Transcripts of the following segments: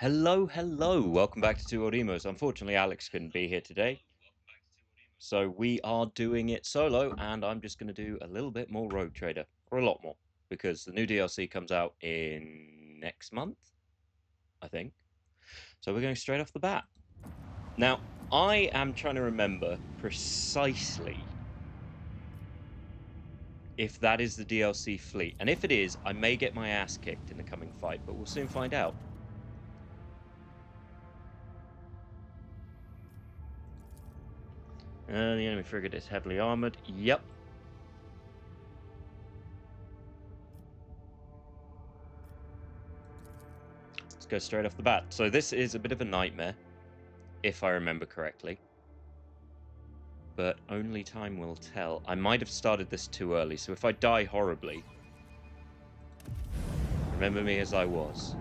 Hello, hello. Welcome back to Two Old Emos. Unfortunately, Alex couldn't be here today. So we are doing it solo, and I'm just going to do a little bit more Rogue Trader. Or a lot more. Because the new DLC comes out in next month, I think. So we're going straight off the bat. Now, I am trying to remember precisely if that is the DLC fleet. And if it is, I may get my ass kicked in the coming fight, but we'll soon find out. The enemy frigate is heavily armored. Yep. Let's go straight off the bat. So this is a bit of a nightmare, if I remember correctly. But only time will tell. I might have started this too early, so if I die horribly, remember me as I was.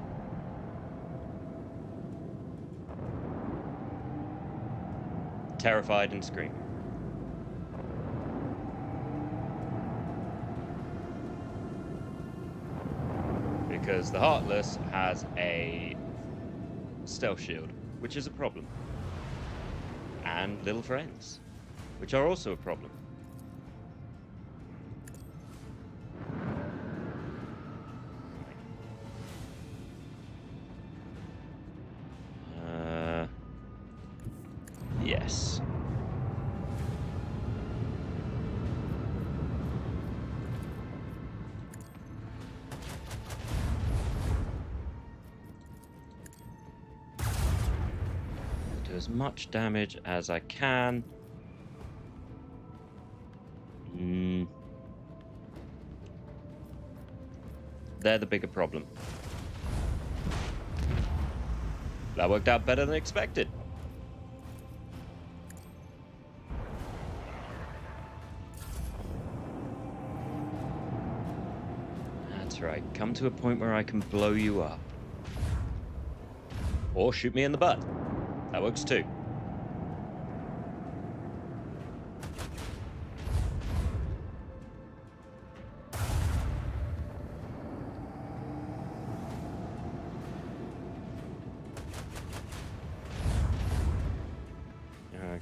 Terrified and screaming. Because the Heartless has a stealth shield, which is a problem. And little friends, which are also a problem. Yes. Do as much damage as I can. They're the bigger problem. That worked out better than expected. That's right. Come to a point where I can blow you up. Or shoot me in the butt. That works too.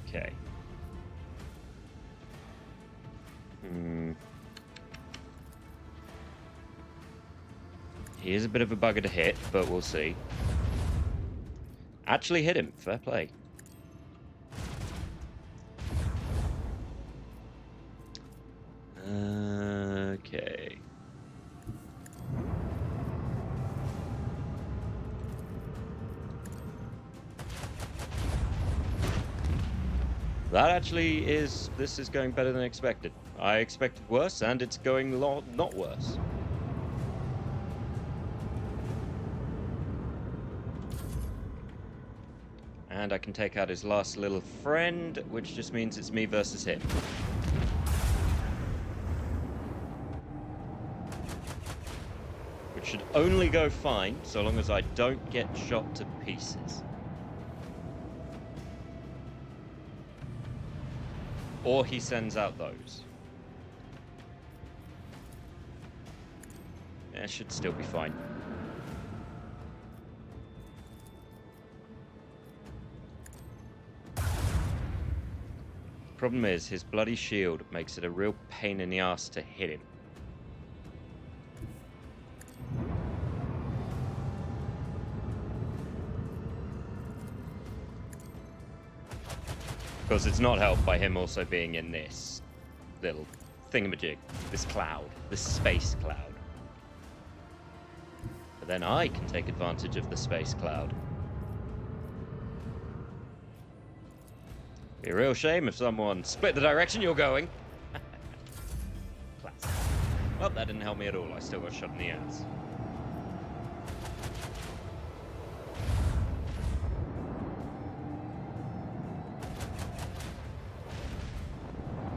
Okay. He is a bit of a bugger to hit, but we'll see. Actually hit him. Fair play. Okay. That actually is... This is going better than expected. I expected worse, and it's going not worse. And I can take out his last little friend, which just means it's me versus him. Which should only go fine, so long as I don't get shot to pieces. Or he sends out those. That should still be fine. Problem is, his bloody shield makes it a real pain in the ass to hit him. Of course, it's not helped by him also being in this little thingamajig, this cloud, this space cloud. But then I can take advantage of the space cloud. Be a real shame if someone split the direction you're going. Classic. Well, that didn't help me at all. I still got shot in the ass.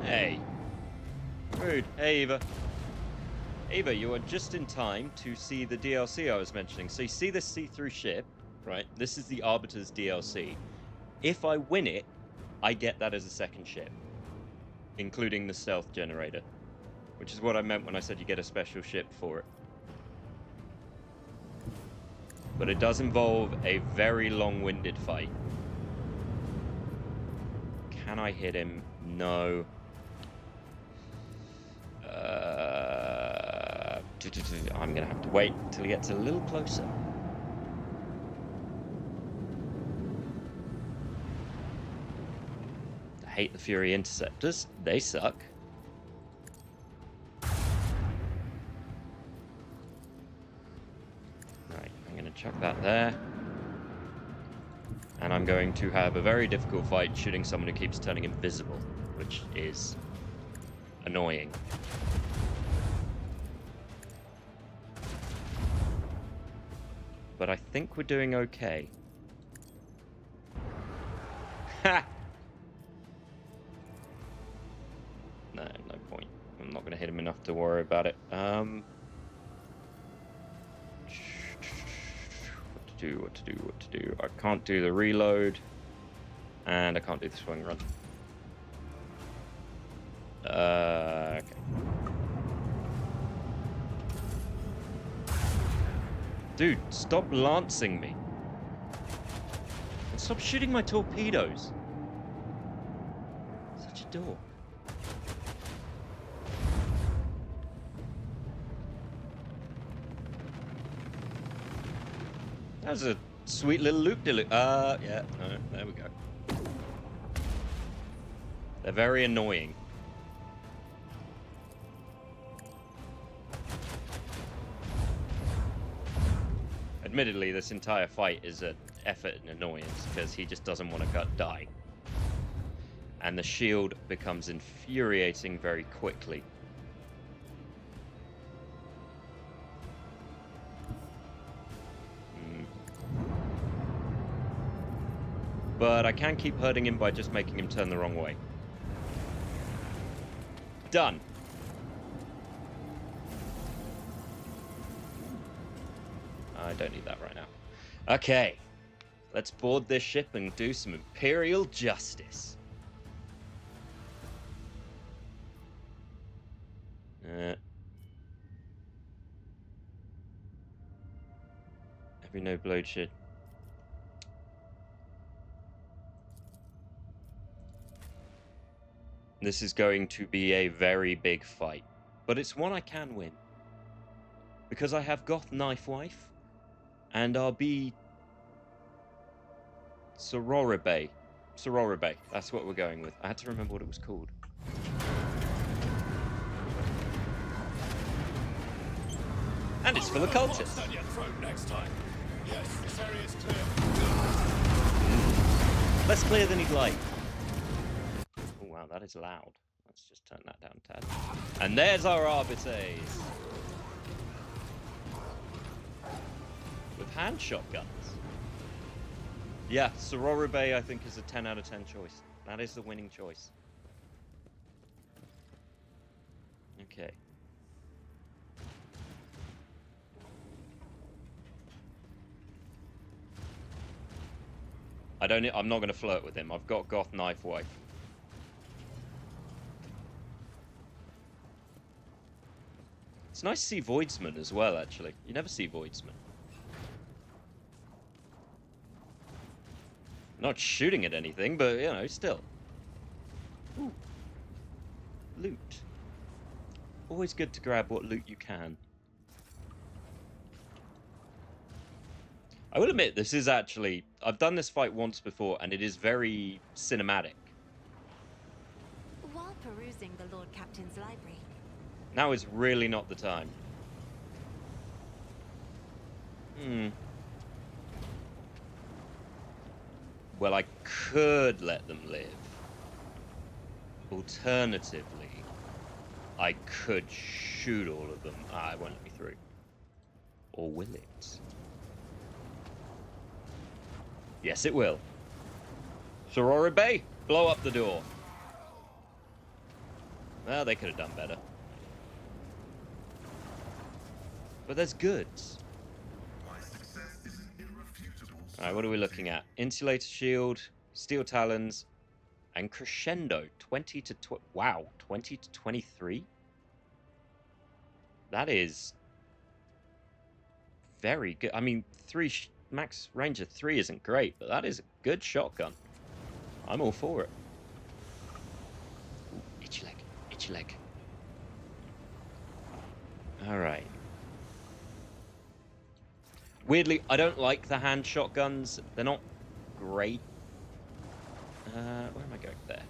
Hey. Rude. Hey, Eva. Eva, you are just in time to see the DLC I was mentioning. So you see this see-through ship, right? This is the Arbiter's DLC. If I win it, I get that as a second ship, including the stealth generator, which is what I meant when I said you get a special ship for it. But it does involve a very long-winded fight. Can I hit him? No. I'm going to have to wait until he gets a little closer. I hate the Fury Interceptors. They suck. Right, I'm going to chuck that there. And I'm going to have a very difficult fight shooting someone who keeps turning invisible, which is annoying. But I think we're doing okay. Ha! No point. I'm not going to hit him enough to worry about it. What to do. I can't do the reload. And I can't do the swing run. Okay. Dude, stop lancing me. And stop shooting my torpedoes. Such a dork. That was a sweet little loop-de-loop. Yeah, no, there we go. They're very annoying. Admittedly, this entire fight is an effort and annoyance because he just doesn't want to die. And the shield becomes infuriating very quickly. But I can keep hurting him by just making him turn the wrong way. Done. I don't need that right now. Okay. Let's board this ship and do some Imperial justice. Every no bloodshed. This is going to be a very big fight, but it's one I can win. Because I have Goth Knife Wife, and I'll be Sororibe. Sororibe, that's what we're going with. I had to remember what it was called. And it's full of cultists. Less clear than he'd like. Oh wow, that is loud. Let's just turn that down a tad. And there's our arbitraries. With hand shotguns. Yeah, Sororibe I think is a 10 out of 10 choice. That is the winning choice. Okay. I'm not going to flirt with him. I've got Goth Knife Wife. It's nice to see Voidsman as well, actually. You never see Voidsman. Not shooting at anything, but, you know, still. Ooh. Loot. Always good to grab what loot you can. I will admit, this is actually... I've done this fight once before, and it is very cinematic. While perusing the Lord Captain's library. Now is really not the time. Well, I could let them live. Alternatively, I could shoot all of them. Ah, it won't let me through. Or will it? Yes, it will. Sororibe, blow up the door. Well, they could have done better. But there's goods. Alright, what are we looking at? Insulator shield, steel talons, and crescendo. 20 to 23? That is very good. I mean, max range of 3 isn't great, but that is a good shotgun. I'm all for it. Ooh, itchy leg, itchy leg. All right. Weirdly, I don't like the hand shotguns. They're not great. Where am I going? There.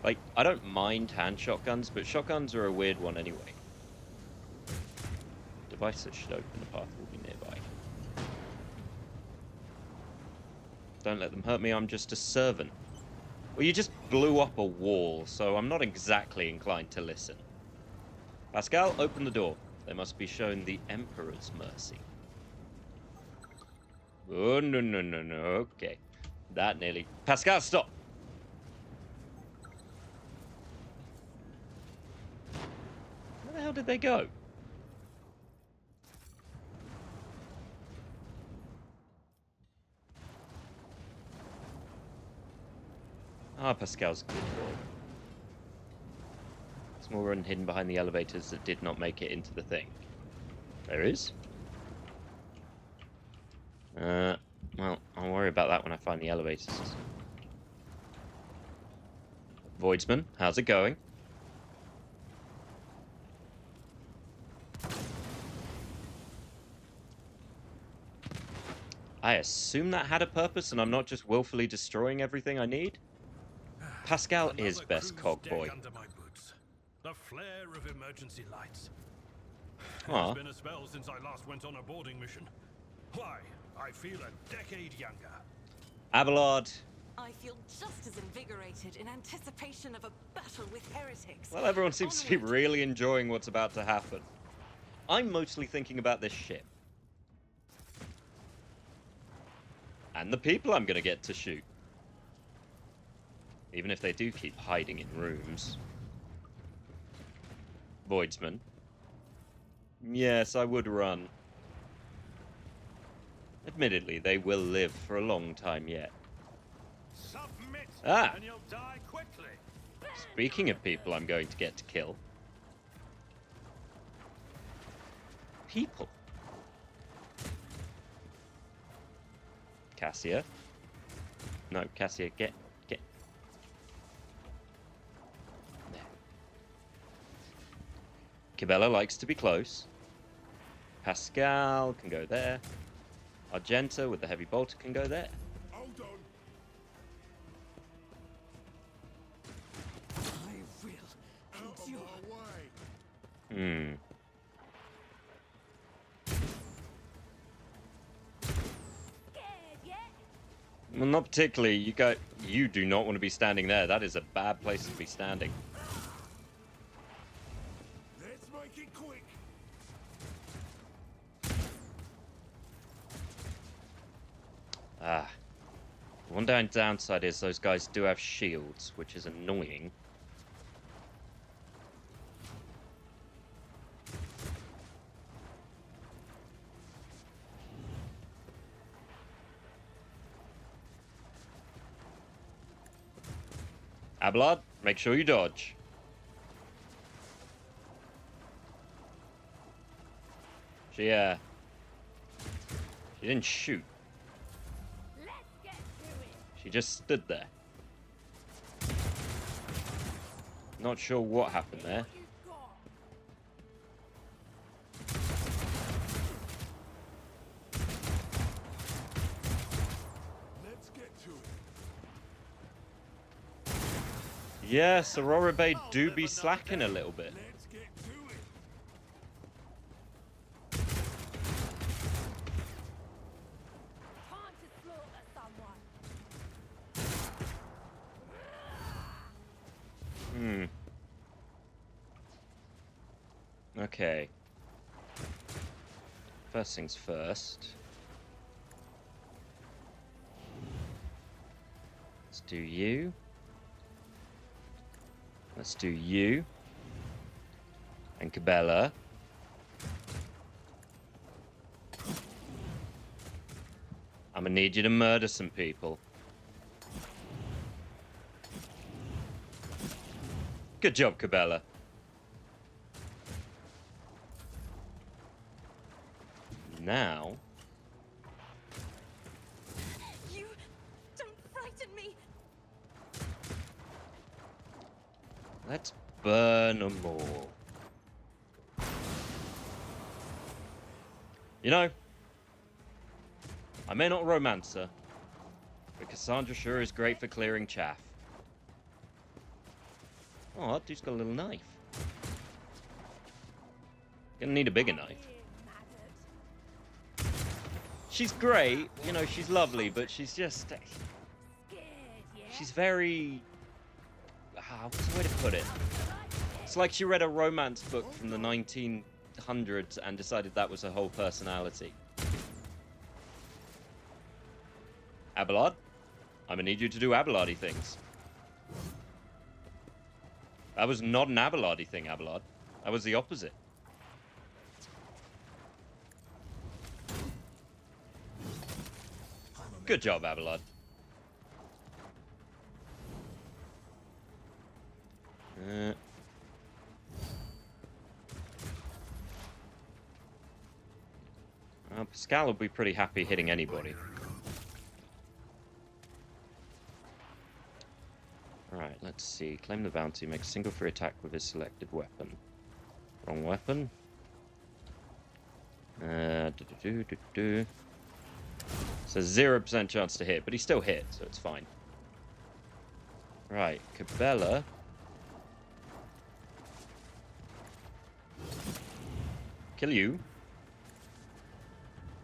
Like, I don't mind hand shotguns, but shotguns are a weird one anyway. Device that should open the path will be nearby. Don't let them hurt me, I'm just a servant. Well, you just blew up a wall, so I'm not exactly inclined to listen. Pascal, open the door. They must be shown the Emperor's mercy. Oh, no, no, no, no. Okay. That nearly... Pascal, stop! Where the hell did they go? Ah, Pascal's a good boy. Small run hidden behind the elevators that did not make it into the thing. There is? Well, I'll worry about that when I find the elevators. Voidsman, how's it going? I assume that had a purpose and I'm not just willfully destroying everything I need? Pascal is best cog boy. Under my boots. The flare of emergency lights. Aw. It's been a spell since I last went on a boarding mission. Why, I feel a decade younger. Abelard. I feel just as invigorated in anticipation of a battle with heretics. Well, everyone seems to be really enjoying what's about to happen. I'm mostly thinking about this ship. And the people I'm going to get to shoot. Even if they do keep hiding in rooms. Voidsman. Yes, I would run. Admittedly, they will live for a long time yet. Submit, Ah! and you'll die quickly. Speaking of people I'm going to get to kill. People. Cassia. No, Cassia, get. There. Cabela likes to be close. Pascal can go there. Argenta with the heavy bolter can go there. Hold on. I will endure. Hmm. Scared yet? Well, not particularly. You do not want to be standing there. That is a bad place to be standing. Let's make it quick. Ah. The one downside is those guys do have shields, which is annoying. Abelard, make sure you dodge. She didn't shoot. Let's get to it. She just stood there. Not sure what happened there. What you got? Let's get to it. Yes, Aurora Bay do be slacking a little bit. Let's get to it. Time to slaughter someone. Okay. First things first. Let's do you. Let's do you. And Cabela. I'm gonna need you to murder some people. Good job, Cabela. Now, You don't frighten me. let's burn them all. You know, I may not romance her, but Cassandra sure is great for clearing chaff. Oh, that dude's got a little knife. Gonna need a bigger knife. She's great, you know, she's lovely, but she's just... She's very... what's the way to put it? It's like she read a romance book from the 1900s and decided that was her whole personality. Abelard, I'm gonna need you to do Abelardy things. That was not an Abelardy thing, Abelard. That was the opposite. Good job, Abelard. Pascal will be pretty happy hitting anybody. Alright, let's see. Claim the bounty. Make a single free attack with his selected weapon. Wrong weapon. So 0% chance to hit, but he still hit, so it's fine. Right, Cabela. Kill you.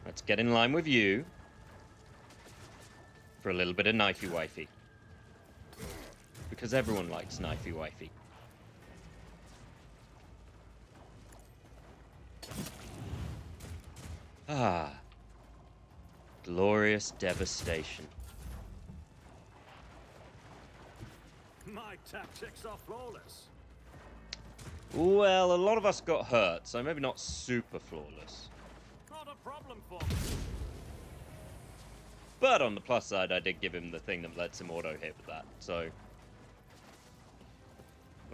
Let's get in line with you. For a little bit of knifey wifey. Because everyone likes knifey wifey. Ah. Glorious devastation. My tactics are flawless. Well, a lot of us got hurt, so maybe not super flawless. Not a problem for me. But on the plus side, I did give him the thing that lets him auto-hit with that, so...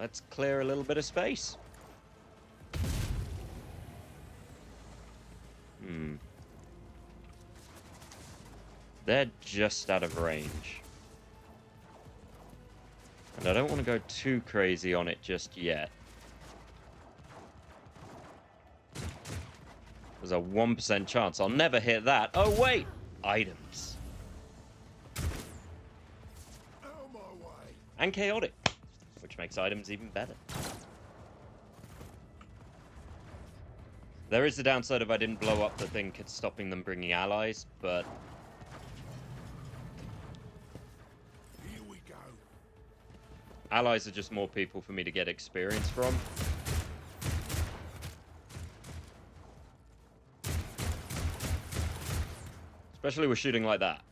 Let's clear a little bit of space. They're just out of range. And I don't want to go too crazy on it just yet. There's a 1% chance I'll never hit that. Oh, wait! Items. And chaotic, which makes items even better. There is the downside if I didn't blow up the thing stopping them bringing allies, but... Here we go. Allies are just more people for me to get experience from. Especially with shooting like that.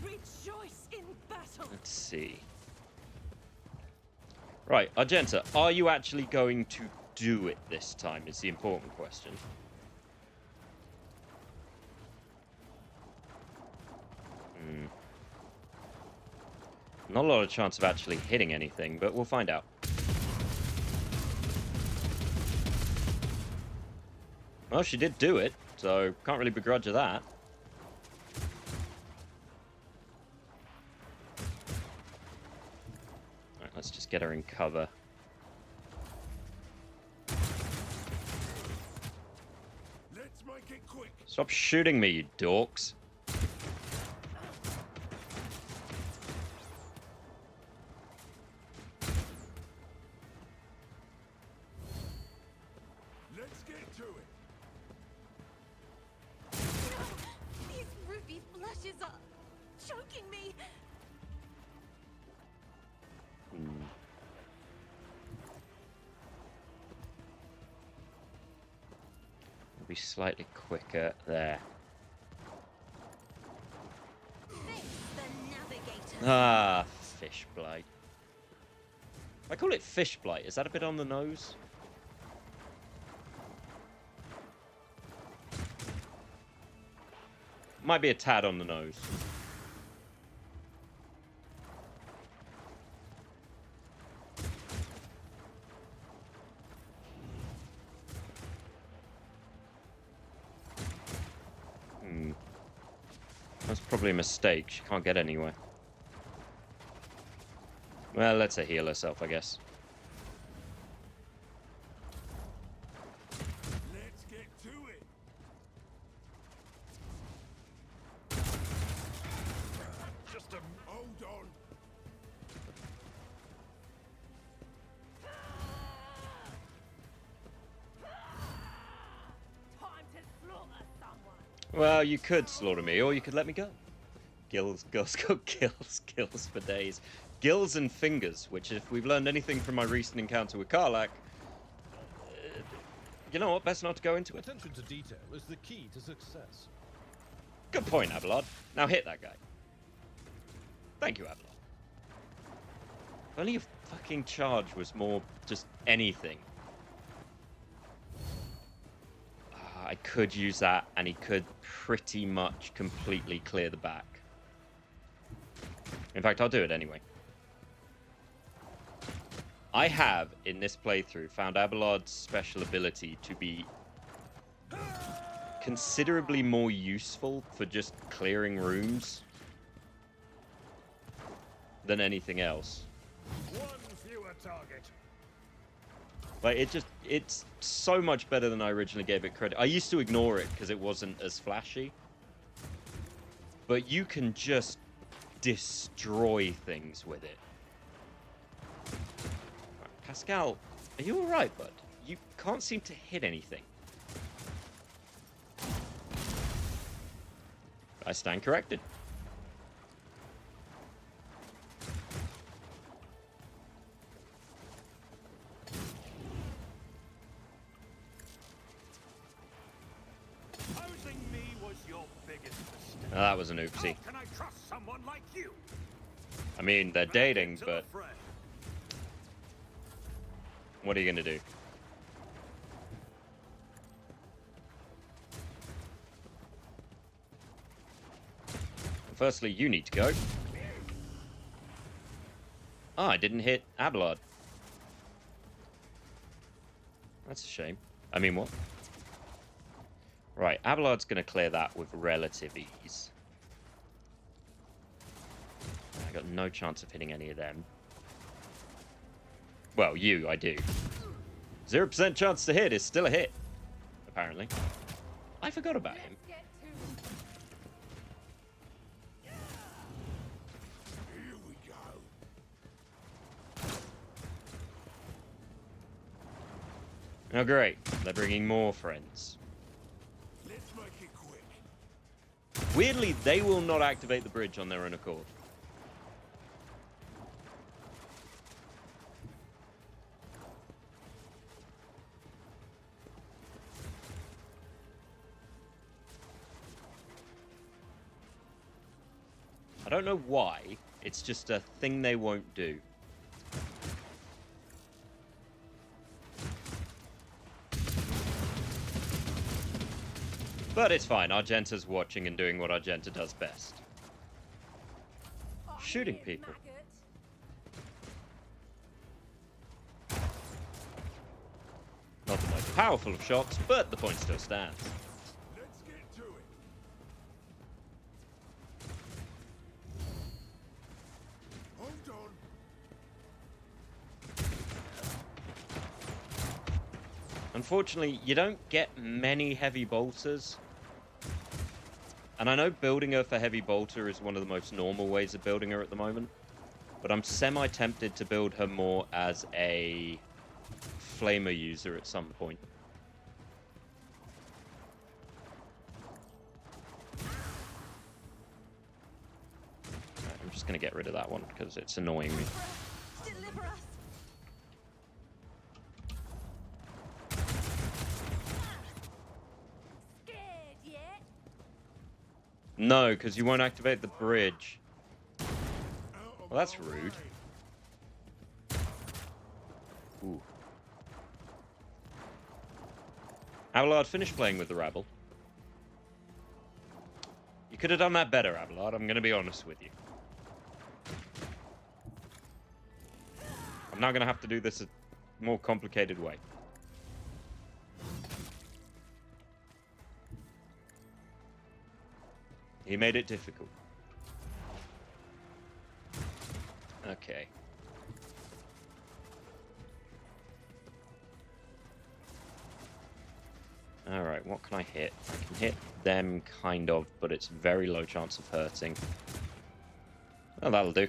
Rejoice in battle. Let's see. Right, Argenta, are you actually going to do it this time is the important question. Not a lot of chance of actually hitting anything, but we'll find out. Well, she did do it, so can't really begrudge her that. Alright, let's just get her in cover. Let's make it quick. Stop shooting me, you dorks. Let's get to it. These ruby flashes are choking me. I'll be slightly quicker there. Face the navigator. Ah, fish blight. I call it fish blight. Is that a bit on the nose? Might be a tad on the nose. That's probably a mistake. She can't get anywhere. Well, let's her heal herself, I guess. Let's get to it. Just a... Hold on. Time to slaughter someone. Well, you could slaughter me, or you could let me go. Gills, gills, go gills for days. Gills and fingers, which if we've learned anything from my recent encounter with Karlach, you know what, best not to go into it. Attention to detail is the key to success. Good point, Abelard. Now hit that guy. Thank you, Abelard. If only your fucking charge was more just anything. I could use that, and he could pretty much completely clear the back. In fact, I'll do it anyway. I have, in this playthrough, found Abelard's special ability to be considerably more useful for just clearing rooms than anything else. One fewer target. Like, it's so much better than I originally gave it credit. I used to ignore it because it wasn't as flashy. But you can just destroy things with it. Right, Pascal, are you alright, bud? You can't seem to hit anything. I stand corrected. Opposing me was your biggest mistake. That was an oopsie. How can I trust someone like you? I mean, they're dating, To the but fray. what are you gonna do? Firstly, you need to go. Ah, I didn't hit Abelard. That's a shame. I mean, what? Right, Abelard's going to clear that with relative ease. I got no chance of hitting any of them. Well, you, I do. 0% chance to hit is still a hit, apparently. I forgot about him. Let's get to it. Here we go. Oh, great. They're bringing more friends. Let's make it quick. Weirdly, they will not activate the bridge on their own accord. I don't know why. It's just a thing they won't do. But it's fine. Argenta's watching and doing what Argenta does best. Shooting Here, people. maggot. Not the most powerful of shots, but the point still stands. Let's get to it. Hold on. Unfortunately, you don't get many heavy bolters. And I know building her for heavy bolter is one of the most normal ways of building her at the moment. But I'm semi-tempted to build her more as a flamer user at some point. Right, I'm just going to get rid of that one because it's annoying me. Deliver us. Scared yet? No, because you won't activate the bridge. Out of Well, that's my rude. way. Ooh. Abelard, finish playing with the rabble. You could have done that better, Abelard. I'm going to be honest with you. I'm now going to have to do this a more complicated way. He made it difficult. Okay. Alright, what can I hit? I can hit them, kind of, but it's very low chance of hurting. Oh, that'll do.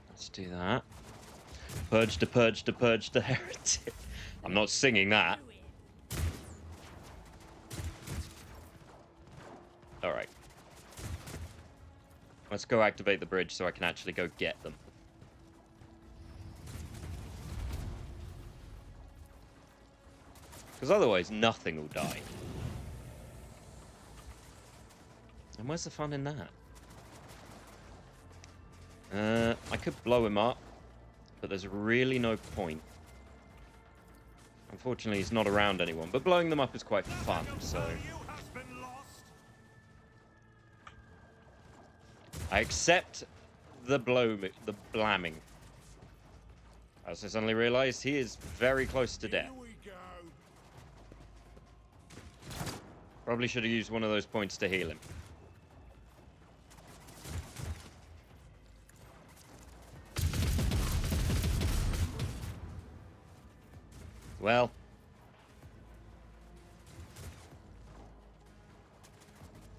Let's do that. Purge the heretic. I'm not singing that. Alright. Let's go activate the bridge so I can actually go get them. Because otherwise, nothing will die. And where's the fun in that? I could blow him up, but there's really no point. Unfortunately, he's not around anyone, but blowing them up is quite fun, so... I accept the blamming. As I suddenly realized, he is very close to death. Probably should have used one of those points to heal him. Well.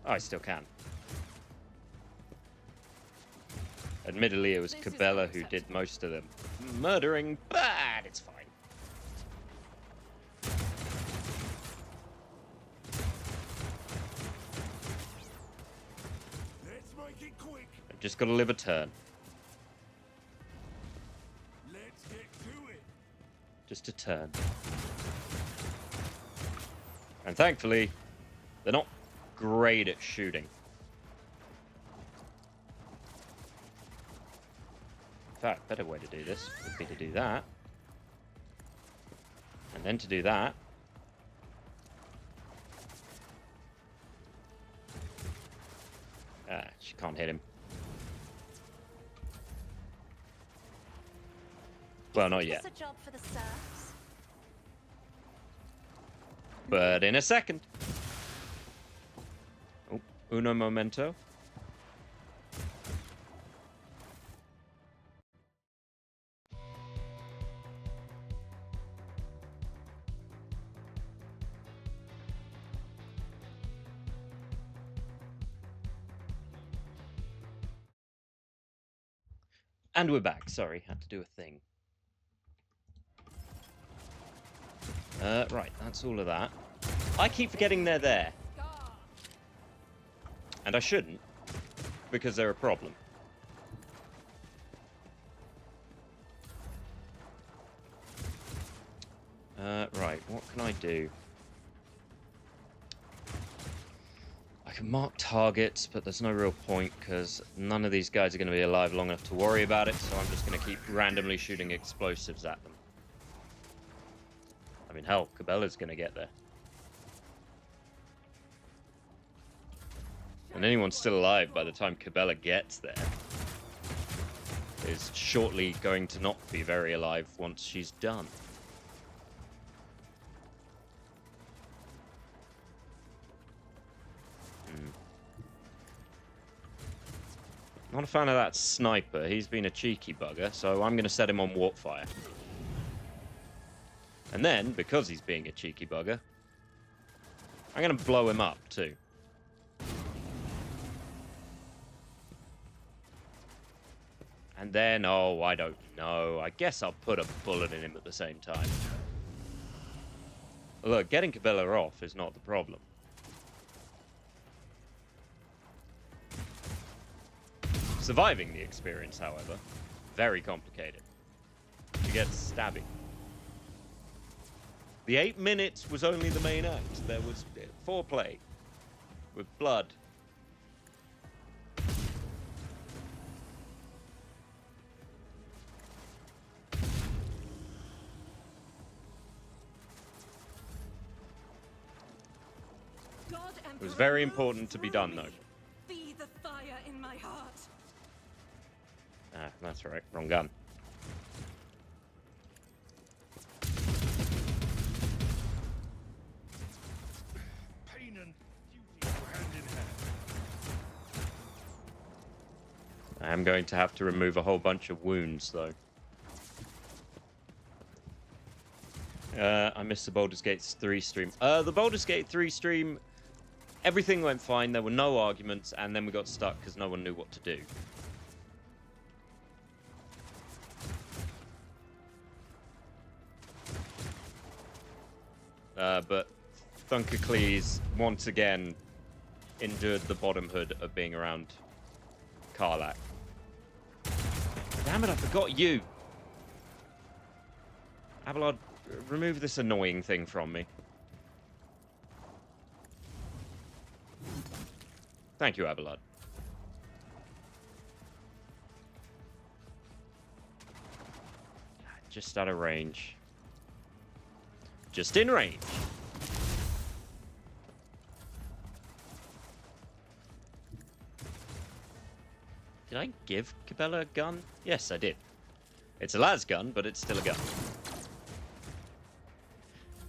Oh, I still can. Admittedly, it was Cabela who did most of them murdering, but it's fine. Let's make it quick. I've just got to live a turn. Let's get to it. Just a turn. And thankfully, they're not great at shooting. In fact, better way to do this would be to do that. And then to do that. Ah, she can't hit him. Well, not yet. A job for the serfs? But in a second. Oh, uno momento. And we're back. Sorry, had to do a thing. Right, that's all of that. I keep forgetting they're there. And I shouldn't, because they're a problem. Right, what can I do? I can mark targets, but there's no real point, because none of these guys are going to be alive long enough to worry about it, so I'm just going to keep randomly shooting explosives at them. I mean, hell, Cabela's going to get there. And anyone still alive by the time Cabela gets there is shortly going to not be very alive once she's done. Not a fan of that sniper. He's been a cheeky bugger, so I'm going to set him on warp fire. And then, because he's being a cheeky bugger, I'm going to blow him up too. And then, oh, I don't know. I guess I'll put a bullet in him at the same time. Look, getting Cabela off is not the problem. Surviving the experience, however, very complicated. You get stabbing. The 8 minutes was only the main act. There was foreplay with blood. God It was very important to be done, though. Be the fire in my heart. Ah, that's right. Wrong gun. Pain and duty go hand in hand. I am going to have to remove a whole bunch of wounds, though. I missed the Baldur's Gate 3 stream. The Baldur's Gate 3 stream, everything went fine. There were no arguments, and then we got stuck because no one knew what to do. But Thunkercles, once again, endured the bottom hood of being around Karlach. Damn it, I forgot you! Abelard, remove this annoying thing from me. Thank you, Abelard. Just out of range. Just in range. Did I give Cabela a gun? Yes, I did. It's a las gun, but it's still a gun.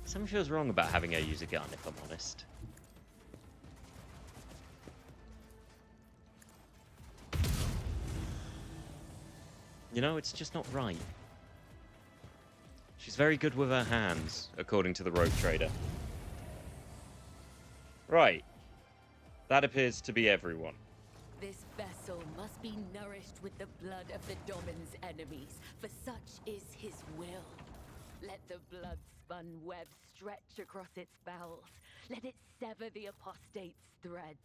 Something feels wrong about having her use a gun, if I'm honest. You know, it's just not right. She's very good with her hands, according to the rogue trader. Right. That appears to be everyone. This vessel must be nourished with the blood of the Domin's enemies, for such is his will. Let the blood-spun web stretch across its bowels. Let it sever the apostate's threads.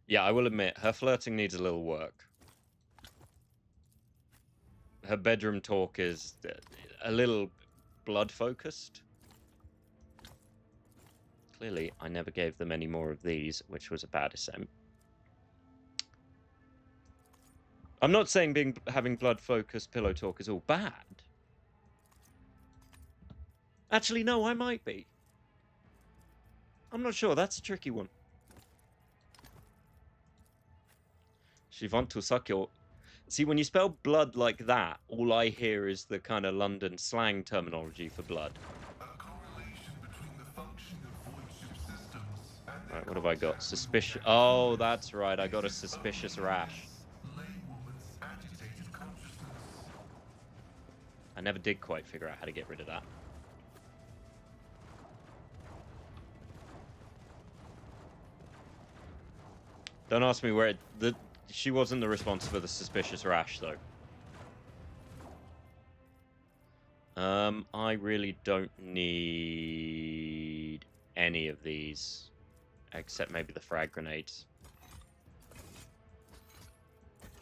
Yeah, I will admit, her flirting needs a little work. Her bedroom talk is a little blood-focused. Clearly, I never gave them any more of these, which was a bad attempt. I'm not saying having blood-focused pillow talk is all bad. Actually, no, I might be. I'm not sure. That's a tricky one. She want to suck your... See, when you spell blood like that, all I hear is the kind of London slang terminology for blood. Right, what have I got? Suspicious... Oh, that's right. I got a suspicious rash. I never did quite figure out how to get rid of that. Don't ask me where it... She wasn't the response for the suspicious rash, though. I really don't need any of these, except maybe the frag grenades.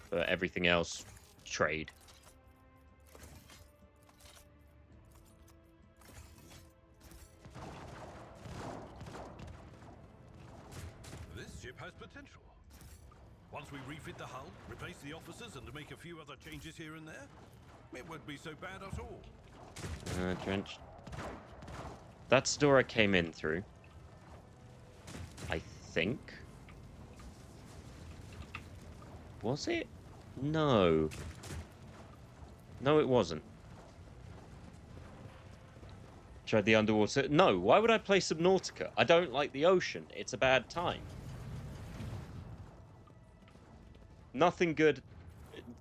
For everything else, trade. This ship has potential. Once we refit the hull, replace the officers, and make a few other changes here and there, it won't be so bad at all. Drenched. That's the door I came in through. I think. Was it? No. No, it wasn't. Tried the underwater. No, why would I play Subnautica? I don't like the ocean. It's a bad time. Nothing good.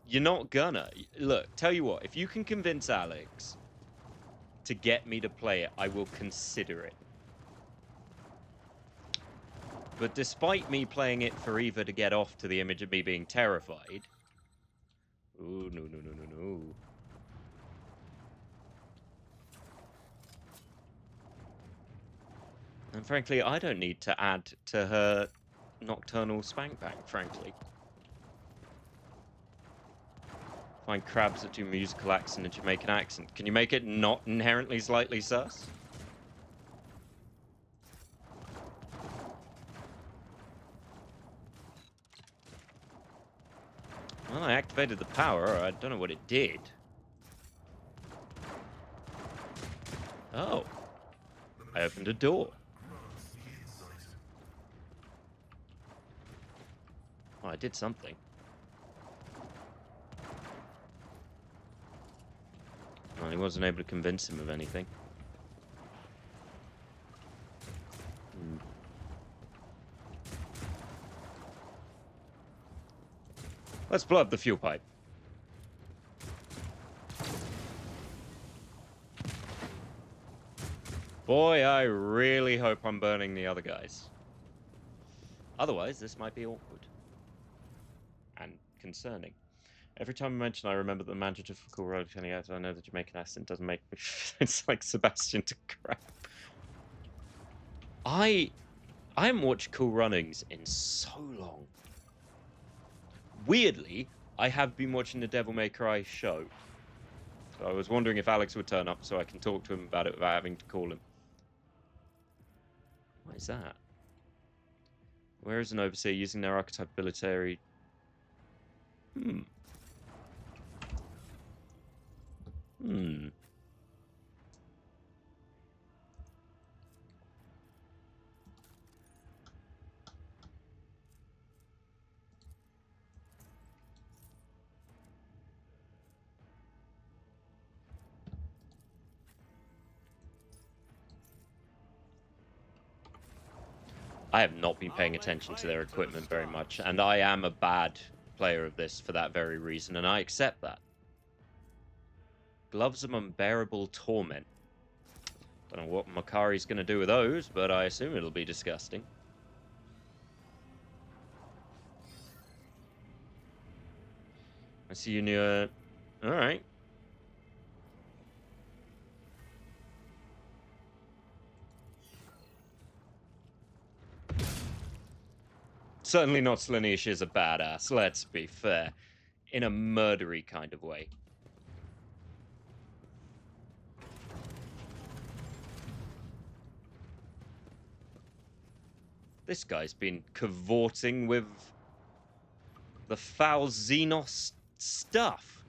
You're not gonna. Look, tell you what, if you can convince Alex to get me to play it, I will consider it. But despite me playing it for Eva to get off to the image of me being terrified... Ooh, no, no, no, no, no. And frankly, I don't need to add to her nocturnal spank bang, frankly. Find crabs that do musical accent and Jamaican accent. Can you make it not inherently slightly sus? Well, I activated the power. I don't know what it did. Oh. I opened a door. did something. Well, he wasn't able to convince him of anything. Let's blow up the fuel pipe. Boy, I really hope I'm burning the other guys. Otherwise, this might be awkward. And concerning. Every time I mention I remember the manager for Cool Road turning out, I know the Jamaican accent doesn't make me... It's like Sebastian to crap. I haven't watched Cool Runnings in so long. Weirdly, I have been watching the Devil May Cry show. So I was wondering if Alex would turn up so I can talk to him about it without having to call him. What is that? Where is an overseer using their archetype military? I have not been paying attention to their equipment very much, and I am a bad player of this for that very reason, and I accept that. Gloves of unbearable torment. Don't know what Makari's going to do with those, but I assume it'll be disgusting. I see you near... Alright. Certainly not Slaanesh is a badass, let's be fair. In a murdery kind of way. This guy's been cavorting with the foul Xenos stuff.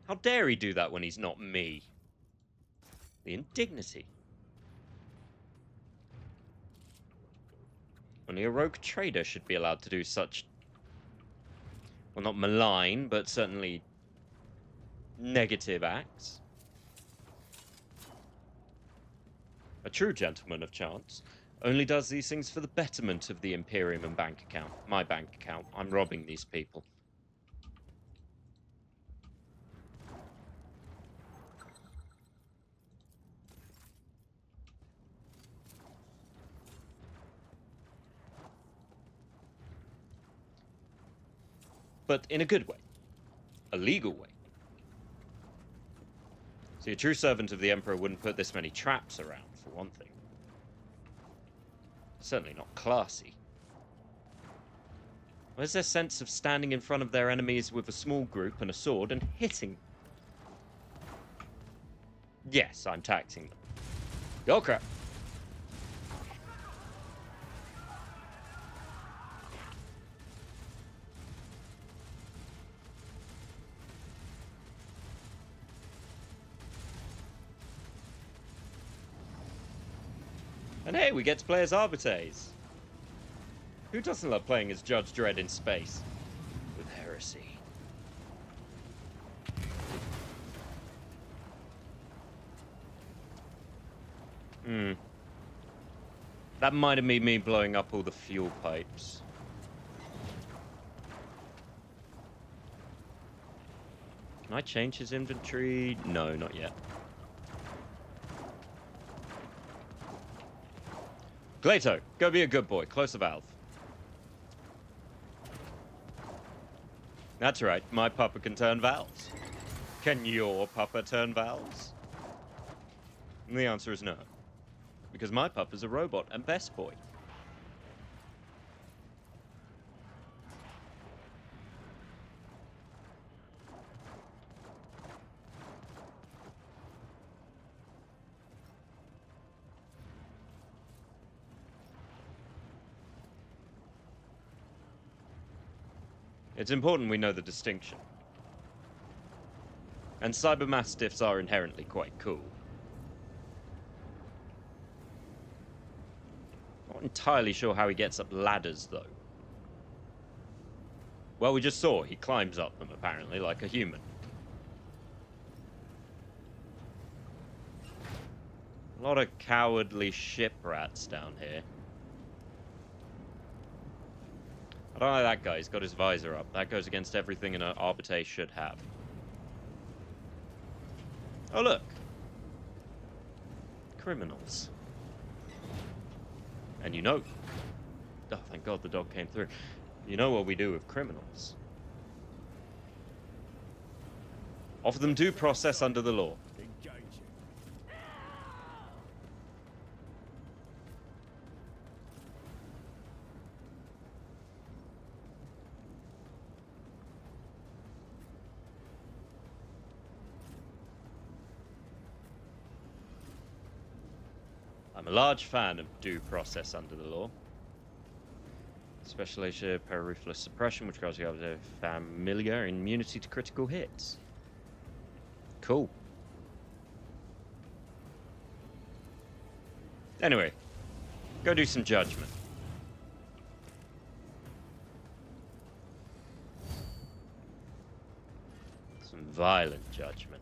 How dare he do that when he's not me? The indignity. Only a rogue trader should be allowed to do such, well, not malign, but certainly negative acts. A true gentleman of chance only does these things for the betterment of the Imperium and bank account. My bank account. I'm robbing these people. But in a good way. A legal way. See, a true servant of the Emperor wouldn't put this many traps around, for one thing. Certainly not classy. Where's their sense of standing in front of their enemies with a small group and a sword and hitting? Yes, I'm taxing them. Oh crap. And hey, we get to play as Arbites. Who doesn't love playing as Judge Dredd in space? With heresy. That might have been me blowing up all the fuel pipes. Can I change his inventory? No, not yet. Glato, go be a good boy. Close the valve. That's right, my pupper can turn valves. Can your pupper turn valves? And the answer is no. Because my pupper's a robot and best boy. It's important we know the distinction. And cybermastiffs are inherently quite cool. Not entirely sure how he gets up ladders, though. Well, we just saw he climbs up them, apparently, like a human. A lot of cowardly ship rats down here. I don't like that guy. He's got his visor up. That goes against everything an arbiter should have. Oh, look. Criminals. And you know... Oh, thank God the dog came through. You know what we do with criminals. Offer them due process under the law. I'm a large fan of due process under the law. Special Asia Peripheral Suppression, which grants you a familiar immunity to critical hits. Cool. Anyway, go do some judgment. Some violent judgment.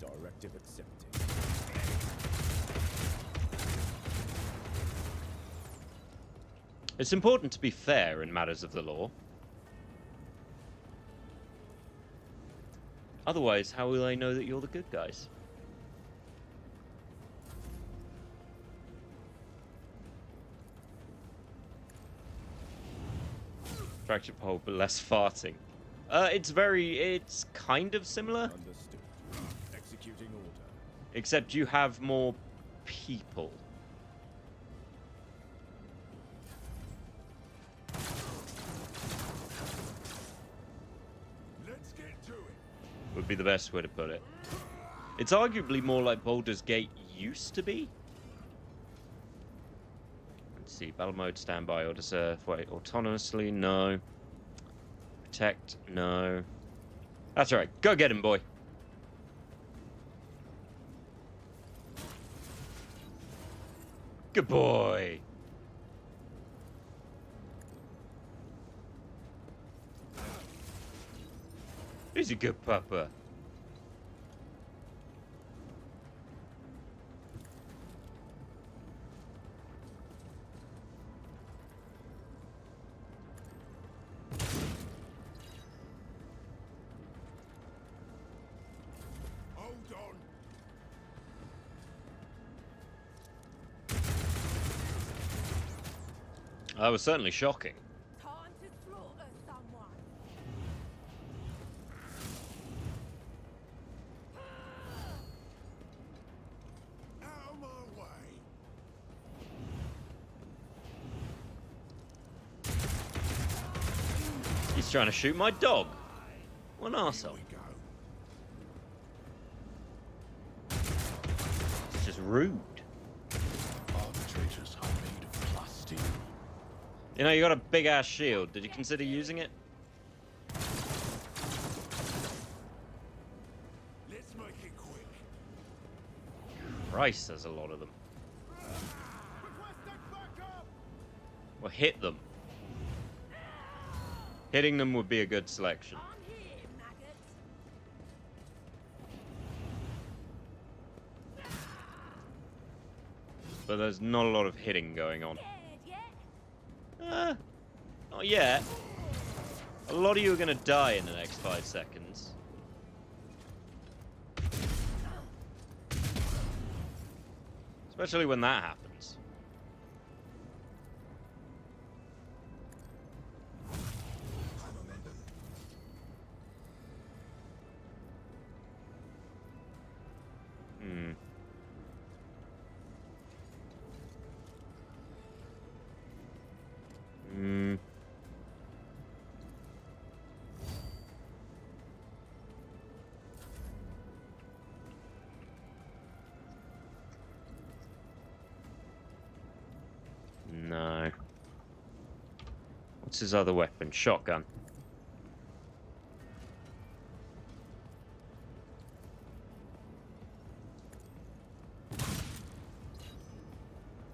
Directive accepted. It's important to be fair in matters of the law. Otherwise, how will I know that you're the good guys? Fractured pole, but less farting. It's kind of similar. Understood. Executing order. Except you have more people. Let's get to it. Would be the best way to put it. It's arguably more like Baldur's Gate used to be. Let's see, battle mode, standby, or deserve. Wait, autonomously, no. Protect, no. That's right, go get him, boy. Good boy. He's a good papa. Hold on. That was certainly shocking. Time to slaughter someone. Out of my way. He's trying to shoot my dog. What an arsehole. We go. It's just rude. Arbitrators are made of plastic. You know, you got a big ass shield. Did you consider using it? Let's make it quick. Christ, there's a lot of them. Requesting backup. Well, hit them. Hitting them would be a good selection. I'm here, maggots. But there's not a lot of hitting going on. Scared yet? Not yet. A lot of you are going to die in the next 5 seconds. Especially when that happens. Hmm. Hmm. No. What's his other weapon? Shotgun.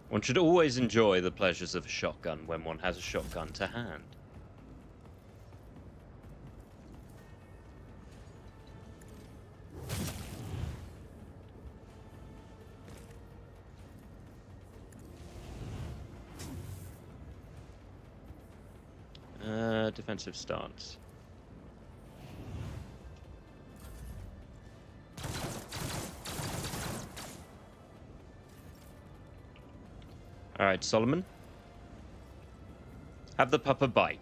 One should always enjoy the pleasures of a shotgun when one has a shotgun to hand. Defensive stance. Alright, Solomon. Have the pupper bite.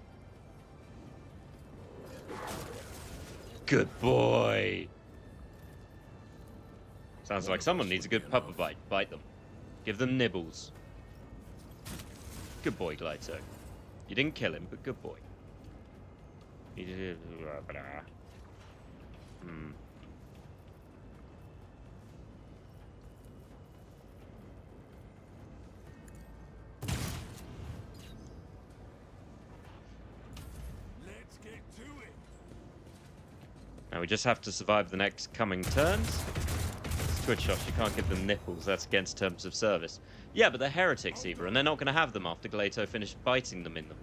Good boy. Sounds like someone needs a good pupper bite. Bite them. Give them nibbles. Good boy, Glyto. You didn't kill him, but good boy. He did. Let's get to it. Now we just have to survive the next coming turns. Twitch shots, you can't give them nipples. That's against terms of service. Yeah, but they're heretics, Eva, and they're not going to have them after Gleito finished biting them in them.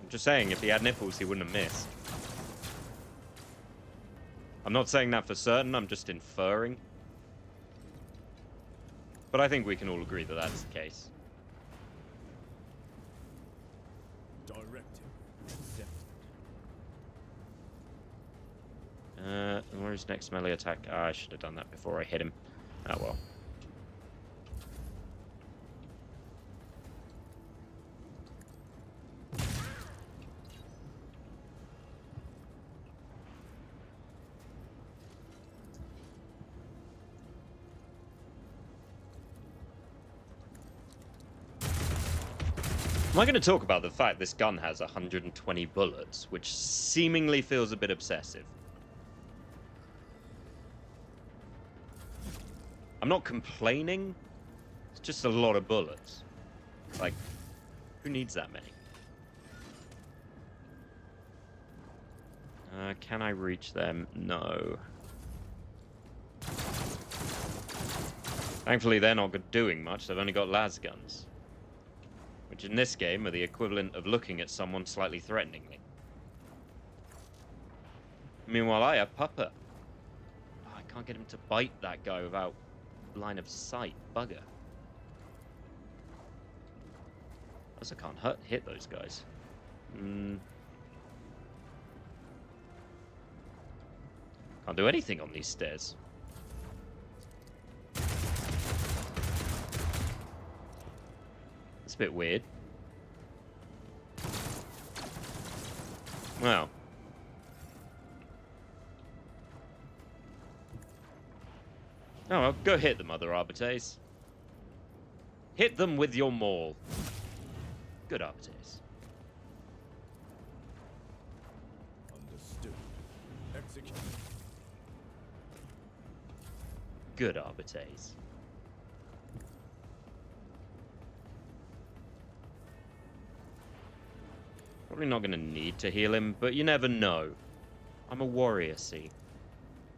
I'm just saying, if he had nipples, he wouldn't have missed. I'm not saying that for certain, I'm just inferring. But I think we can all agree that that's the case. Directive accepted. Where's next melee attack? Ah, I should have done that before I hit him. Oh well. Am I going to talk about the fact this gun has 120 bullets, which seemingly feels a bit obsessive? I'm not complaining. It's just a lot of bullets. Like, who needs that many? Can I reach them? No. Thankfully, they're not doing much. They've only got las guns, which in this game are the equivalent of looking at someone slightly threateningly. Meanwhile, I have Pupper. Oh, I can't get him to bite that guy without line of sight. Bugger. Also can't hit those guys. Can't do anything on these stairs. It's a bit weird. Well. Oh, well, go hit them, other Arbites. Hit them with your maul. Good Arbites. Understood. Execute. Good Arbites. Probably not going to need to heal him, but you never know. I'm a warrior, see.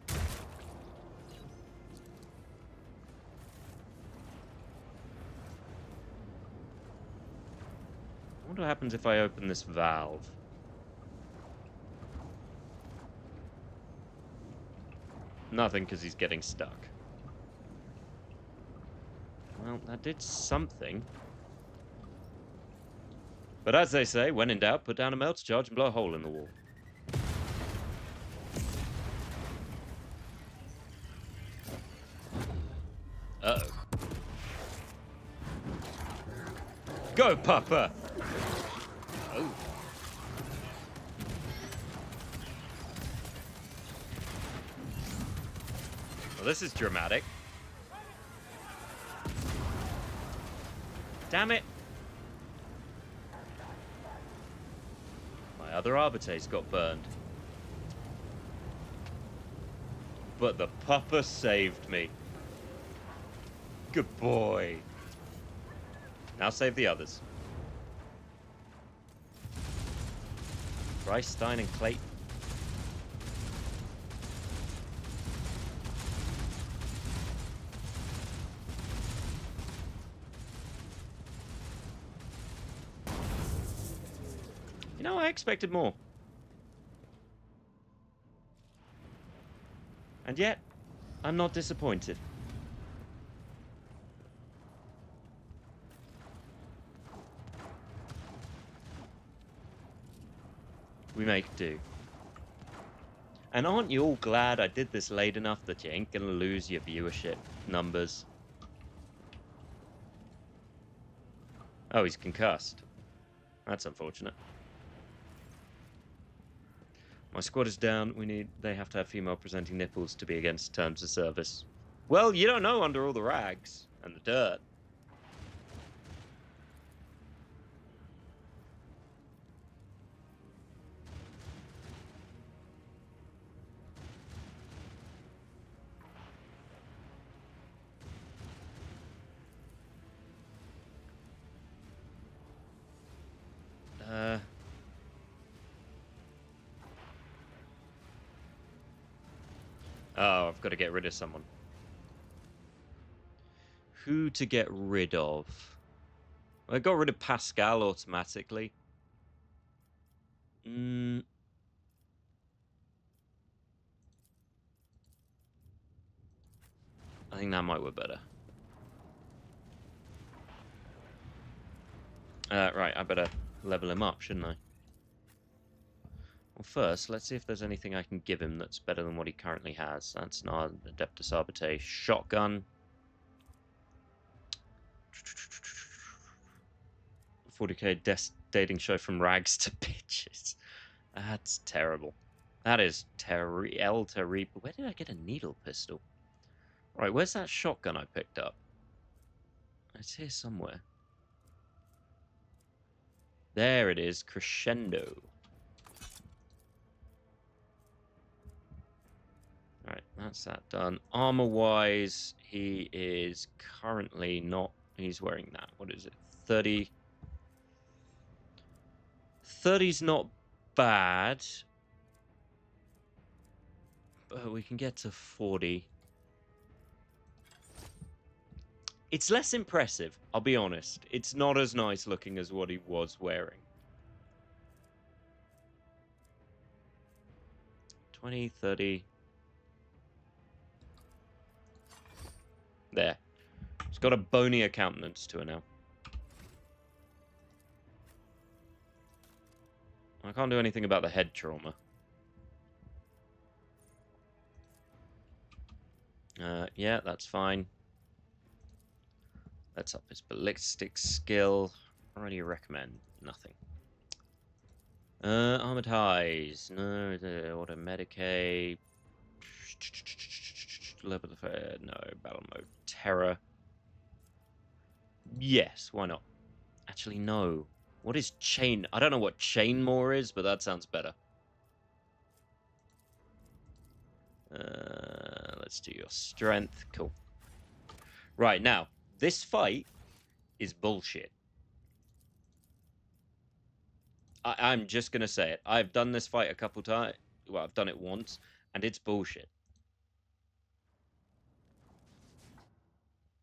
I wonder what happens if I open this valve. Nothing, because he's getting stuck. Well, that did something. But as they say, when in doubt, put down a melter charge and blow a hole in the wall. Uh-oh. Go, Papa! Oh. Well, this is dramatic. Damn it! My other Arbites got burned. But the Papa saved me. Good boy. Now save the others. Bryce, Stein, and Clayton. I expected more. And yet, I'm not disappointed. We make do. And aren't you all glad I did this late enough that you ain't gonna lose your viewership numbers? Oh, he's concussed. That's unfortunate. My squad is down. They have to have female presenting nipples to be against terms of service. Well, you don't know under all the rags and the dirt. Oh, I've got to get rid of someone. Who to get rid of? I got rid of Pascal automatically. I think that might work better. Right, I better level him up, shouldn't I? Well, first, let's see if there's anything I can give him that's better than what he currently has. That's not Adeptus Arbiter. Shotgun. 40k dating show from rags to bitches. That's terrible. That is El Terrible. Where did I get a needle pistol? Right, where's that shotgun I picked up? It's here somewhere. There it is, Crescendo. Alright, that's that done. Armor-wise, he is currently not... He's wearing that. What is it? 30... 30's not bad. But we can get to 40. It's less impressive, I'll be honest. It's not as nice looking as what he was wearing. 20, 30... There. It's got a bonier countenance to it now. I can't do anything about the head trauma. Yeah, that's fine. Let's up his ballistic skill. What do you recommend? Nothing. Armored highs. No, auto Medicaid. Level of no, battle mode. Terror. Yes, why not? Actually, no. What is chain? I don't know what chain more is, but that sounds better. Let's do your strength. Cool. Right, now, this fight is bullshit. I'm just going to say it. I've done this fight a couple times. Well, I've done it once, and it's bullshit.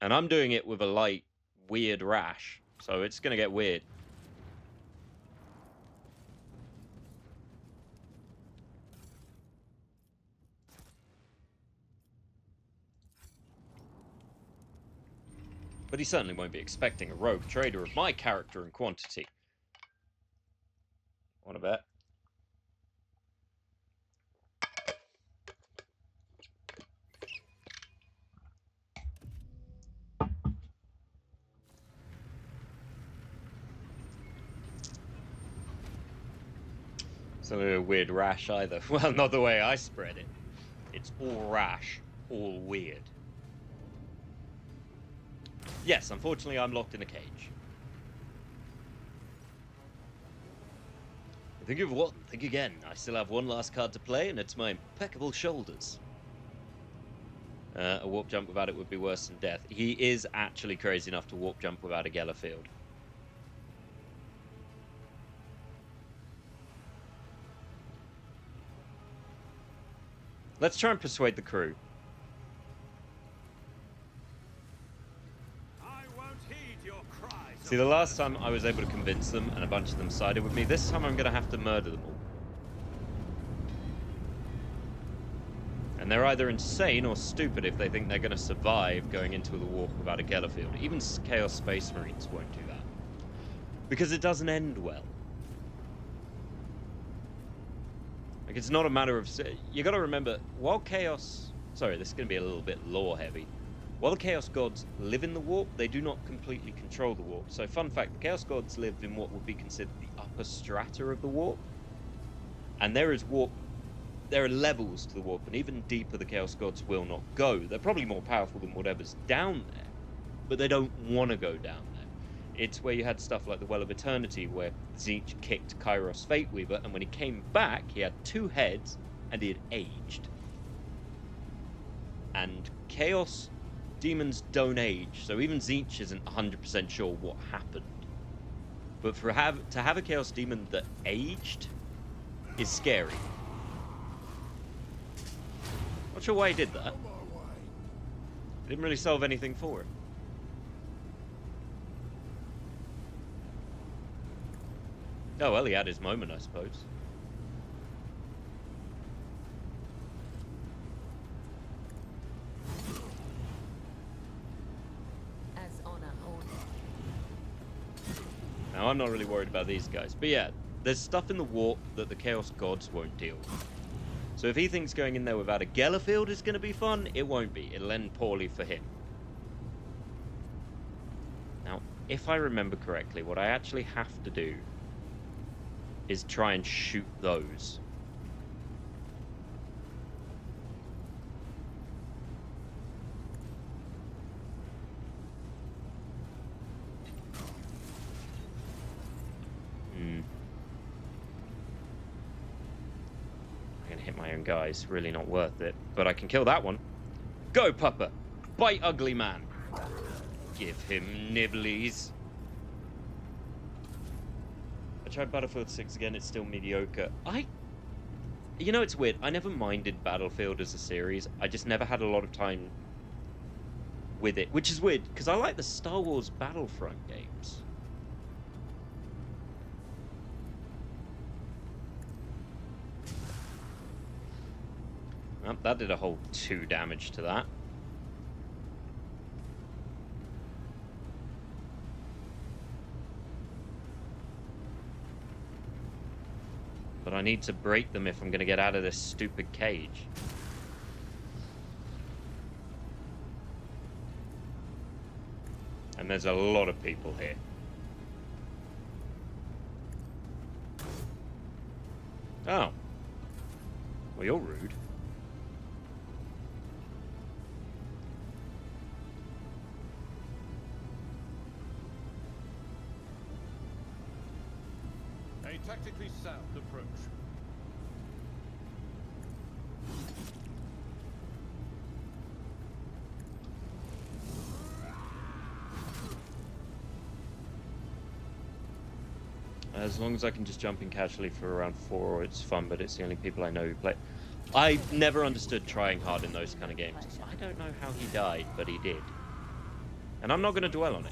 And I'm doing it with a light, weird rash, so it's going to get weird. But he certainly won't be expecting a rogue trader of my character and quantity. Want to bet? It's not a weird rash either. Well, not the way I spread it. It's all rash, all weird. Yes, unfortunately, I'm locked in a cage. Think of what? Think again. I still have one last card to play, and it's my impeccable shoulders. A warp jump without it would be worse than death. He is actually crazy enough to warp jump without a Geller field. Let's try and persuade the crew. See, the last time I was able to convince them and a bunch of them sided with me, this time I'm going to have to murder them all. And they're either insane or stupid if they think they're going to survive going into the warp without a Gellerfield. Even Chaos Space Marines won't do that. Because it doesn't end well. Like, it's not a matter of... You got to remember, while Chaos... Sorry, this is going to be a little bit lore heavy. While the Chaos Gods live in the warp, they do not completely control the warp. So, fun fact, the Chaos Gods live in what would be considered the upper strata of the warp. And there is warp... There are levels to the warp, and even deeper the Chaos Gods will not go. They're probably more powerful than whatever's down there, but they don't want to go down there. It's where you had stuff like the Well of Eternity, where Tzeentch kicked Kairos Fateweaver, and when he came back, he had 2 heads, and he had aged. And Chaos Demons don't age, so even Tzeentch isn't 100% sure what happened. But to have a Chaos Demon that aged is scary. Not sure why he did that. Didn't really solve anything for him. Oh, well, he had his moment, I suppose. As honor holds. Now, I'm not really worried about these guys. But yeah, there's stuff in the warp that the Chaos Gods won't deal with. So if he thinks going in there without a Gellerfield is going to be fun, it won't be. It'll end poorly for him. Now, if I remember correctly, what I actually have to do is try and shoot those. Hit my own guys, really not worth it. But I can kill that one. Go, Pupper! Bite, ugly man! Give him nibblies. I tried Battlefield 6 again, it's still mediocre. You know, it's weird. I never minded Battlefield as a series. I just never had a lot of time with it. Which is weird, because I like the Star Wars Battlefront games. Well, that did a whole 2 damage to that. But I need to break them if I'm going to get out of this stupid cage. And there's a lot of people here. Oh. Well, you're rude. A tactically sound approach. As long as I can just jump in casually for around 4, it's fun, but it's the only people I know who play. I never understood trying hard in those kind of games. I don't know how he died, but he did. And I'm not going to dwell on it.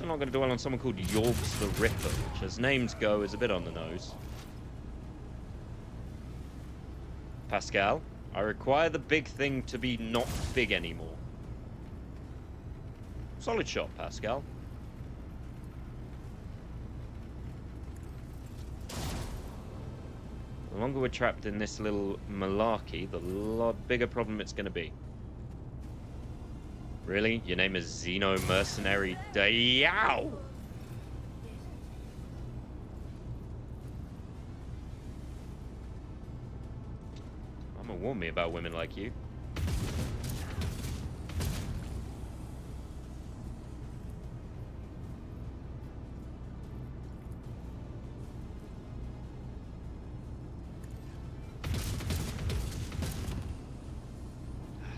I'm not going to dwell on someone called Yorbs the Ripper, which, as names go, is a bit on the nose. Pascal, I require the big thing to be not big anymore. Solid shot, Pascal. The longer we're trapped in this little malarkey, the lot bigger problem it's going to be. Really? Your name is Xeno Mercenary Yow! Mama warned me about women like you.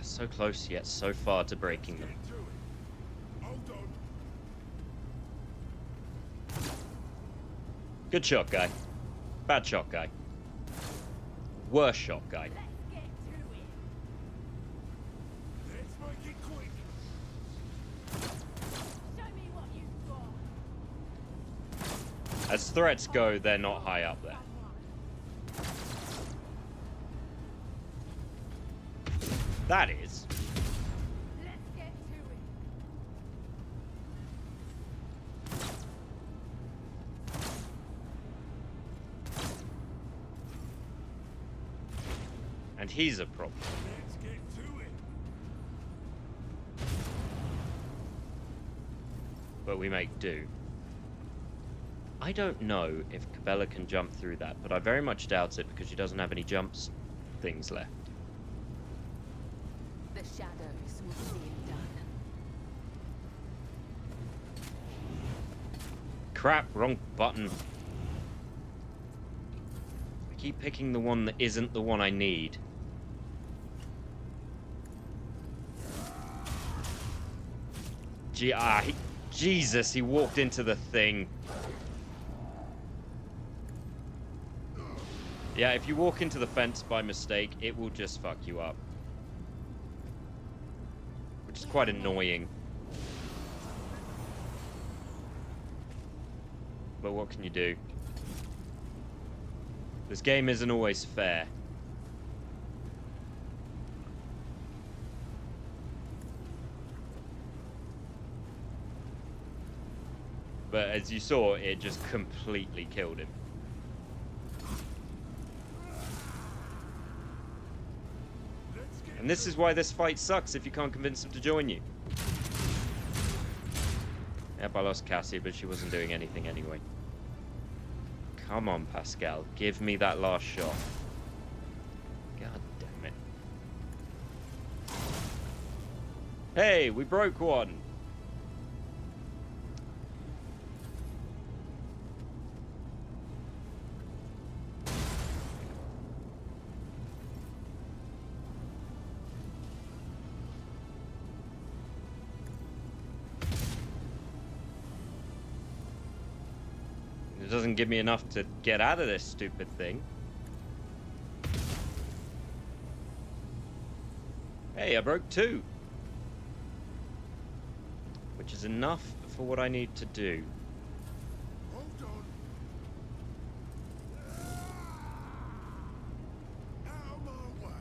So close yet so far to breaking them. Good shot, guy. Bad shot, guy. Worse shot, guy. Let's make it quick. Show me As threats go, they're not high up there. That is. Let's get to it. And he's a problem. Let's get to it. But we make do. I don't know if Cabela can jump through that, but I very much doubt it because she doesn't have any jumps things left. The shadows will see it done. Crap, wrong button. I keep picking the one that isn't the one I need. Jesus, he walked into the thing. Yeah, if you walk into the fence by mistake, it will just fuck you up. Which is quite annoying. But what can you do? This game isn't always fair. But as you saw, it just completely killed him. And this is why this fight sucks if you can't convince him to join you. Yep, I lost Cassie, but she wasn't doing anything anyway. Come on, Pascal. Give me that last shot. God damn it. Hey, we broke one. It doesn't give me enough to get out of this stupid thing. Hey, I broke 2. Which is enough for what I need to do. Hold on. Out of my way.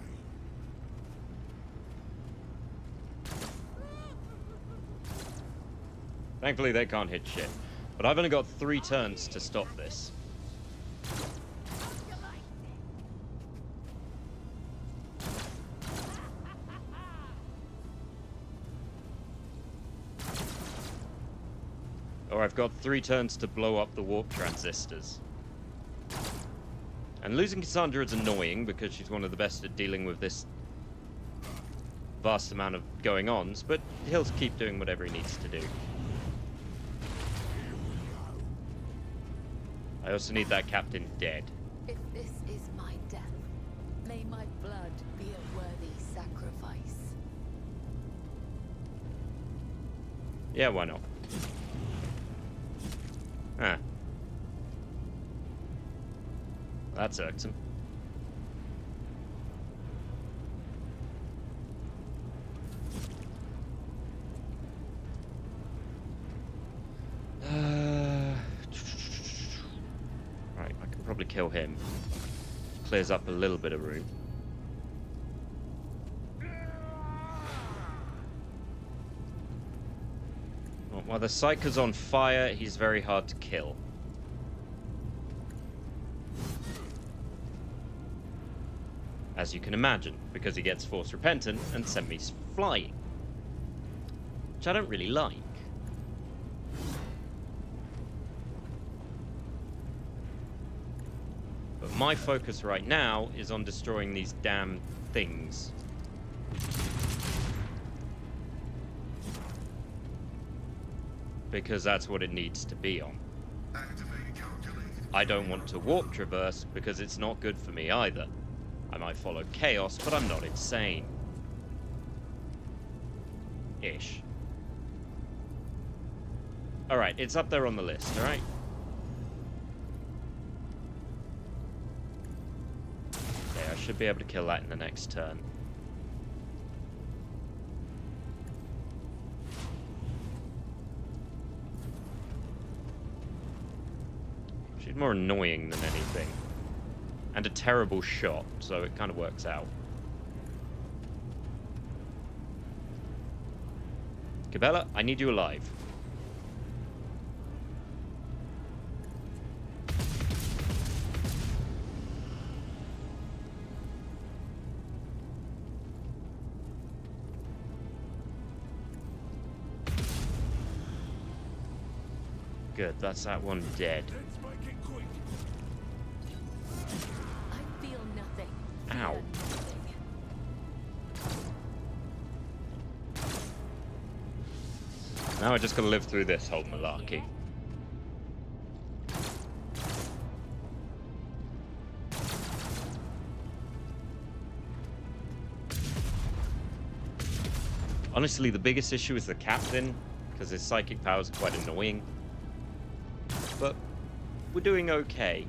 Thankfully, they can't hit shit. But I've only got 3 turns to stop this. Or I've got 3 turns to blow up the warp transistors. And losing Cassandra is annoying because she's one of the best at dealing with this vast amount of going-ons, but he'll keep doing whatever he needs to do. I also need that captain dead. If this is my death, may my blood be a worthy sacrifice. Yeah, why not? Huh. That's irksome. Right, I can probably kill him. Clears up a little bit of room. Well, while the Psyker's on fire, he's very hard to kill. As you can imagine, because he gets Force Repentant and sent me flying. Which I don't really like. But my focus right now is on destroying these damn things. Because that's what it needs to be on. I don't want to warp traverse because it's not good for me either. I might follow chaos, but I'm not insane. Ish. Alright, it's up there on the list, alright? Okay, I should be able to kill that in the next turn. more annoying than anything. And a terrible shot, so it kind of works out. Cabela, I need you alive. Good, that's that one dead. Let's make it quick. I feel nothing. Ow. Fear nothing. Now I just gotta live through this whole malarkey. Honestly, the biggest issue is the captain, because his psychic powers are quite annoying. But we're doing okay.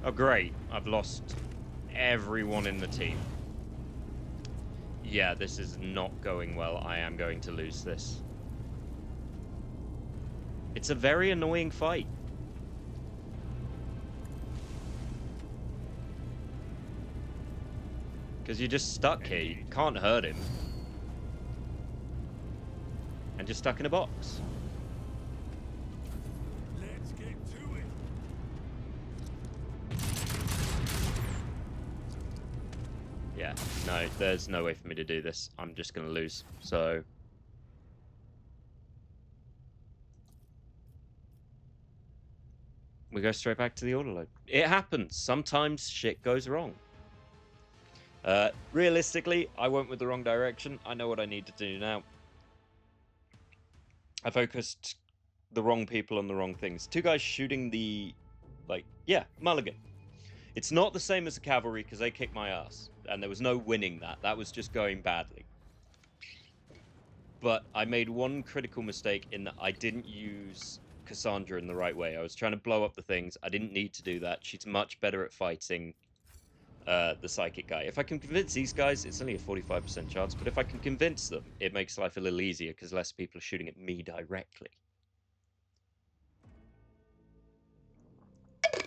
Oh great, I've lost everyone in the team. Yeah, this is not going well. I am going to lose this. It's a very annoying fight. Because you're just stuck here. You can't hurt him. And you're stuck in a box. Let's get to it. Yeah, no, there's no way for me to do this. I'm just going to lose. So... we go straight back to the autoload. It happens. Sometimes shit goes wrong. Realistically, I went with the wrong direction. I know what I need to do now. I focused the wrong people on the wrong things. Two guys shooting the... like, yeah, mulligan. It's not the same as the cavalry, because they kicked my ass. And there was no winning that. That was just going badly. But I made one critical mistake in that I didn't use Cassandra in the right way. I was trying to blow up the things. I didn't need to do that. She's much better at fighting the psychic guy. If I can convince these guys, it's only a 45% chance, but if I can convince them, it makes life a little easier because less people are shooting at me directly.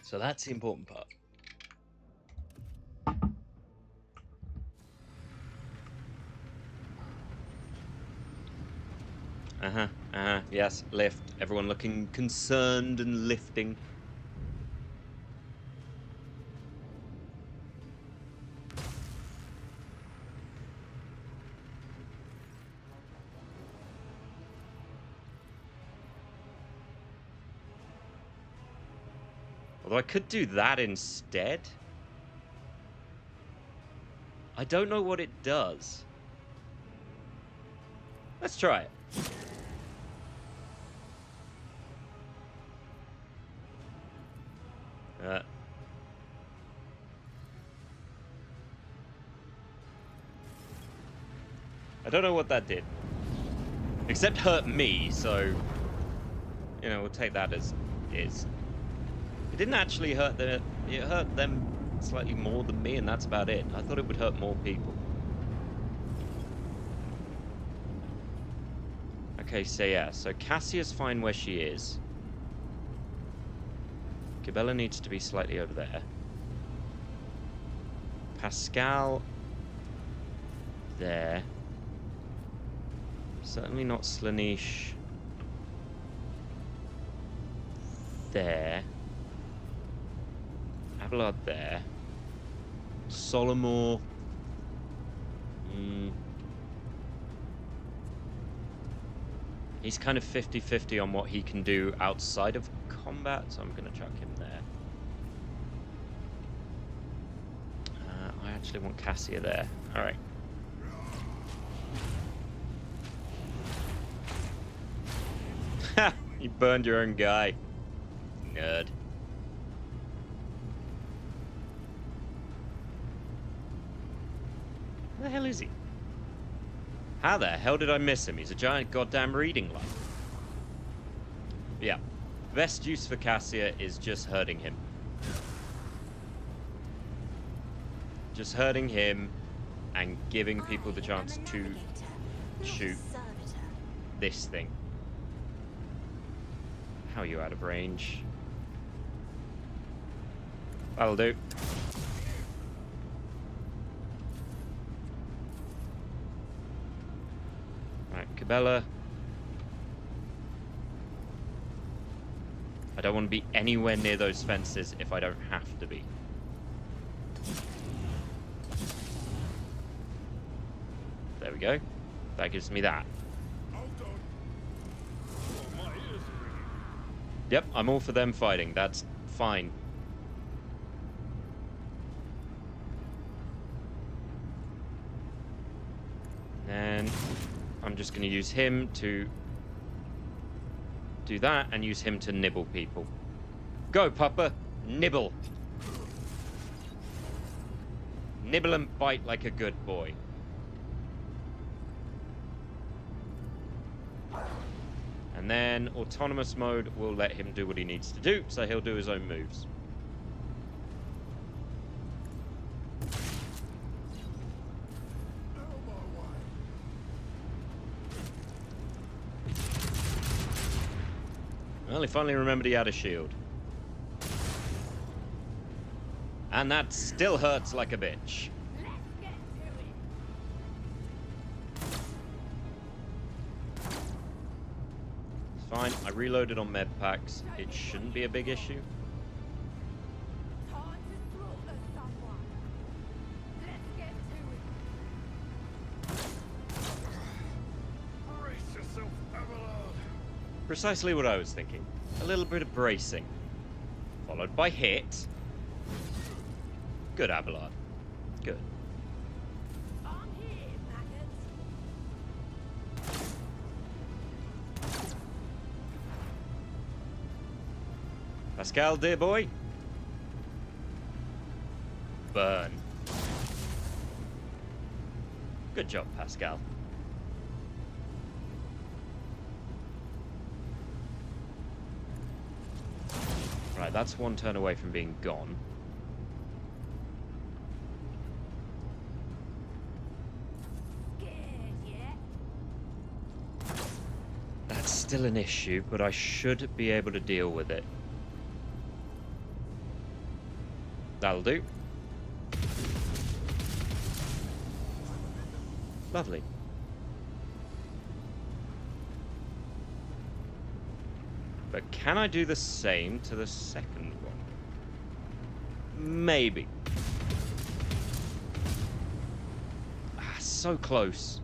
So that's the important part. Yes, lift. Everyone looking concerned and lifting. Although I could do that instead. I don't know what it does. Let's try it. I don't know what that did. Except hurt me, so... you know, we'll take that as is. It didn't actually hurt them. It hurt them slightly more than me, and that's about it. I thought it would hurt more people. Okay, so yeah. So Cassia's fine where she is. Cabela needs to be slightly over there. Pascal... there. Certainly not Slaanesh. There. Abelard there. Solomor. He's kind of 50-50 on what he can do outside of combat, so I'm going to chuck him there. I actually want Cassia there. Alright. Ha! You burned your own guy. Nerd. Where the hell is he? How the hell did I miss him? He's a giant goddamn reading light. Yeah. Best use for Cassia is just hurting him. Just hurting him. and giving people the chance to shoot this thing. How are you out of range? That'll do. Right, Cabela. I don't want to be anywhere near those fences if I don't have to be. There we go. That gives me that. Hold on. Oh, my ears are ringing. Yep, I'm all for them fighting. That's fine. And I'm just going to use him to do that and use him to nibble people. Go, Papa. Nibble. Nibble and bite like a good boy. And then autonomous mode will let him do what he needs to do, so he'll do his own moves. Well, he finally remembered he had a shield. And that still hurts like a bitch. It's fine. I reloaded on med packs. It shouldn't be a big issue. Brace yourself, Abelard. Precisely what I was thinking. A little bit of bracing. Followed by hit. Good, Abelard. Good. Pascal, dear boy. Burn. Good job, Pascal. Right, that's one turn away from being gone. That's still an issue, but I should be able to deal with it. That'll do. Lovely. But can I do the same to the second one? Maybe. Ah, so close.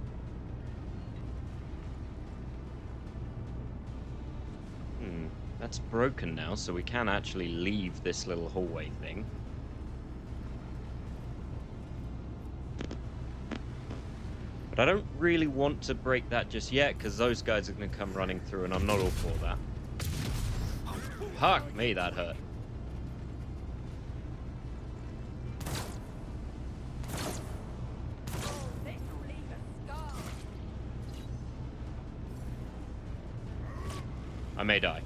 That's broken now, so we can actually leave this little hallway thing. But I don't really want to break that just yet, because those guys are going to come running through, and I'm not all for that. Fuck me, that hurt. I may die.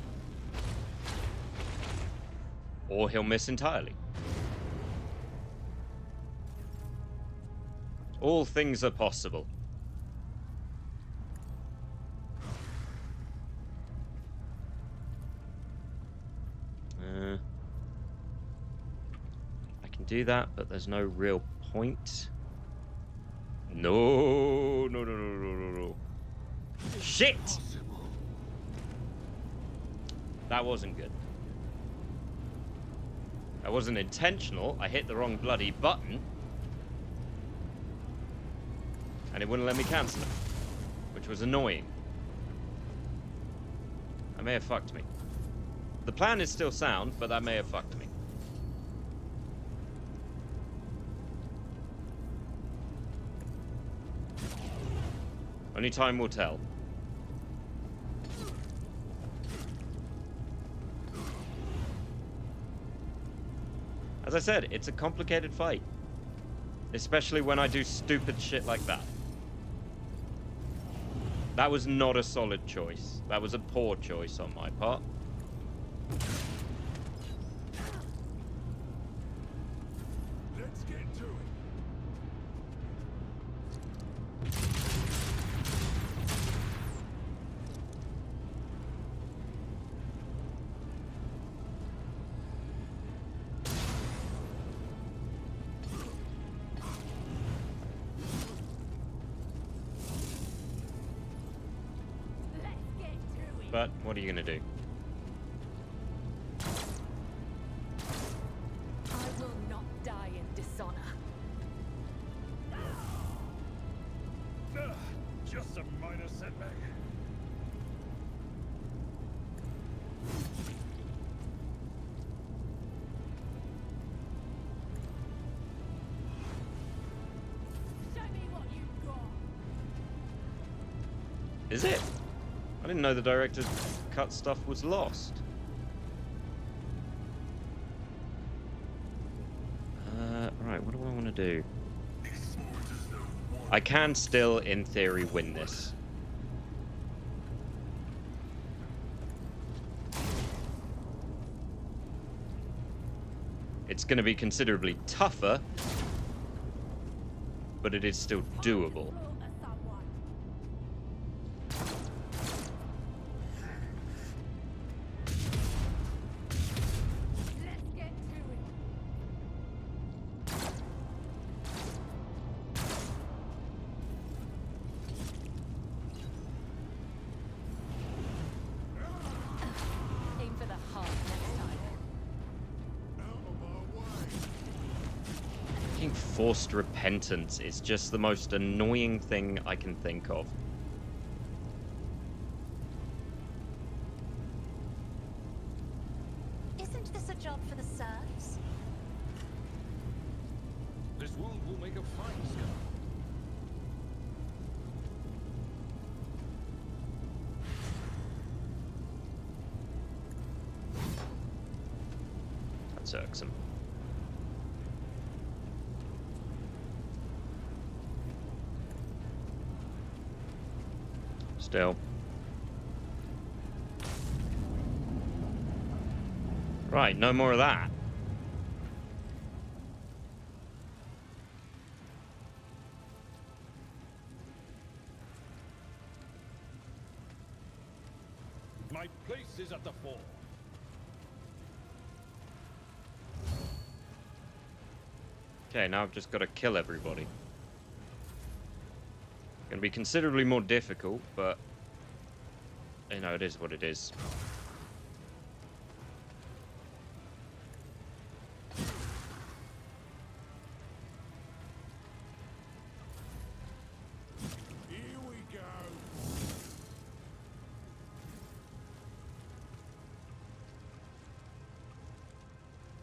Or he'll miss entirely. All things are possible. I can do that, but there's no real point. No. Shit! That wasn't good. That wasn't intentional. I hit the wrong bloody button. And it wouldn't let me cancel it. Which was annoying. That may have fucked me. The plan is still sound, but that may have fucked me. Only time will tell. As I said, it's a complicated fight. Especially when I do stupid shit like that. That was not a solid choice. That was a poor choice on my part. Let's get to it. But what are you going to do? I will not die in dishonor. Just a minor setback. Show me what you've got. Is it? I didn't know the director's cut stuff was lost. Right, what do I want to do? I can still, in theory, win this. It's going to be considerably tougher, but it is still doable. Let's get to it. Aim for the heart next time. Being forced repentance is just the most annoying thing I can think of. Isn't this a job for the serfs? This wound will make a fine scar. That's irksome. Still. Right, no more of that. My place is at the fore. Okay, now I've just got to kill everybody. Gonna be considerably more difficult, but you know, it is what it is. Here we go.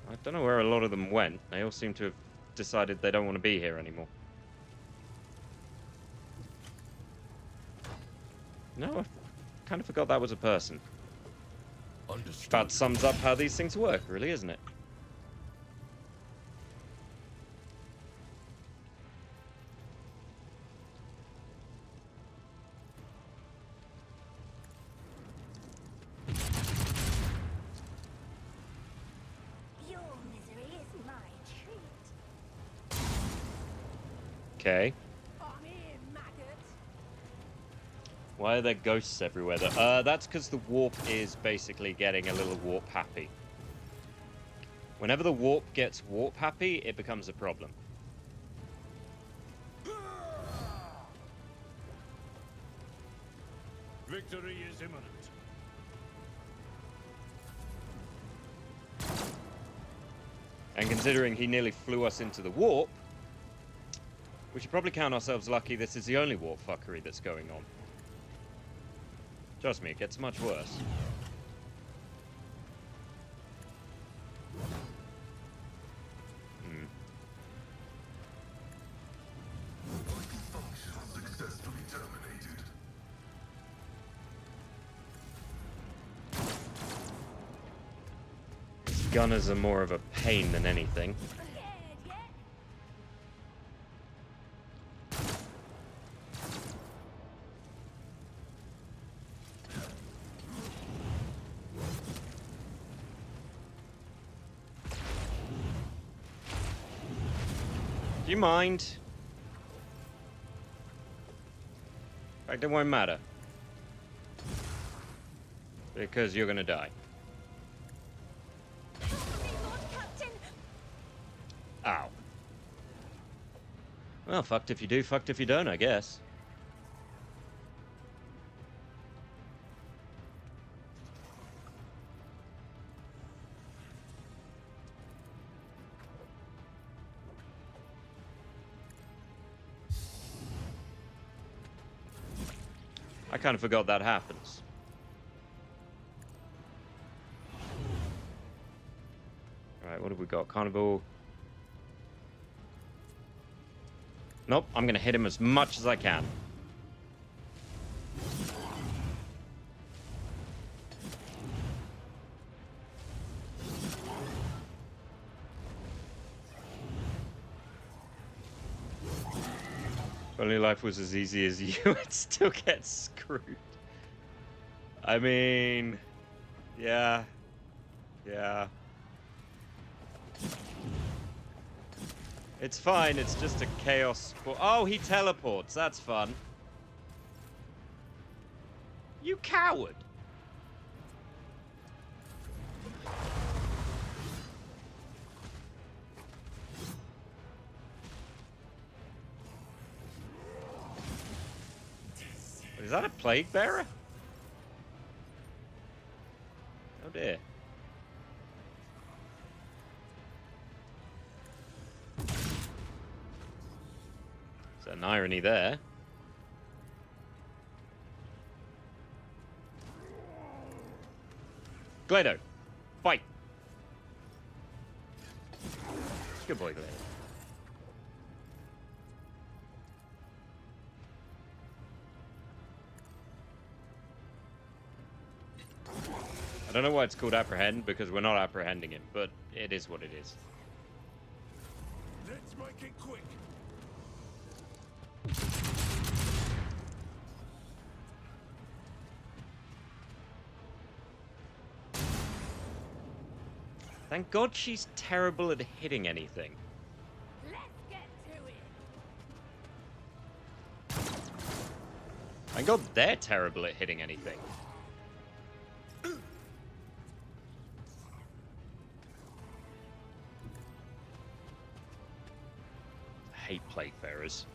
I don't know where a lot of them went. They all seem to have decided they don't want to be here anymore. No, I kind of forgot that was a person. Understood. That sums up how these things work, really, isn't it? Your misery is my treat. Okay. I'm here, maggot. Why are there ghosts everywhere? That's because the warp is basically getting a little warp happy. Whenever the warp gets warp happy, it becomes a problem. Victory is imminent. And considering he nearly flew us into the warp, we should probably count ourselves lucky this is the only warp fuckery that's going on. Trust me, it gets much worse. Successfully terminated. These gunners are more of a pain than anything. Scared yet? Do you mind? In fact, it won't matter. Because you're gonna die. Lord Captain! Ow. Well, fucked if you do, fucked if you don't, I guess. I kind of forgot that happens. Alright, what have we got? Carnival. Nope, I'm going to hit him as much as I can. If only life was as easy as you would still get screwed. I mean, yeah. Yeah. It's fine, it's just a chaos. Oh, he teleports. That's fun. You coward. Is that a plague bearer? Oh dear. There's an irony there. Glado, fight! Good boy, Glado. I don't know why it's called apprehend, because we're not apprehending him, but it is what it is. Let's make it quick. Thank God she's terrible at hitting anything. Let's get to it. Thank God they're terrible at hitting anything. I hate plague bearers.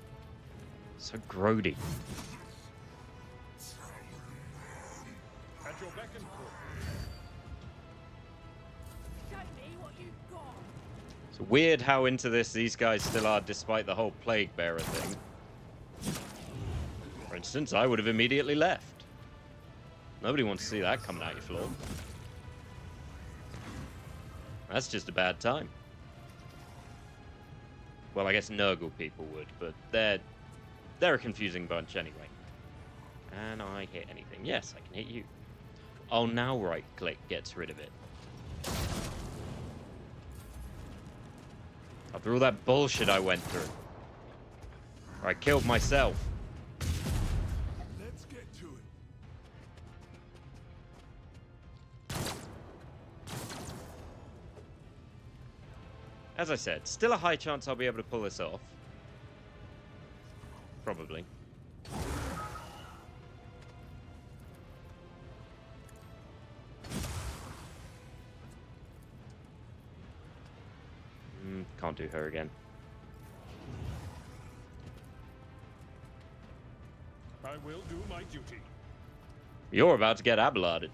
So grody. At your beck and call. Show me what you've got. It's weird how into this these guys still are, despite the whole plague bearer thing. For instance, I would have immediately left. Nobody wants to see that coming out your floor. That's just a bad time. Well, I guess Nurgle people would, but they're a confusing bunch anyway. Can I hit anything? Yes, I can hit you. Oh, now right-click gets rid of it. After all that bullshit I went through. I killed myself. Let's get to it. As I said, still a high chance I'll be able to pull this off. Probably. Can't do her again. I will do my duty. You're about to get ablarded.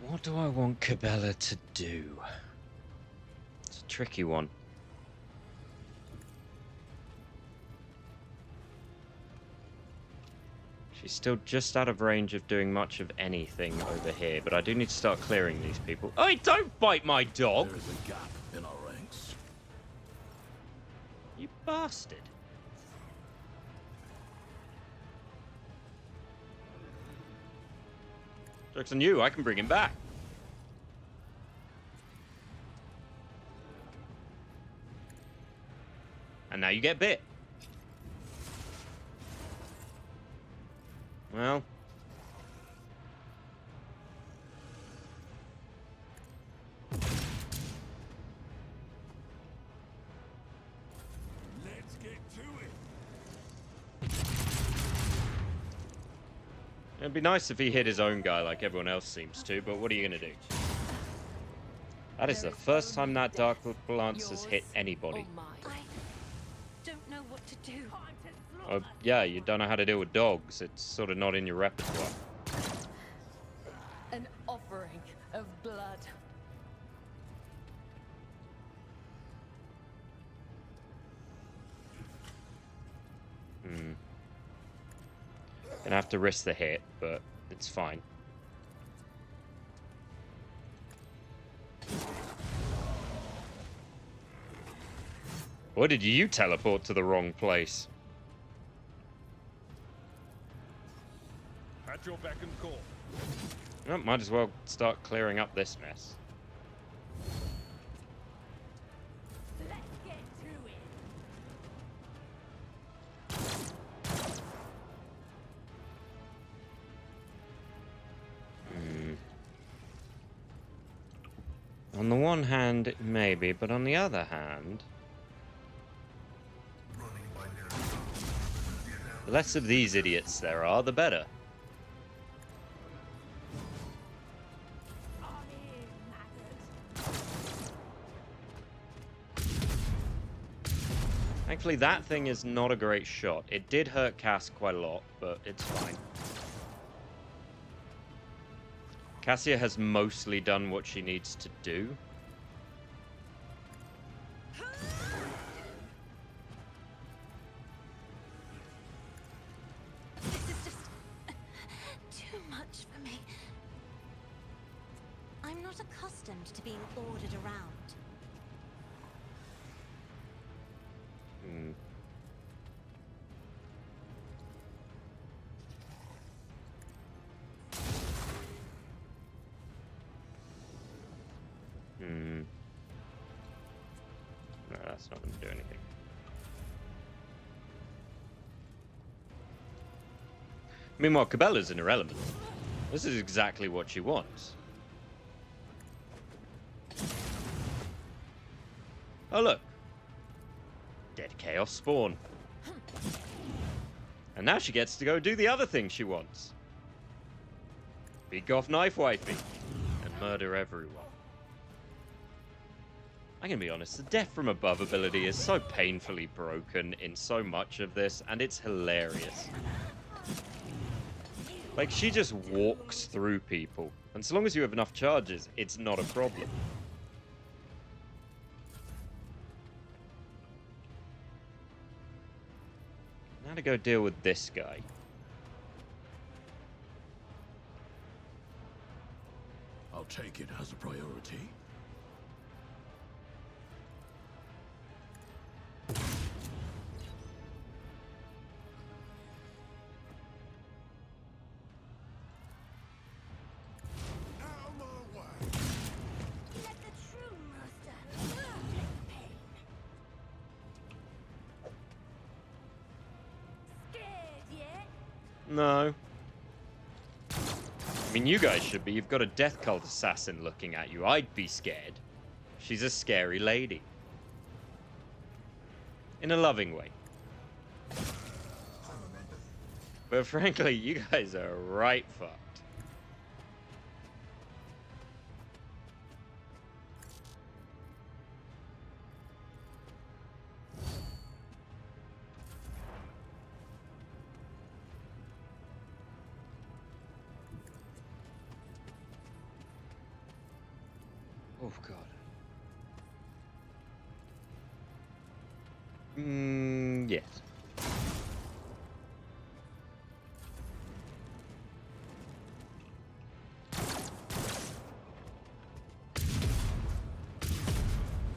What do I want Cabela to do? It's a tricky one. She's still just out of range of doing much of anything over here, but I do need to start clearing these people. Hey, don't bite my dog! There's a gap in our ranks. You bastard. Joke's on you, I can bring him back. And now you get bit. Well. Let's get to it. It'd be nice if he hit his own guy like everyone else seems to, but what are you going to do? That is the first time that Dark Lance has hit anybody. I don't know what to do. Oh, yeah, you don't know how to deal with dogs. It's sort of not in your repertoire. An offering of blood. Gonna have to risk the hit, but it's fine. Or did you teleport to the wrong place? At your beck and call. Oh, might as well start clearing up this mess. Let's get to it. On the one hand, maybe, but on the other hand, the less of these idiots there are, the better. On in, maggot. Thankfully, that thing is not a great shot. It did hurt Cass quite a lot, but it's fine. Cassia has mostly done what she needs to do. This is just too much for me. I'm not accustomed to being ordered around. No, that's not going to do anything. Meanwhile, Cabela's in her element. This is exactly what she wants. Oh, look. Dead Chaos Spawn. And now she gets to go do the other thing she wants. Be Goth Knife Wifey. And murder everyone. I'm gonna be honest, the Death from Above ability is so painfully broken in so much of this, and it's hilarious. Like, she just walks through people, and so long as you have enough charges, it's not a problem. Now to go deal with this guy. I'll take it as a priority. Let the true master take pain. Scared yet? No. I mean, you guys should be. You've got a Death Cult assassin looking at you. I'd be scared. She's a scary lady. In a loving way. But frankly, you guys are right fucked. Oh, God. Yes.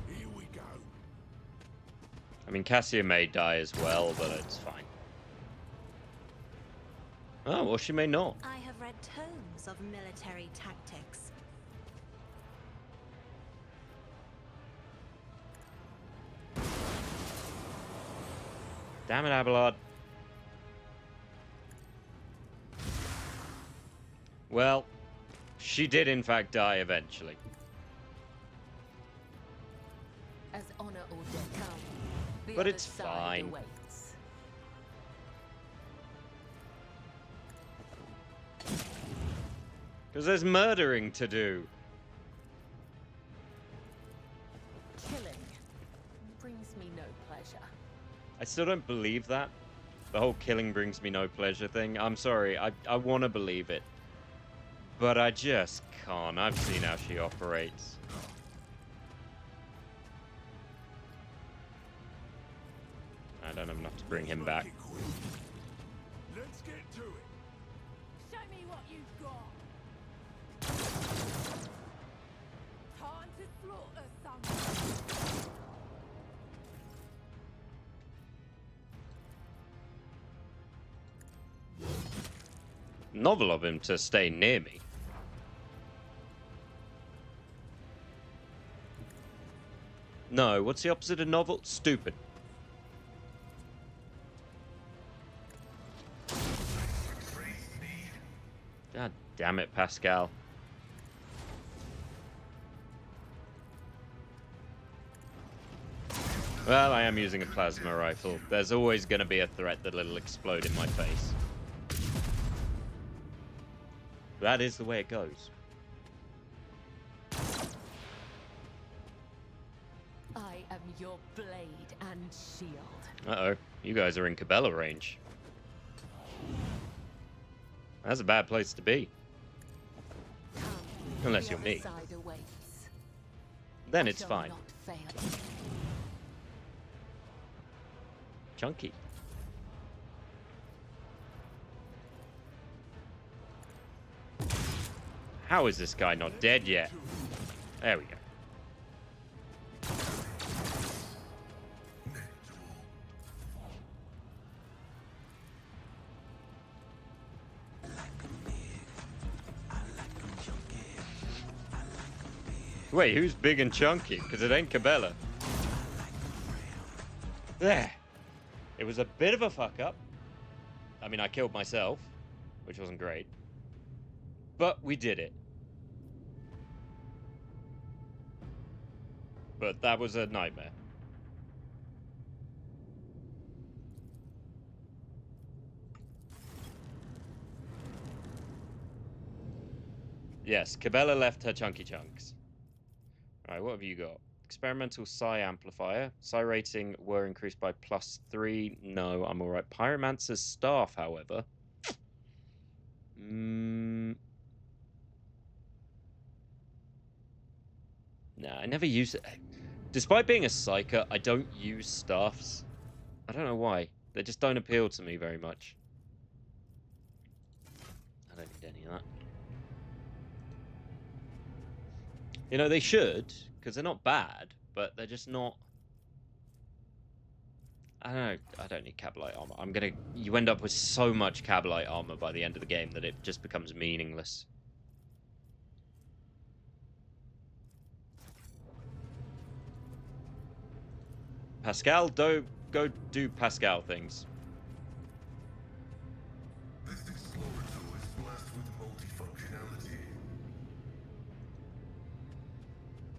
Here we go. I mean, Cassia may die as well, but it's fine. Oh, well, she may not. I have read tomes of military tactics. Damn it, Abelard. Well, she did in fact die eventually. As honor or death come, the But other it's side fine. awaits. Because there's murdering to do. Killing brings me no pleasure. I still don't believe that. The whole killing brings me no pleasure thing. I'm sorry. I want to believe it. But I just can't. I've seen how she operates. I don't have enough to bring him back. Let's get to it. Show me what you've got. Time to slaughter someone. Novel of him to stay near me. No, what's the opposite of novel? Stupid. God damn it, Pascal. Well, I am using a plasma rifle. There's always going to be a threat that it'll explode in my face. That is the way it goes. I am your blade and shield. Uh-oh. You guys are in Cabela range. That's a bad place to be. Come, Unless the you're other me. side awaits. Then I it's shall fine. not fail. Chunky. How is this guy not dead yet? There we go. Wait, who's big and chunky? Because it ain't Cabela. There. It was a bit of a fuck up. I mean, I killed myself, which wasn't great. But we did it. But that was a nightmare. Yes, Cabela left her chunky chunks. Alright, what have you got? Experimental psi amplifier. Psi rating were increased by +3. No, I'm alright. Pyromancer's staff, however. Nah, I never use it. Despite being a psyker, I don't use staffs. I don't know why. They just don't appeal to me very much. I don't need any of that. You know, they should, because they're not bad, but they're just not... I don't know. I don't need Cabalite armor. You end up with so much Cabalite armor by the end of the game that it just becomes meaningless. Pascal, go do Pascal things. This explorator is blessed with multifunctionality.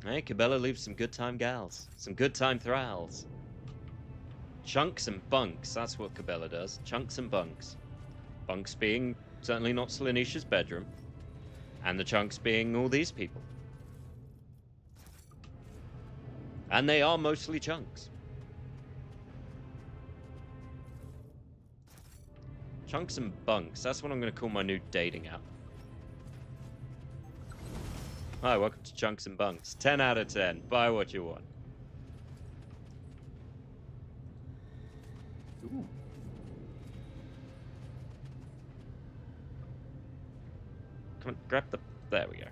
Hey, Cabela leaves some good time gals. Some good time thralls. Chunks and bunks, that's what Cabela does. Chunks and bunks. Bunks being certainly not Slanisha's bedroom. And the chunks being all these people. And they are mostly chunks. Chunks and bunks, that's what I'm going to call my new dating app. Hi, welcome to Chunks and Bunks. 10 out of 10. Buy what you want. Ooh. Come on, grab the... There we go.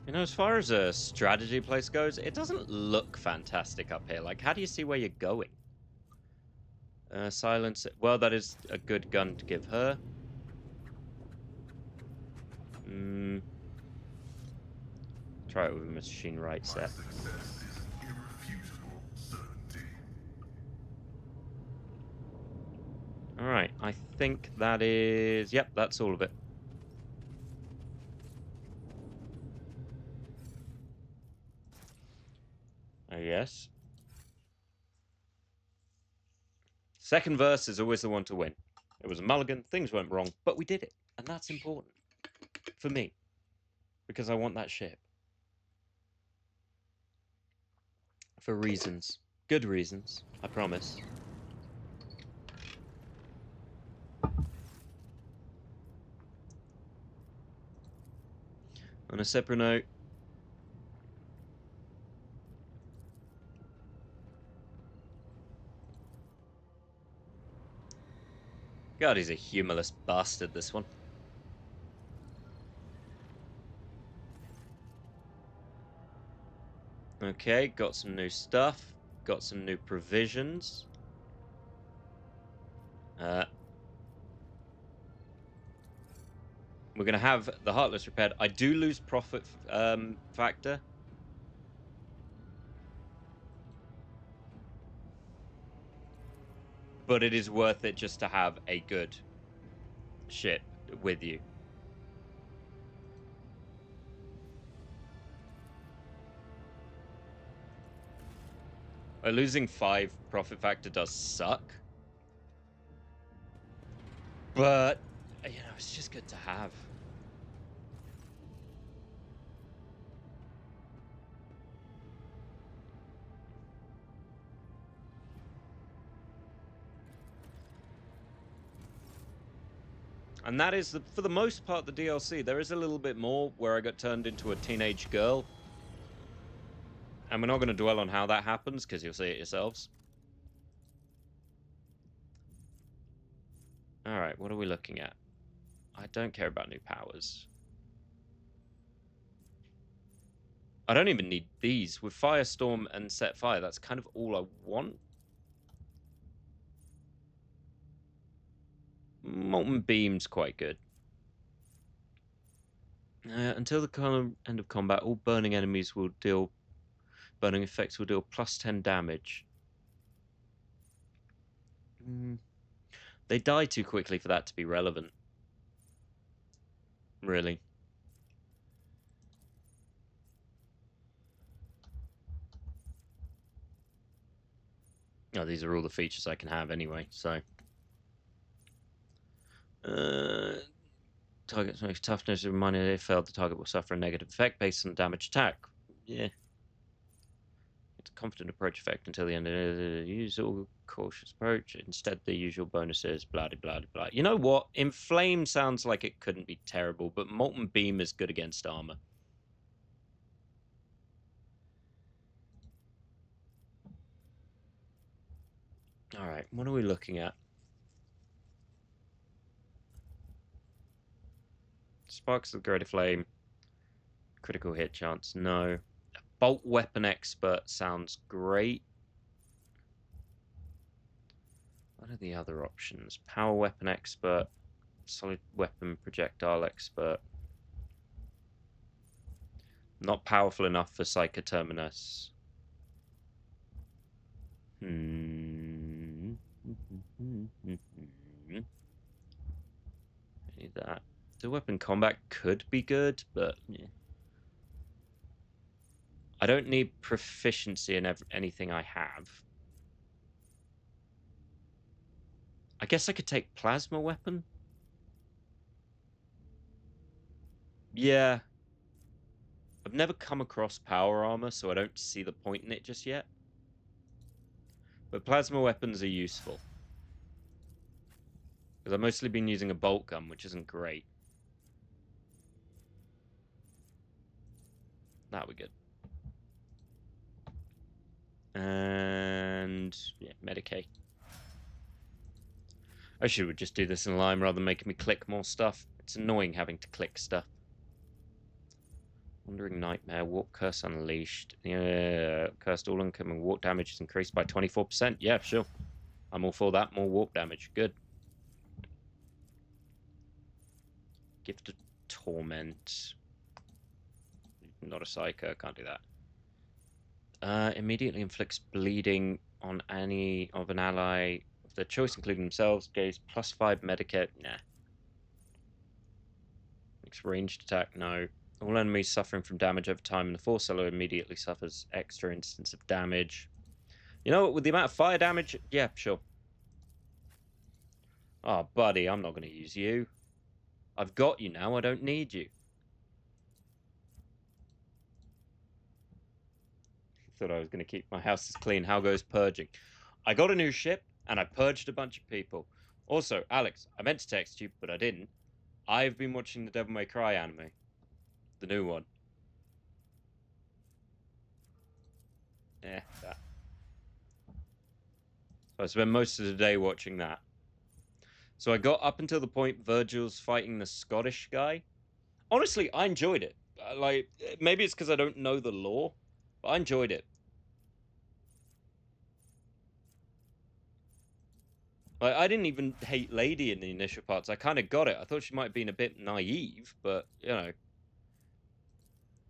You know, as far as a strategy place goes, it doesn't look fantastic up here. Like, how do you see where you're going? Silence. Well, that is a good gun to give her. Try it with a machine right set. Success is an irrefutable certainty. Alright, I think that is... Yep, that's all of it. Oh, yes. Second verse is always the one to win. It was a mulligan, things went wrong, but we did it. And that's important. For me. Because I want that ship. For reasons. Good reasons, I promise. On a separate note, God, he's a humorless bastard, this one. Okay, got some new stuff. Got some new provisions. We're going to have the Heartless repaired. I do lose profit factor. But it is worth it just to have a good ship with you. Losing 5 profit factor does suck. But, you know, it's just good to have. And that is, for the most part, the DLC. There is a little bit more where I got turned into a teenage girl. And we're not going to dwell on how that happens, because you'll see it yourselves. Alright, what are we looking at? I don't care about new powers. I don't even need these. With Firestorm and Set Fire, that's kind of all I want. Molten Beam's quite good. Until the end of combat, all burning enemies will deal... Burning effects will deal plus 10 damage. They die too quickly for that to be relevant. Really. Oh, these are all the features I can have anyway, so... Target's most toughness, reminded if failed, the target will suffer a negative effect based on damage attack. Yeah. It's a confident approach effect until the end of the usual cautious approach. Instead, the usual bonuses, blah, blah, blah, blah. You know what? Inflame sounds like it couldn't be terrible, but Molten Beam is good against armor. Alright, what are we looking at? Sparks of Greater Flame. Critical hit chance, no. Bolt Weapon Expert sounds great. What are the other options? Power Weapon Expert. Solid Weapon Projectile Expert. Not powerful enough for Psycho Terminus. Need that. The weapon combat could be good, but yeah. I don't need proficiency in anything I have. I guess I could take plasma weapon. Yeah. I've never come across power armor, so I don't see the point in it just yet. But plasma weapons are useful. Because I've mostly been using a bolt gun, which isn't great. That would be good. And yeah, Medicaid. I should just do this in line rather than making me click more stuff. It's annoying having to click stuff. Wandering Nightmare, Warp Curse Unleashed. Yeah, cursed all incoming warp damage is increased by 24%. Yeah, sure. I'm all for that. More warp damage. Good. Gift of Torment. Not a psycho, can't do that. Immediately inflicts bleeding on any of an ally of their choice, including themselves. Gaze +5 Medikit. Nah. Makes ranged attack. No. All enemies suffering from damage over time, and the Force Seller immediately suffers extra instance of damage. You know what? With the amount of fire damage, yeah, sure. Oh, buddy, I'm not going to use you. I've got you now. I don't need you. thought I was going to keep my house as clean. How goes purging? I got a new ship, and I purged a bunch of people. Also, Alex, I meant to text you, but I didn't. I've been watching the Devil May Cry anime. The new one. Yeah, that. I spent most of the day watching that. So I got up until the point Virgil's fighting the Scottish guy. Honestly, I enjoyed it. Like, maybe it's because I don't know the lore, but I enjoyed it. Like, I didn't even hate Lady in the initial parts. I kind of got it. I thought she might have been a bit naive, but, you know.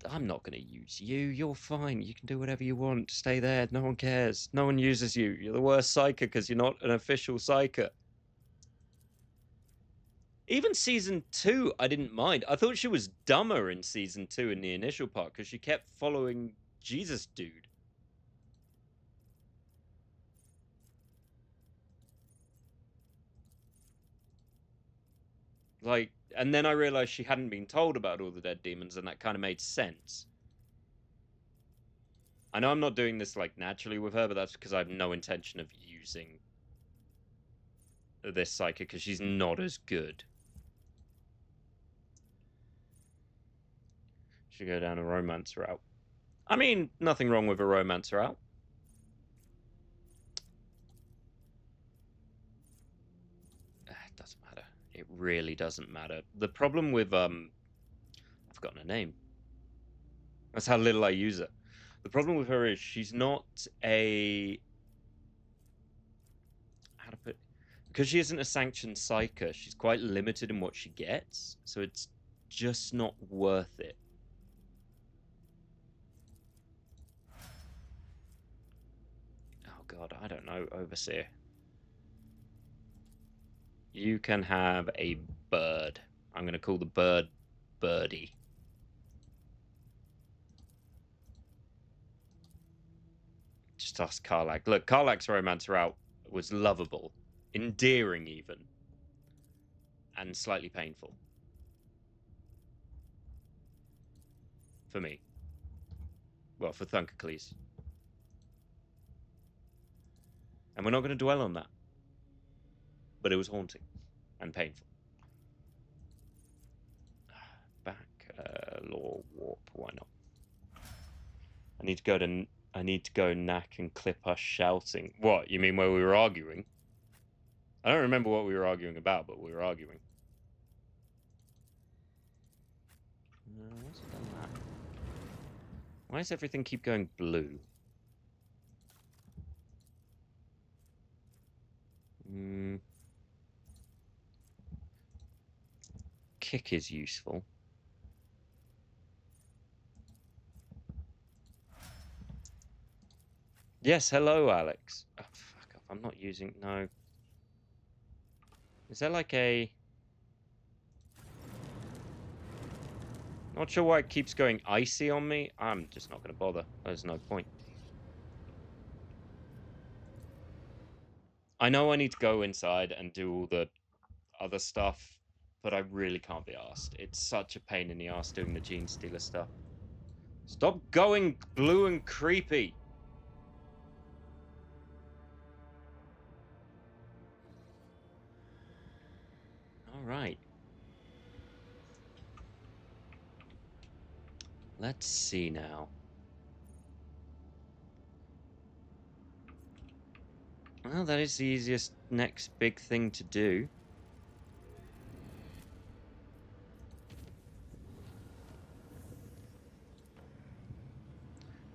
I'm not going to use you. You're fine. You can do whatever you want. Stay there. No one cares. No one uses you. You're the worst psyker because you're not an official psyker. Even season 2, I didn't mind. I thought she was dumber in season 2 in the initial part because she kept following Jesus dude. Like, and then I realized she hadn't been told about all the dead demons, and that kind of made sense. I know I'm not doing this, like, naturally with her, but that's because I have no intention of using this psychic, because she's not as good. Should go down a romance route. I mean, nothing wrong with a romance route. It doesn't matter. It really doesn't matter. The problem with, I've forgotten her name. That's how little I use her. The problem with her is she's not a... How to put... Because she isn't a sanctioned psyker, she's quite limited in what she gets, so it's just not worth it. Oh god, I don't know, Overseer. You can have a bird. I'm going to call the bird Birdie. Just ask Karlak. Look, Karlak's romance route was lovable, endearing even, and slightly painful. For me. Well, for Thunkacles. And we're not going to dwell on that. But it was haunting and painful. Back, lore warp, why not? I need to go knack and clip us shouting. What, you mean where we were arguing? I don't remember what we were arguing about, but we were arguing. What's it done that? Why does everything keep going blue? Kick is useful. Yes, hello, Alex. Oh, fuck off. I'm not using... No. Is there like a... Not sure why it keeps going icy on me. I'm just not going to bother. There's no point. I know I need to go inside and do all the other stuff, but I really can't be arsed. It's such a pain in the ass doing the Gene Stealer stuff. Stop going blue and creepy! Alright. Let's see now. Well, that is the easiest next big thing to do.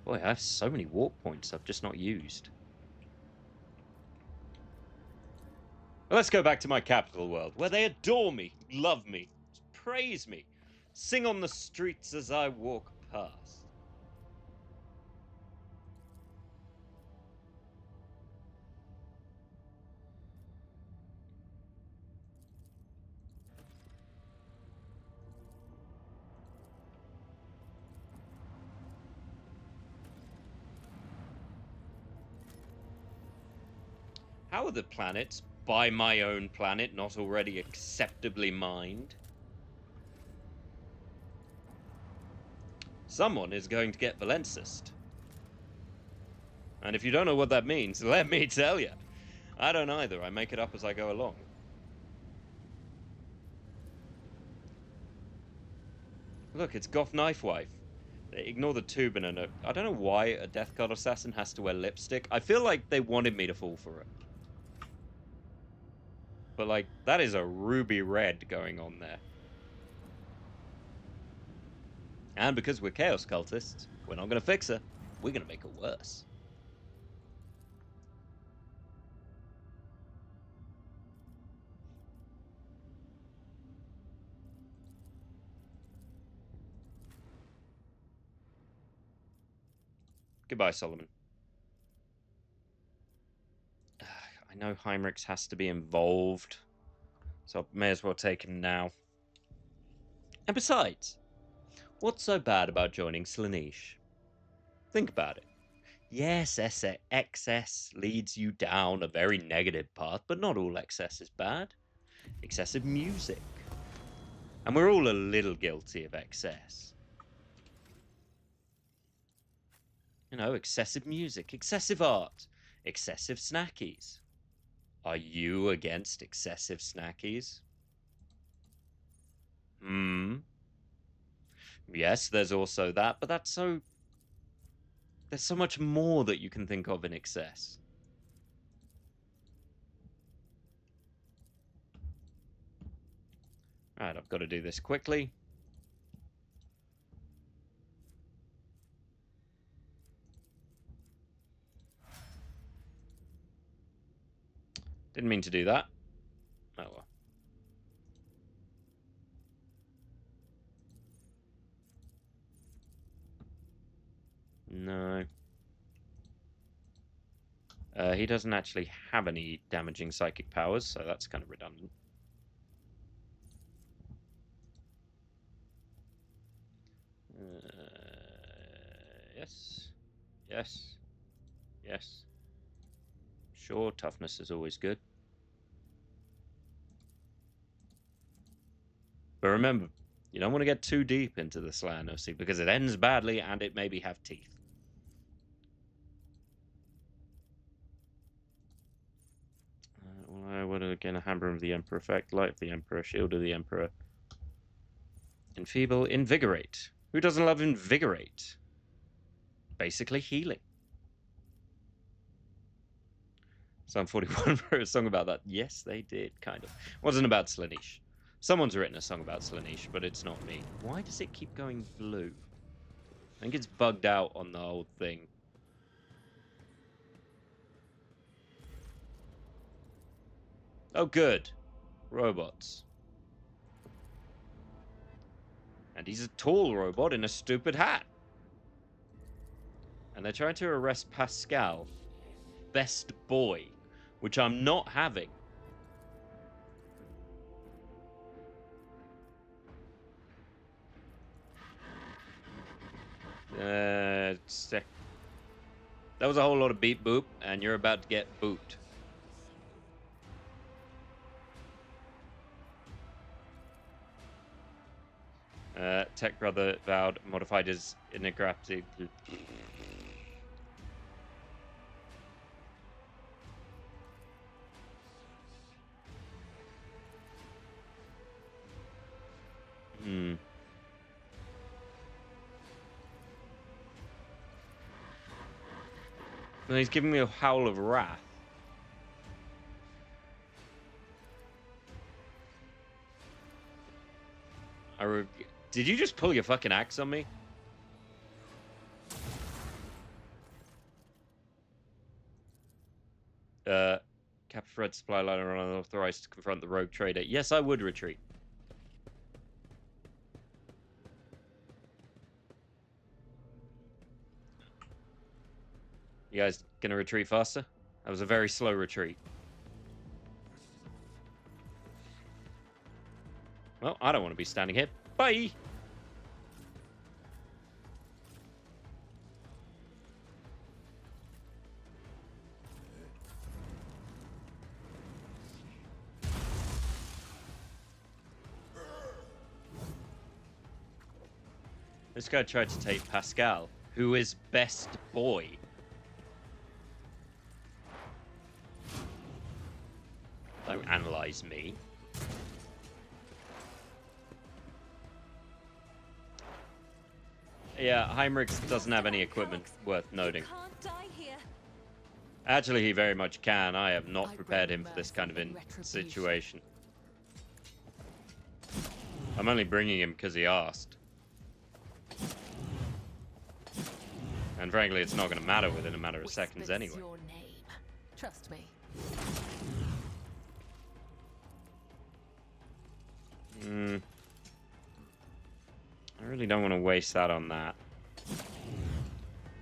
Boy, I have so many warp points I've just not used. Let's go back to my capital world, where they adore me, love me, praise me, sing on the streets as I walk past. How are the planets, by my own planet, not already acceptably mined? Someone is going to get Valensist. And if you don't know what that means, let me tell you. I don't either. I make it up as I go along. Look, it's Goth Knife Wife. Ignore the tube and a note. I don't know why a Death Guard assassin has to wear lipstick. I feel like they wanted me to fall for it. But, like, that is a ruby red going on there. And because we're Chaos Cultists, we're not going to fix her. We're going to make her worse. Goodbye, Solomon. I know Heinrichs has to be involved, so I may as well take him now. And besides, what's so bad about joining Slaanesh? Think about it. Yes, excess leads you down a very negative path, but not all excess is bad. Excessive music. And we're all a little guilty of excess. You know, excessive music, excessive art, excessive snackies. Are you against excessive snackies? Yes, there's also that, but there's so much more that you can think of in excess. Alright, I've got to do this quickly. Didn't mean to do that. Oh well. No. He doesn't actually have any damaging psychic powers, so that's kind of redundant. Yes. Yes. Yes. Sure, toughness is always good. But remember, you don't want to get too deep into the Slaanesh, because it ends badly and it maybe have teeth. Well, I would again a Hammer of the Emperor effect, Light of the Emperor, Shield of the Emperor. Enfeeble, Invigorate. Who doesn't love Invigorate? Basically healing. Psalm 41 wrote a song about that. Yes, they did, kind of. Wasn't about Slaanesh. Someone's written a song about Slaanesh, but it's not me. Why does it keep going blue? I think it's bugged out on the whole thing. Oh, good. Robots. And he's a tall robot in a stupid hat. And they're trying to arrest Pascal. Best boy. Which I'm not having. That was a whole lot of beep boop, and you're about to get booped. Tech Brother vowed modified his integration. No, he's giving me a howl of wrath. Did you just pull your fucking axe on me? Capture Red Supply Line are unauthorized to confront the rogue trader. Yes, I would retreat. You guys gonna retreat faster? That was a very slow retreat. Well, I don't want to be standing here. Bye! This guy tried to take Pascal, who is best boy. Don't analyze me. Yeah, Heinrichs doesn't have any equipment worth noting. You can't die here. Actually, he very much can. I have not I prepared bring him for this mirth kind of and retribution. situation. I'm only bringing him because he asked. And frankly, it's not going to matter within a matter of seconds Whispers anyway. your name. Trust me. I really don't want to waste that on that.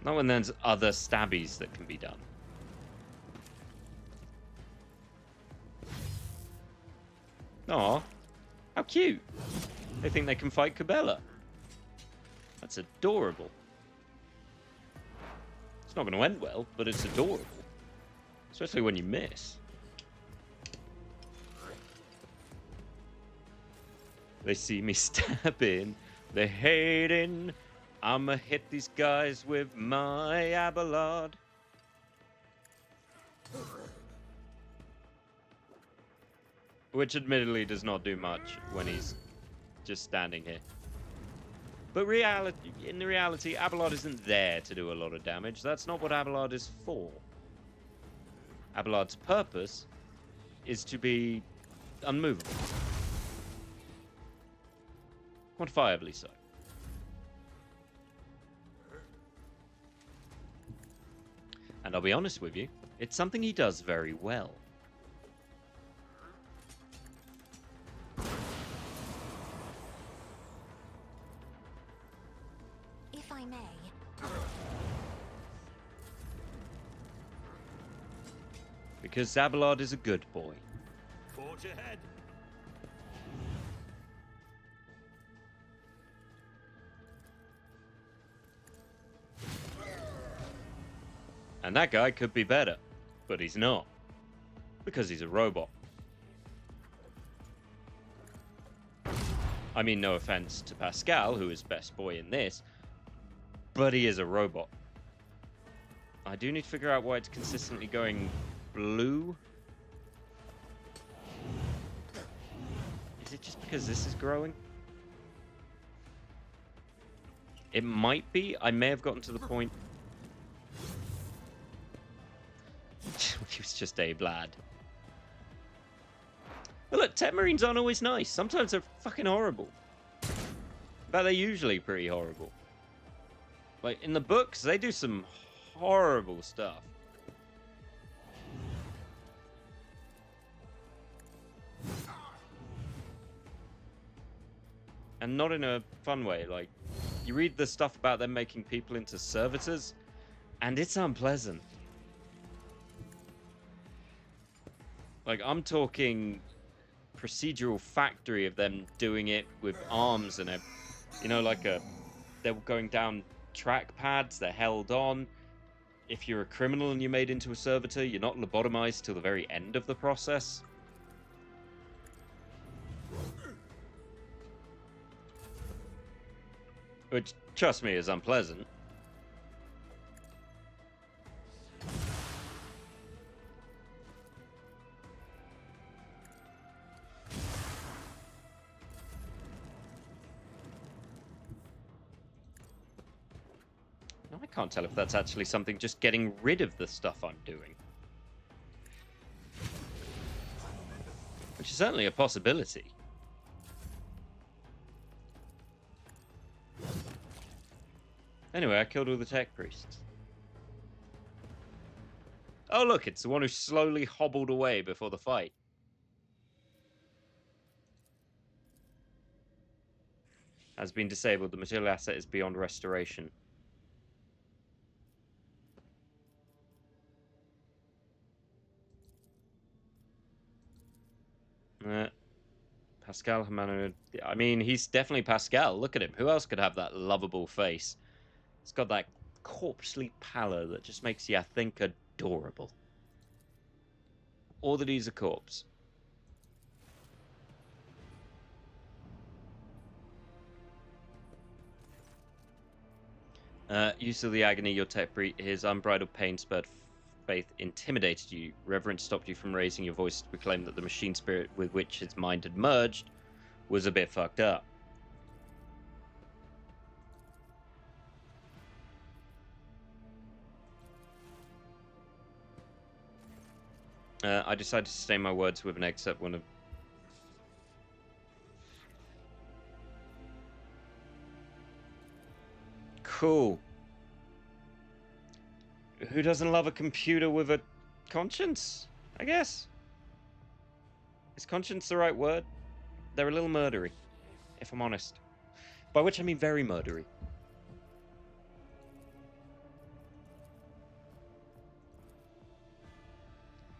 Not when there's other stabbies that can be done. Aw, how cute. They think they can fight Cabela. That's adorable. It's not going to end well, but it's adorable. Especially when you miss. They see me stabbing. They're hating. I'ma hit these guys with my Abelard. Which admittedly does not do much when he's just standing here. But in reality, Abelard isn't there to do a lot of damage. That's not what Abelard is for. Abelard's purpose is to be unmovable. Quantifiably so. And I'll be honest with you, it's something he does very well. If I may. Because Abelard is a good boy. Forge ahead. And that guy could be better, but he's not. Because he's a robot. I mean, no offense to Pascal, who is best boy in this, but he is a robot. I do need to figure out why it's consistently going blue. Is it just because this is growing? It might be. I may have gotten to the point. He was just a lad. But look, Tech Marines aren't always nice. Sometimes they're fucking horrible. But they're usually pretty horrible. Like, in the books, they do some horrible stuff. And not in a fun way. Like, you read the stuff about them making people into servitors, and it's unpleasant. Like, I'm talking procedural factory of them doing it with arms and, you know, like they're going down track pads, they're held on. If you're a criminal and you're made into a servitor, you're not lobotomized till the very end of the process. Which, trust me, is unpleasant. Now, I can't tell if that's actually something just getting rid of the stuff I'm doing. Which is certainly a possibility. Anyway, I killed all the tech priests. Oh look, it's the one who slowly hobbled away before the fight. Has been disabled. The material asset is beyond restoration. Pascal Hamano. I mean, he's definitely Pascal. Look at him. Who else could have that lovable face? It's got that corpsely pallor that just makes you, I think, adorable. Or that he's a corpse. Use of the agony, your tech breed, his unbridled pain spurred faith intimidated you. Reverence stopped you from raising your voice to proclaim that the machine spirit with which his mind had merged was a bit fucked up. I decided to stay my words with an excerpt one of... Cool. Who doesn't love a computer with a conscience, I guess? Is conscience the right word? They're a little murdery, if I'm honest. By which I mean very murdery.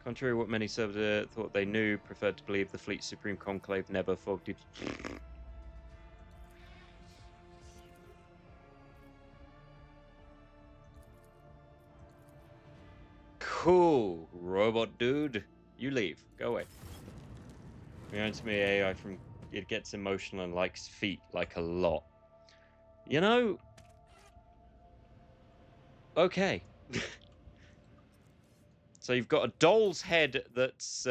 Contrary to what many servers thought they knew, preferred to believe the Fleet Supreme Conclave never fogged it. Cool, robot dude. You leave. Go away. Reminds me of AI from... It gets emotional and likes feet like a lot. You know... Okay. So you've got a doll's head that's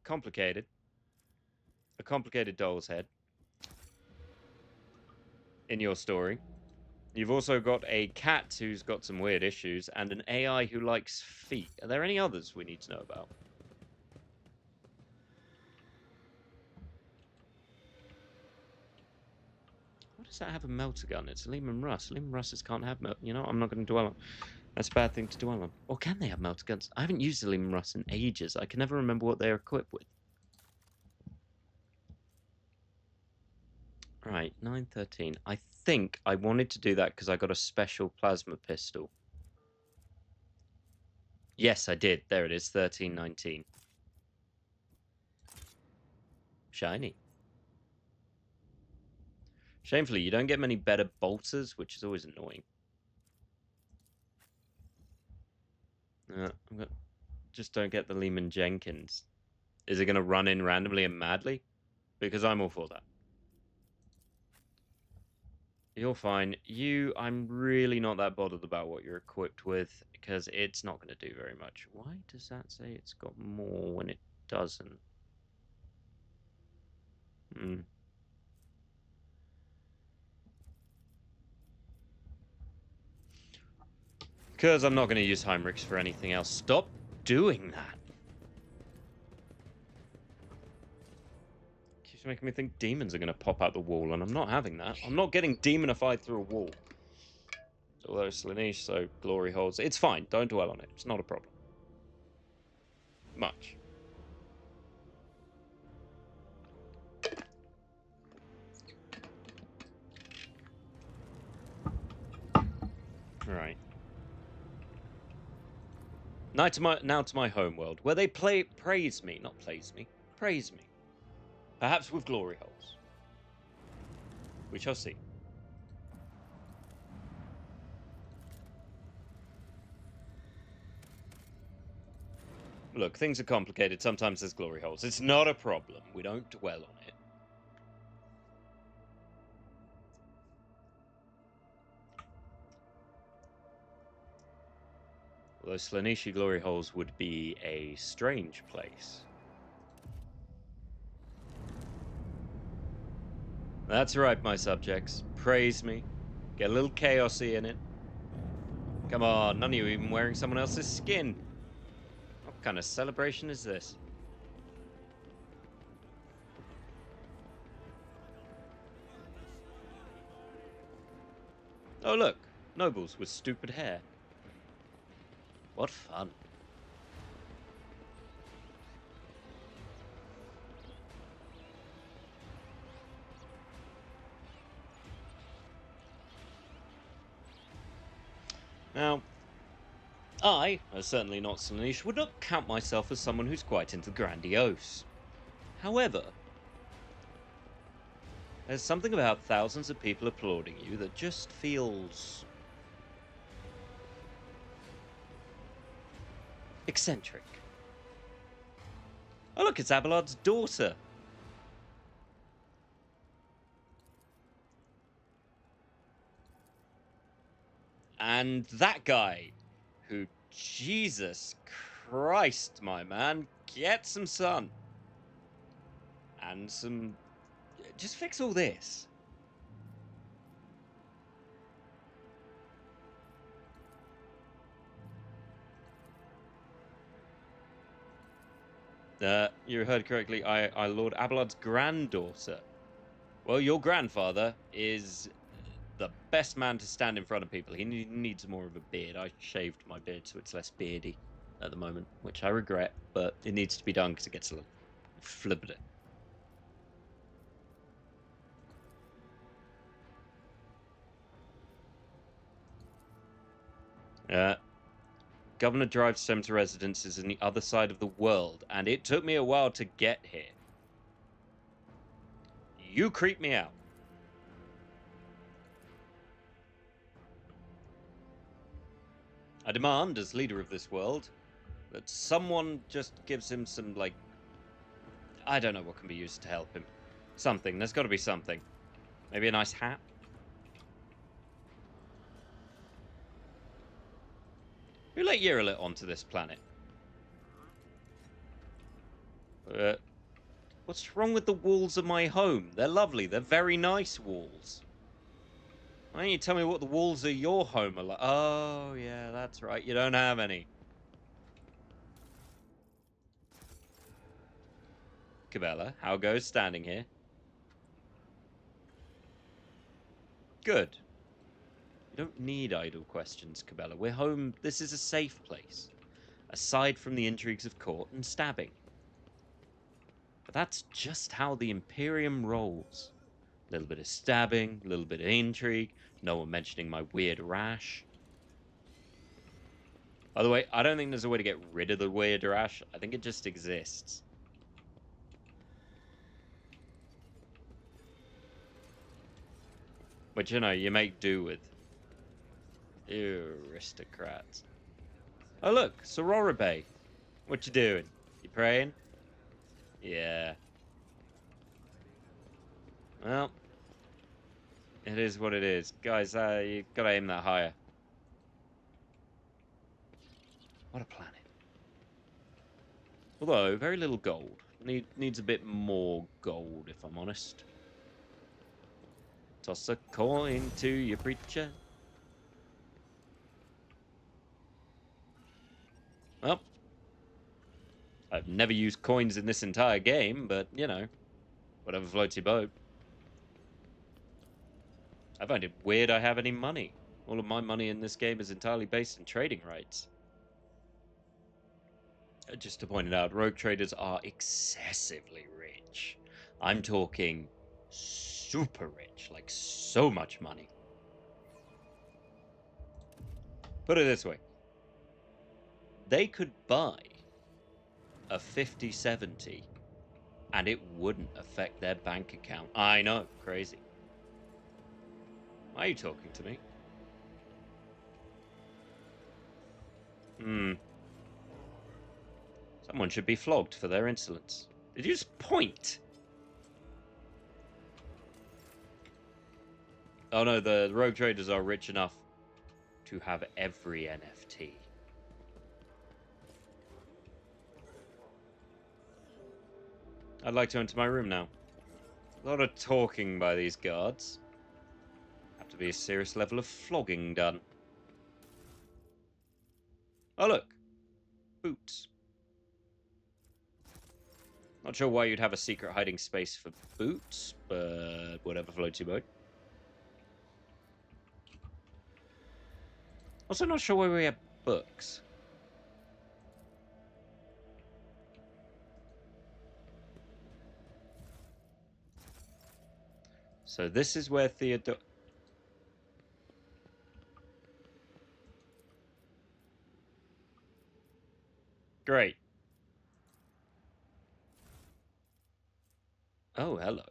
complicated. A complicated doll's head in your story. You've also got a cat who's got some weird issues and an AI who likes feet. Are there any others we need to know about? What does that have a melter gun? It's a Lehman Russ. Lehman Russes can't have melter. You know, I'm not going to dwell on. That's a bad thing to dwell on. Or can they have melter guns? I haven't used a Lehman Russ in ages. I can never remember what they're equipped with. Right, 913. I think I wanted to do that because I got a special plasma pistol. Yes, I did. There it is, 1319. Shiny. Shamefully, you don't get many better bolters, which is always annoying. Just don't get the Lehman Jenkins. Is it going to run in randomly and madly? Because I'm all for that. You're fine. I'm really not that bothered about what you're equipped with, because it's not going to do very much. Why does that say it's got more when it doesn't? Because I'm not going to use Heinrichs for anything else. Stop doing that. Keeps making me think demons are going to pop out the wall, and I'm not having that. I'm not getting demonified through a wall. Although Slaanesh, so glory holds. It's fine. Don't dwell on it. It's not a problem. Much. Right. Now to my homeworld, where they praise me, not plays me, praise me. Perhaps with glory holes. We shall see. Look, things are complicated. Sometimes there's glory holes. It's not a problem. We don't dwell on it. Although Slaaneshi glory holes would be a strange place. That's right, my subjects. Praise me. Get a little chaosy in it. Come on, none of you are even wearing someone else's skin. What kind of celebration is this? Oh look, nobles with stupid hair. What fun. Now, I, as certainly not Slaanesh, would not count myself as someone who's quite into grandiose. However, there's something about thousands of people applauding you that just feels eccentric. Oh look, it's Abelard's daughter. And that guy, who, Jesus Christ, my man, get some sun. And some... Just fix all this. You heard correctly. I Lord Abelard's granddaughter. Well, your grandfather is the best man to stand in front of people. He needs more of a beard. I shaved my beard so it's less beardy at the moment, which I regret, but it needs to be done because it gets a little flipped. Governor drives them to residences on the other side of the world, and it took me a while to get here. You creep me out. I demand, as leader of this world, that someone just gives him some, like... I don't know what can be used to help him. Something. There's got to be something. Maybe a nice hat? Who let Yeralit onto this planet? What's wrong with the walls of my home? They're lovely. They're very nice walls. Why don't you tell me what the walls of your home are like? Oh, yeah, that's right. You don't have any. Cabela, how goes standing here? Good. You don't need idle questions, Cabela. We're home. This is a safe place. Aside from the intrigues of court and stabbing. But that's just how the Imperium rolls. A little bit of stabbing, a little bit of intrigue, no one mentioning my weird rash. By the way, I don't think there's a way to get rid of the weird rash. I think it just exists. Which, you know, you make do with. Ew, aristocrats. Oh, look, Sorora Bay. What you doing? You praying? Yeah. Well, it is what it is. Guys, you gotta aim that higher. What a planet. Although, very little gold. Needs a bit more gold, if I'm honest. Toss a coin to your preacher. Well, I've never used coins in this entire game, but, you know, whatever floats your boat. I find it weird I have any money. All of my money in this game is entirely based on trading rights. Just to point it out, rogue traders are excessively rich. I'm talking super rich, like so much money. Put it this way. They could buy a 50-70 and it wouldn't affect their bank account. I know, crazy. Why are you talking to me? Someone should be flogged for their insolence. Did you just point? Oh no, the rogue traders are rich enough to have every NFT. I'd like to enter my room now. A lot of talking by these guards. Have to be a serious level of flogging done. Oh look, boots. Not sure why you'd have a secret hiding space for boots, but whatever floats your boat. Also not sure why we have books. So this is where Theodore... Great. Oh, hello.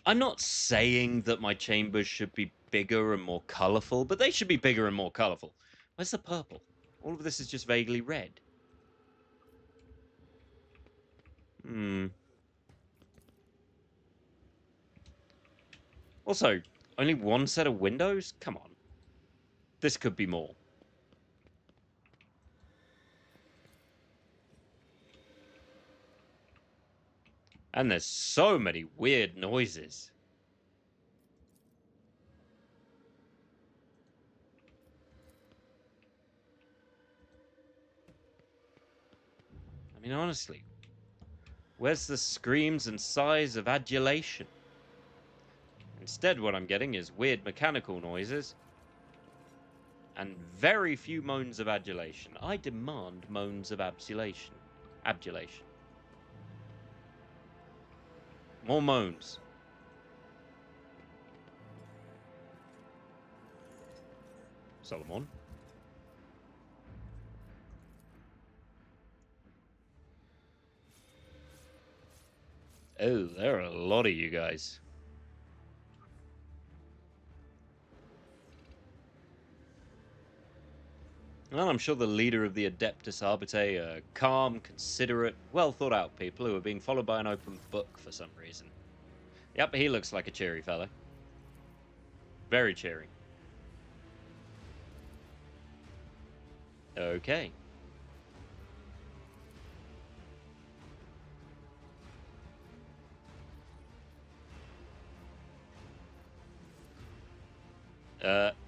I'm not saying that my chambers should be bigger and more colourful, but they should be bigger and more colourful. Where's the purple? All of this is just vaguely red. Also, only one set of windows? Come on. This could be more. And there's so many weird noises. I mean, honestly, where's the screams and sighs of adulation? Instead, what I'm getting is weird mechanical noises and very few moans of adulation. I demand moans of absulation. Abjulation. More moans. Solomon. Oh, there are a lot of you guys. Well, I'm sure the leader of the Adeptus Arbiter are calm, considerate, well thought out people who are being followed by an open book for some reason. Yep, he looks like a cheery fellow. Very cheery. Okay.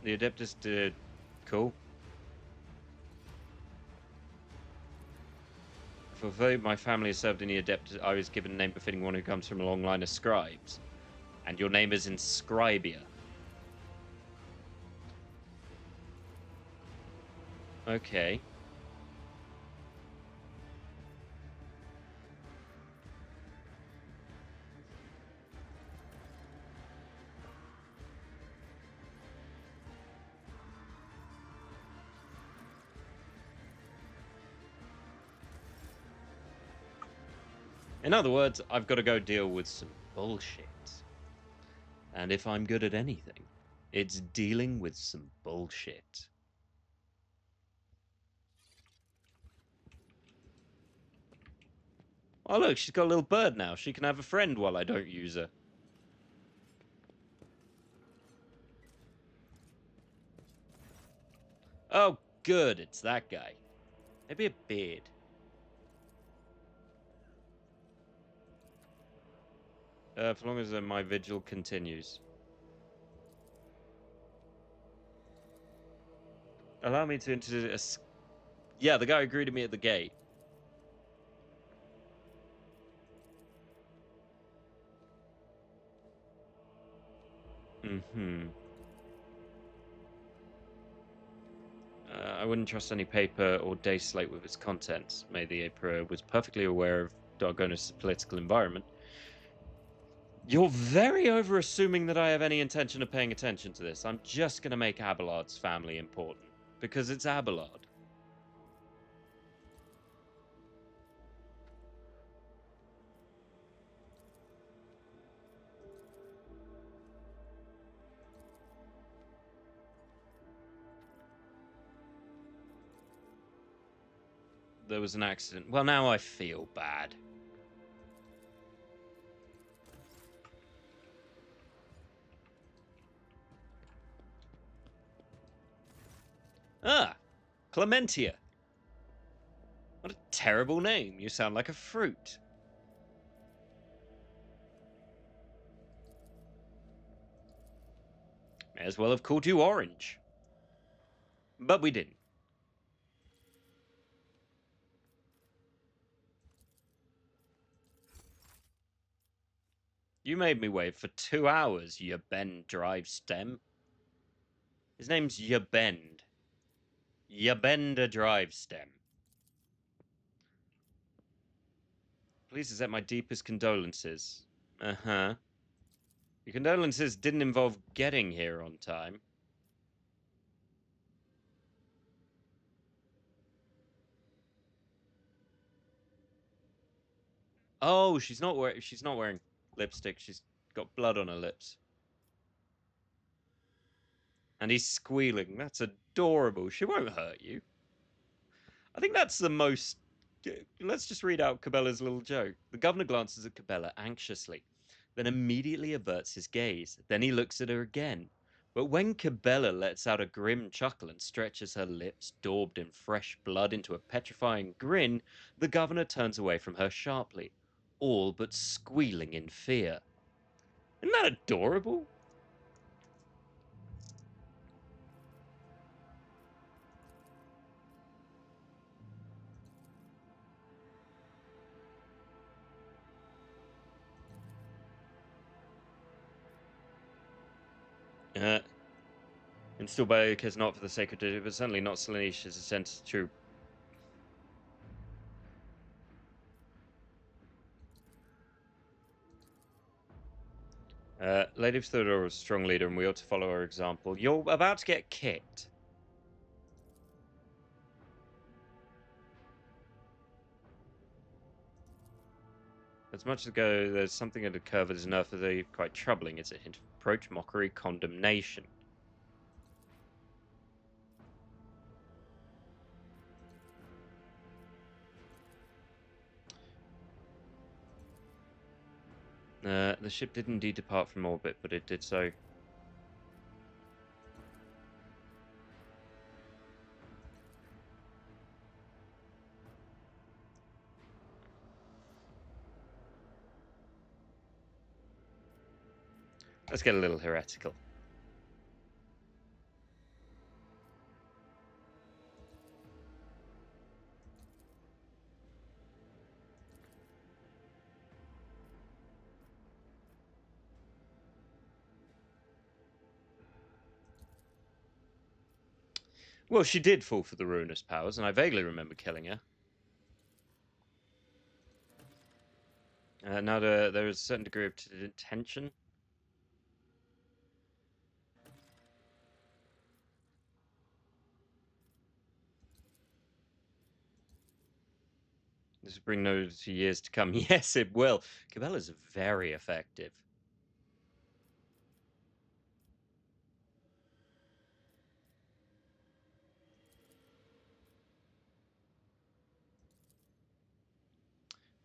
The Adeptus did... Cool. For my family has served in the Adeptus, I was given a name befitting one who comes from a long line of scribes. And your name is Inscribia. Okay. In other words, I've got to go deal with some bullshit. And if I'm good at anything, it's dealing with some bullshit. Oh, look, she's got a little bird now. She can have a friend while I don't use her. Oh, good, it's that guy. Maybe a beard. For long as my vigil continues. Allow me to introduce... Yeah, the guy who greeted me at the gate. I wouldn't trust any paper or day slate with its contents. May the Emperor was perfectly aware of Dargonis' political environment. You're very over-assuming that I have any intention of paying attention to this. I'm just going to make Abelard's family important. Because it's Abelard. There was an accident. Well, now I feel bad. Ah, Clementia. What a terrible name. You sound like a fruit. May as well have called you Orange. But we didn't. You made me wait for 2 hours, Yabend drive stem. His name's Yabend. Yabenda drive stem. Please accept my deepest condolences. Uh-huh. Your condolences didn't involve getting here on time. Oh, she's not wearing lipstick. She's got blood on her lips. And he's squealing. That's adorable. She won't hurt you. I think that's the most... Let's just read out Cabela's little joke. The governor glances at Cabela anxiously. then immediately averts his gaze. Then he looks at her again. But when Cabela lets out a grim chuckle and stretches her lips, daubed in fresh blood, into a petrifying grin, the governor turns away from her sharply, all but squealing in fear. Isn't that adorable? Installed by is not for the sake of duty, but certainly not Slaanesh as a sense true. Lady Theodora was a strong leader, and we ought to follow her example. You're about to get kicked. As much as go, there's something at the curve that is enough of the quite troubling. It's a hint of approach, mockery, condemnation. The ship did indeed depart from orbit, but it did so. Let's get a little heretical. Well, she did fall for the ruinous powers, and I vaguely remember killing her. Now there is a certain degree of tension. This will bring no to years to come. Yes, it will. Cabela's very effective.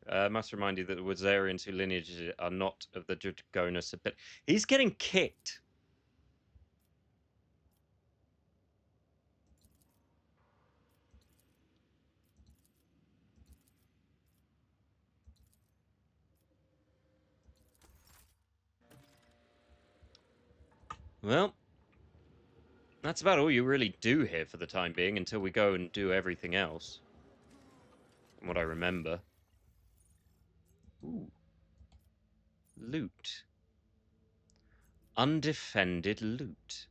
I must remind you that the Wazarians who lineages are not of the Dragonus. But he's getting kicked. Well, that's about all you really do here for the time being until we go and do everything else. From what I remember. Ooh. Loot. Undefended loot.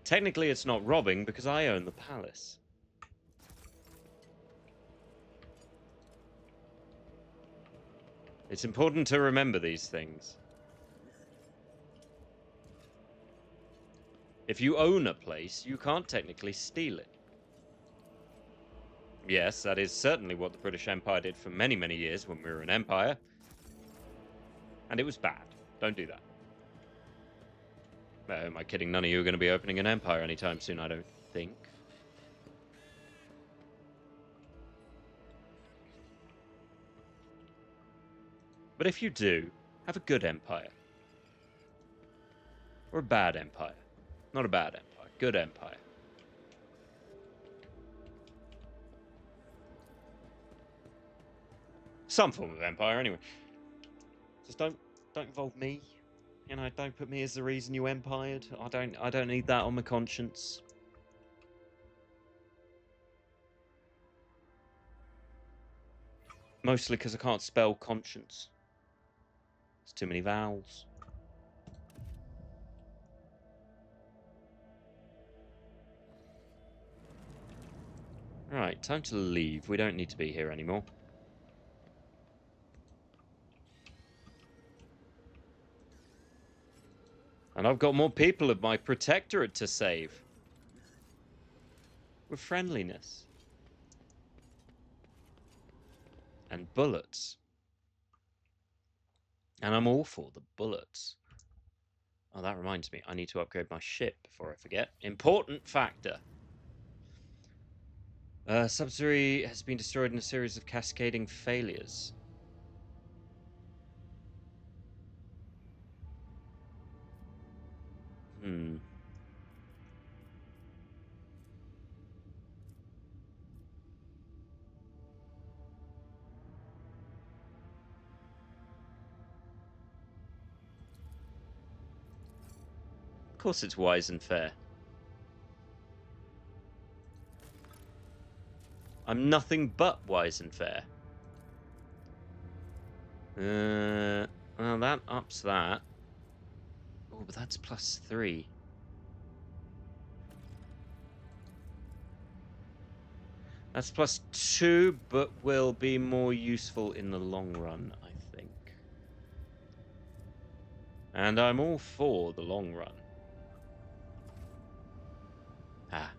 Technically, it's not robbing because I own the palace. It's important to remember these things. If you own a place, you can't technically steal it. Yes, that is certainly what the British Empire did for many, many years when we were an empire. And it was bad. Don't do that. Am I kidding? None of you are going to be opening an empire anytime soon, I don't think. But if you do, have a good empire. Or a bad empire. Not a bad empire. Good empire. Some form of empire, anyway. Just don't involve me. You know, don't put me as the reason you empired. I don't need that on my conscience. Mostly because I can't spell conscience. There's too many vowels. Right, time to leave. We don't need to be here anymore. And I've got more people of my protectorate to save. With friendliness. And bullets. And I'm all for the bullets. Oh, that reminds me. I need to upgrade my ship before I forget. Important factor. Subsidiary has been destroyed in a series of cascading failures. Of course it's wise and fair. I'm nothing but wise and fair. Well, that ups that. Oh, but that's +3. That's +2, but will be more useful in the long run, I think. And I'm all for the long run. Ah.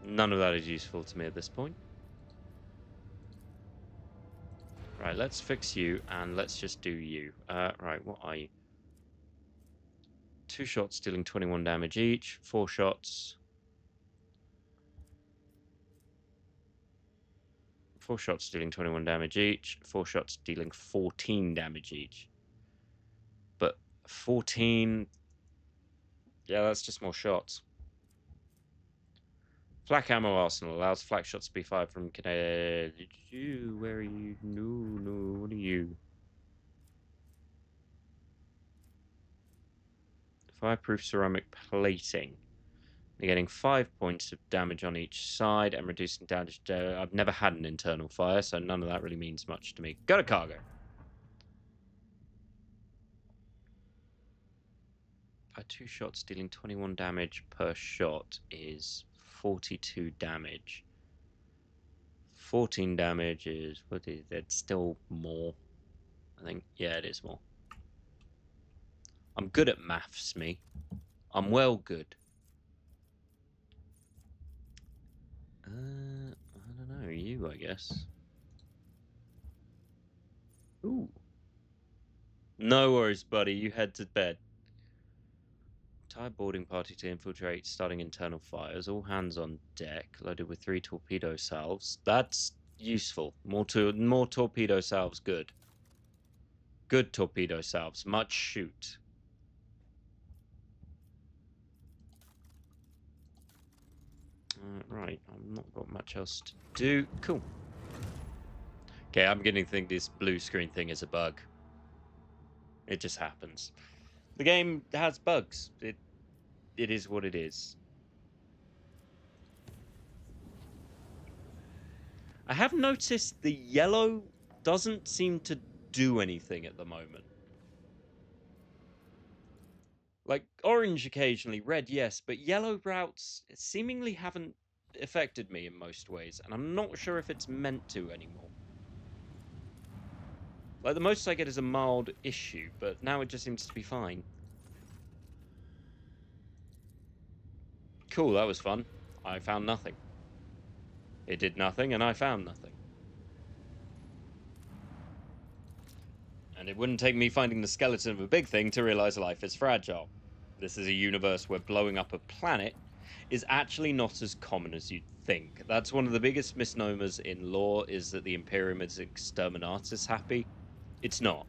None of that is useful to me at this point. Right, let's fix you, and let's just do you. Right, what are you? 2 shots dealing 21 damage each. 4 shots. 4 shots dealing 21 damage each. 4 shots dealing 14 damage each. But 14... Yeah, that's just more shots. Flak ammo arsenal allows flak shots to be fired from Canada. Where are you? No, what are you? Fireproof ceramic plating. You're getting 5 points of damage on each side and reducing damage. I've never had an internal fire, so none of that really means much to me. Go to cargo. 2 shots dealing 21 damage per shot is 42 damage. 14 damage is, what is it? Still more. I think, yeah, it is more. I'm good at maths, me. I'm well good. I don't know, you, I guess. Ooh. No worries, buddy, you head to bed. Entire boarding party to infiltrate, starting internal fires. All hands on deck, loaded with 3 torpedo salves. That's useful. More torpedo salves, good. Good torpedo salves, much shoot. Right, I've not got much else to do. Cool. Okay, I'm getting to think this blue screen thing is a bug. It just happens. The game has bugs. It is what it is. I have noticed the yellow doesn't seem to do anything at the moment. Like, orange occasionally, red yes, but yellow routes seemingly haven't affected me in most ways, and I'm not sure if it's meant to anymore. Like, the most I get is a mild issue, but now it just seems to be fine. Cool, that was fun. I found nothing. It did nothing, and I found nothing. And it wouldn't take me finding the skeleton of a big thing to realize life is fragile. This is a universe where blowing up a planet is actually not as common as you'd think. That's one of the biggest misnomers in lore, is that the Imperium is exterminatus happy. It's not.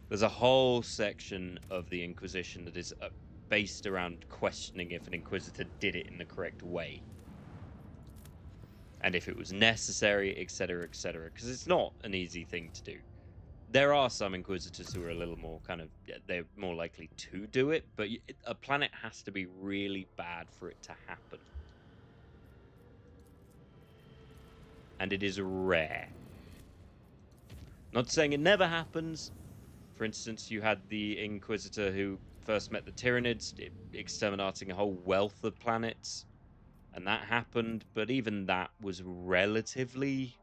There's a whole section of the Inquisition that is based around questioning if an Inquisitor did it in the correct way. And if it was necessary, etc., etc. Because it's not an easy thing to do. There are some Inquisitors who are a little more kind of, they're more likely to do it, but a planet has to be really bad for it to happen. And it is rare. Not saying it never happens. For instance, you had the Inquisitor who first met the Tyranids, exterminating a whole wealth of planets. And that happened, but even that was relatively...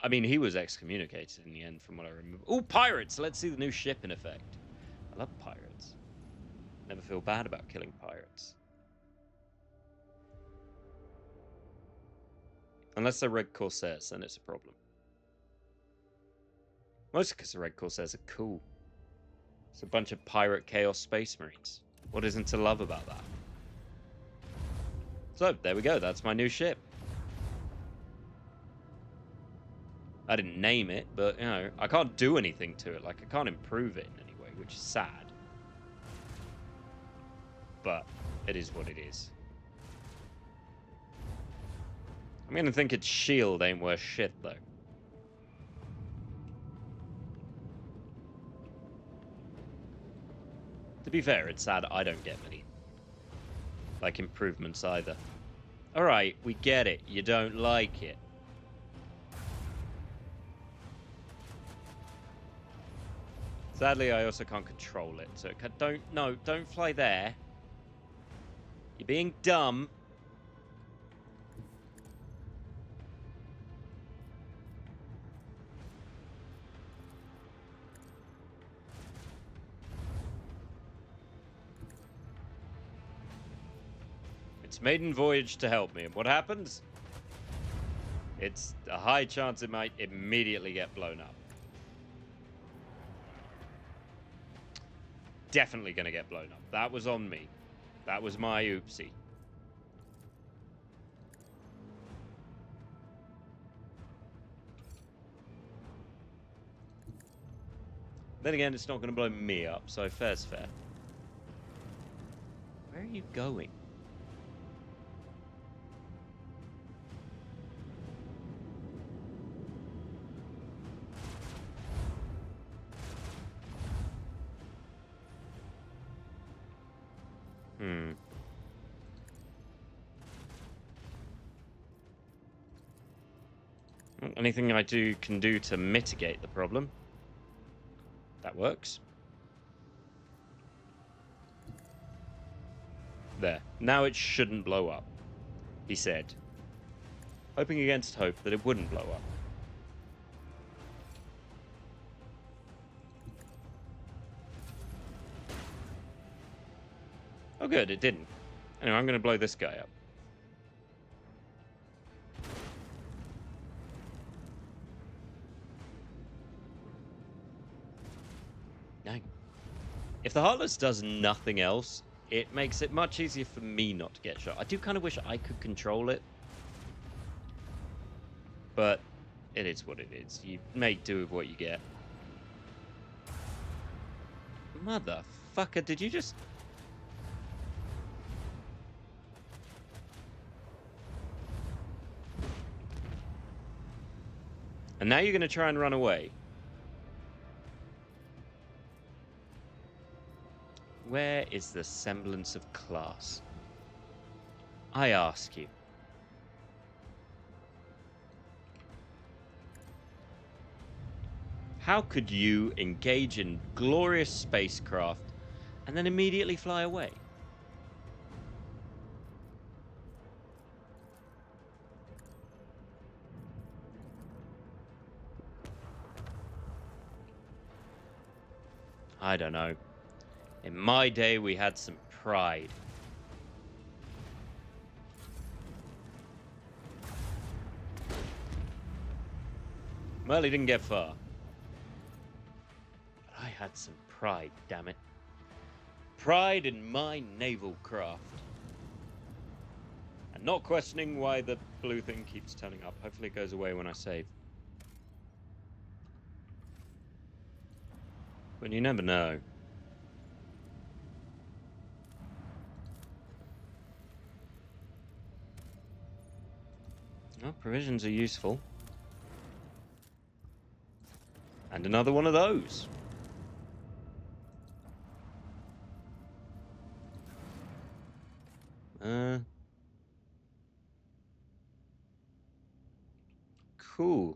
I mean, he was excommunicated in the end, from what I remember. Oh, pirates! Let's see the new ship in effect. I love pirates. Never feel bad about killing pirates. Unless they're Red Corsairs, then it's a problem. Mostly because the Red Corsairs are cool. It's a bunch of pirate chaos space marines. What isn't to love about that? So, there we go. That's my new ship. I didn't name it, but, you know, I can't do anything to it. Like, I can't improve it in any way, which is sad. But it is what it is. I'm gonna think its shield ain't worth shit, though. To be fair, it's sad I don't get many, like, improvements either. Alright, we get it. You don't like it. Sadly, I also can't control it, so don't fly there. You're being dumb. It's maiden voyage to help me, and what happens? It's a high chance it might immediately get blown up. Definitely gonna get blown up. That was on me. That was my oopsie. Then again, it's not gonna blow me up, so fair's fair. Where are you going? Anything I can do to mitigate the problem. That works. There. Now it shouldn't blow up, he said, hoping against hope that it wouldn't blow up. Oh good, it didn't. Anyway, I'm going to blow this guy up. Dang. If the Heartless does nothing else, it makes it much easier for me not to get shot. I do kind of wish I could control it. But it is what it is. You make do with what you get. Motherfucker, did you just... And now you're going to try and run away. Where is the semblance of class? I ask you. How could you engage in glorious spacecraft and then immediately fly away? I don't know. In my day, we had some pride. Well, he didn't get far. But I had some pride, damn it. Pride in my naval craft. And not questioning why the blue thing keeps turning up. Hopefully it goes away when I save. But you never know. Well, provisions are useful. And another one of those. Cool.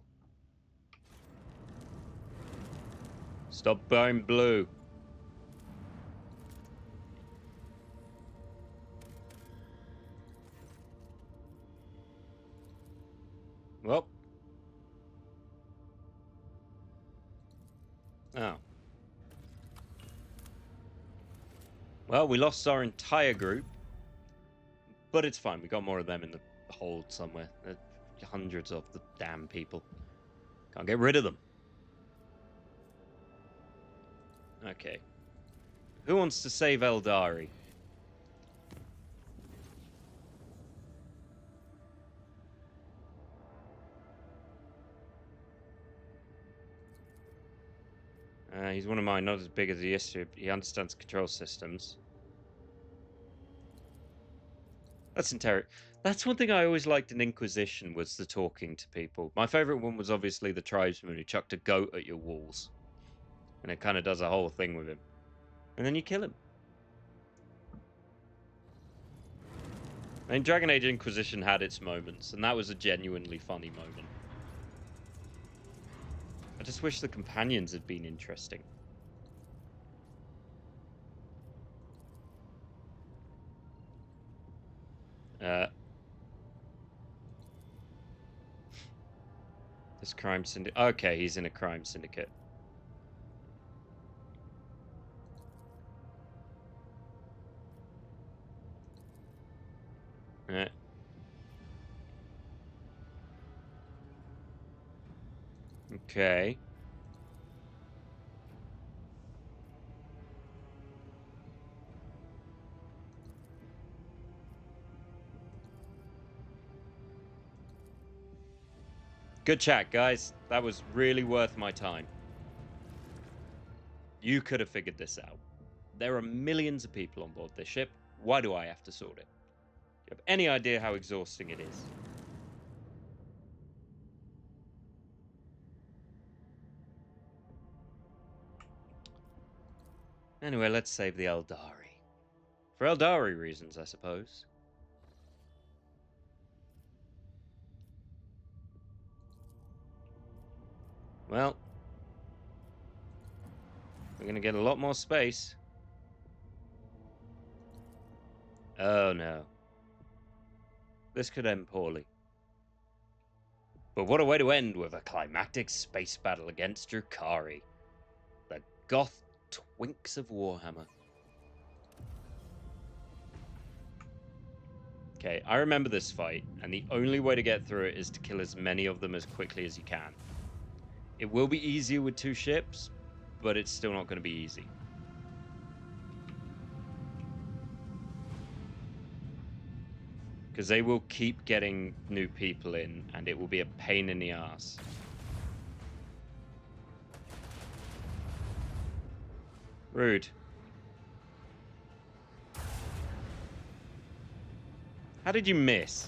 Stop buying blue. Well. Oh. Well, we lost our entire group. But it's fine. We got more of them in the hold somewhere. Hundreds of the damn people. Can't get rid of them. Okay. Who wants to save Eldari? He's one of mine, not as big as he used to. He understands control systems. That's one thing I always liked in Inquisition, was the talking to people. My favourite one was obviously the tribesman who chucked a goat at your walls. And it kind of does a whole thing with him. And then you kill him. I mean, Dragon Age Inquisition had its moments, and that was a genuinely funny moment. I just wish the companions had been interesting. This crime syndicate. Okay, he's in a crime syndicate. Okay. Good chat, guys. That was really worth my time. You could have figured this out. There are millions of people on board this ship. Why do I have to sort it? Do you have any idea how exhausting it is? Anyway, let's save the Eldari. For Eldari reasons, I suppose. Well, we're going to get a lot more space. Oh no. This could end poorly. But what a way to end with a climactic space battle against Drukhari, the goth twinks of Warhammer. Okay, I remember this fight, and the only way to get through it is to kill as many of them as quickly as you can. It will be easier with 2 ships, but it's still not going to be easy. Because they will keep getting new people in, and it will be a pain in the ass. Rude. How did you miss?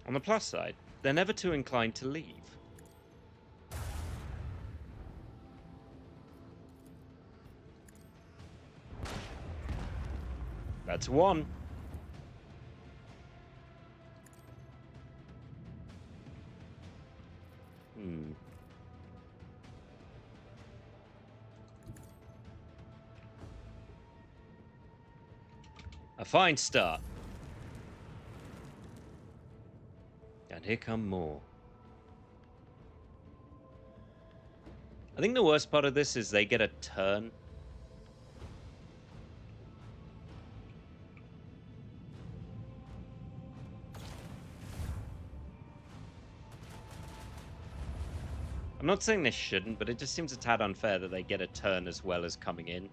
On the plus side, they're never too inclined to leave. That's 1. A fine start. And here come more. I think the worst part of this is they get a turn. I'm not saying they shouldn't, but it just seems a tad unfair that they get a turn as well as coming in.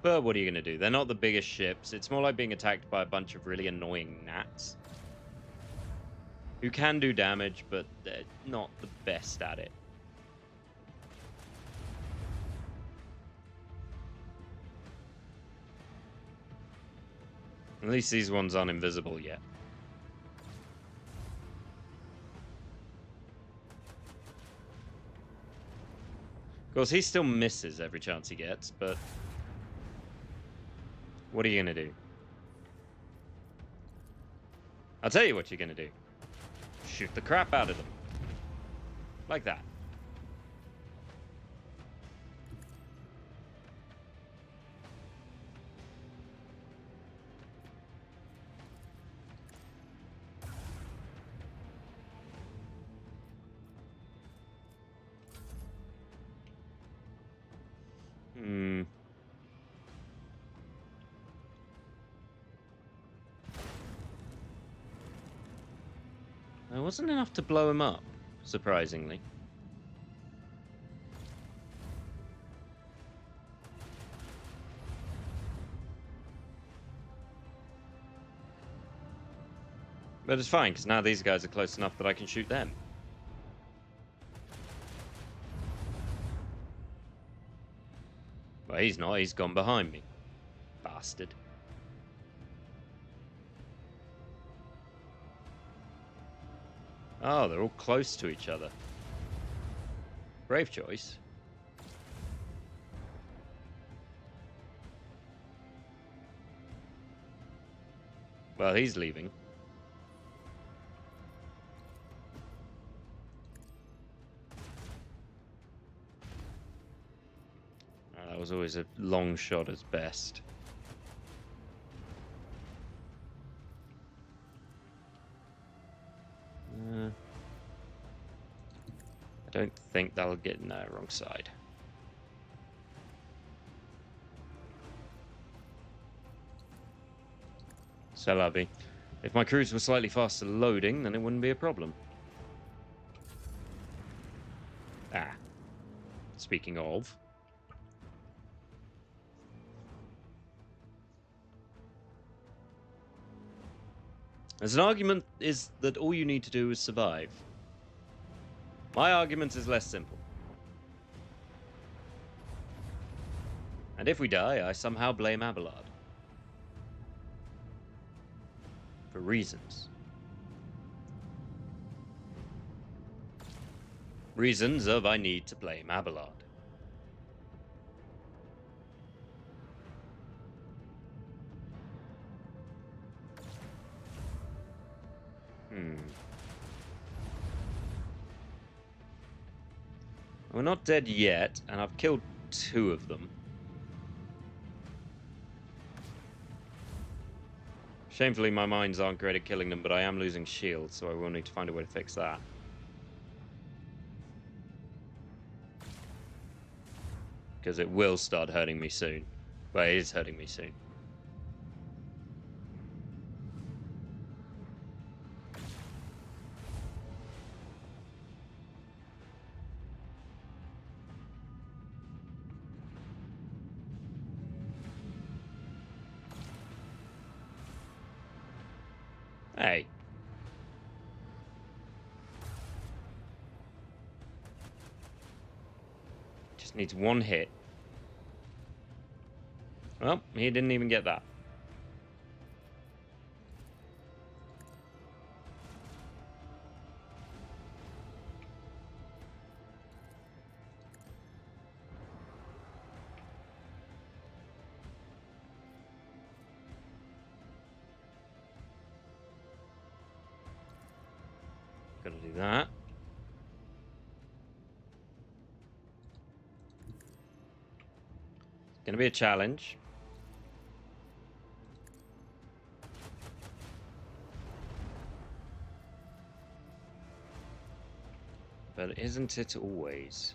But what are you going to do? They're not the biggest ships. It's more like being attacked by a bunch of really annoying gnats. Who can do damage, but they're not the best at it. At least these ones aren't invisible yet. Of course, he still misses every chance he gets, but what are you going to do? I'll tell you what you're going to do. Shoot the crap out of them. Like that. It wasn't enough to blow him up, surprisingly. But it's fine, because now these guys are close enough that I can shoot them. Well, he's not. He's gone behind me. Bastard. Oh, they're all close to each other. Brave choice. Well, he's leaving. That was always a long shot at best. I don't think that'll get in there. Wrong side. So lovely. If my crews were slightly faster loading, then it wouldn't be a problem. Ah. Speaking of. As an argument is that all you need to do is survive. My argument is less simple. And if we die, I somehow blame Abelard. For reasons. Reasons of I need to blame Abelard. We're not dead yet, and I've killed 2 of them. Shamefully, my mines aren't great at killing them, but I am losing shields, so I will need to find a way to fix that. Because it will start hurting me soon. Well, it is hurting me soon. Hey. Just needs 1 hit. Well, he didn't even get that. Gotta do that. It's gonna be a challenge. But isn't it always?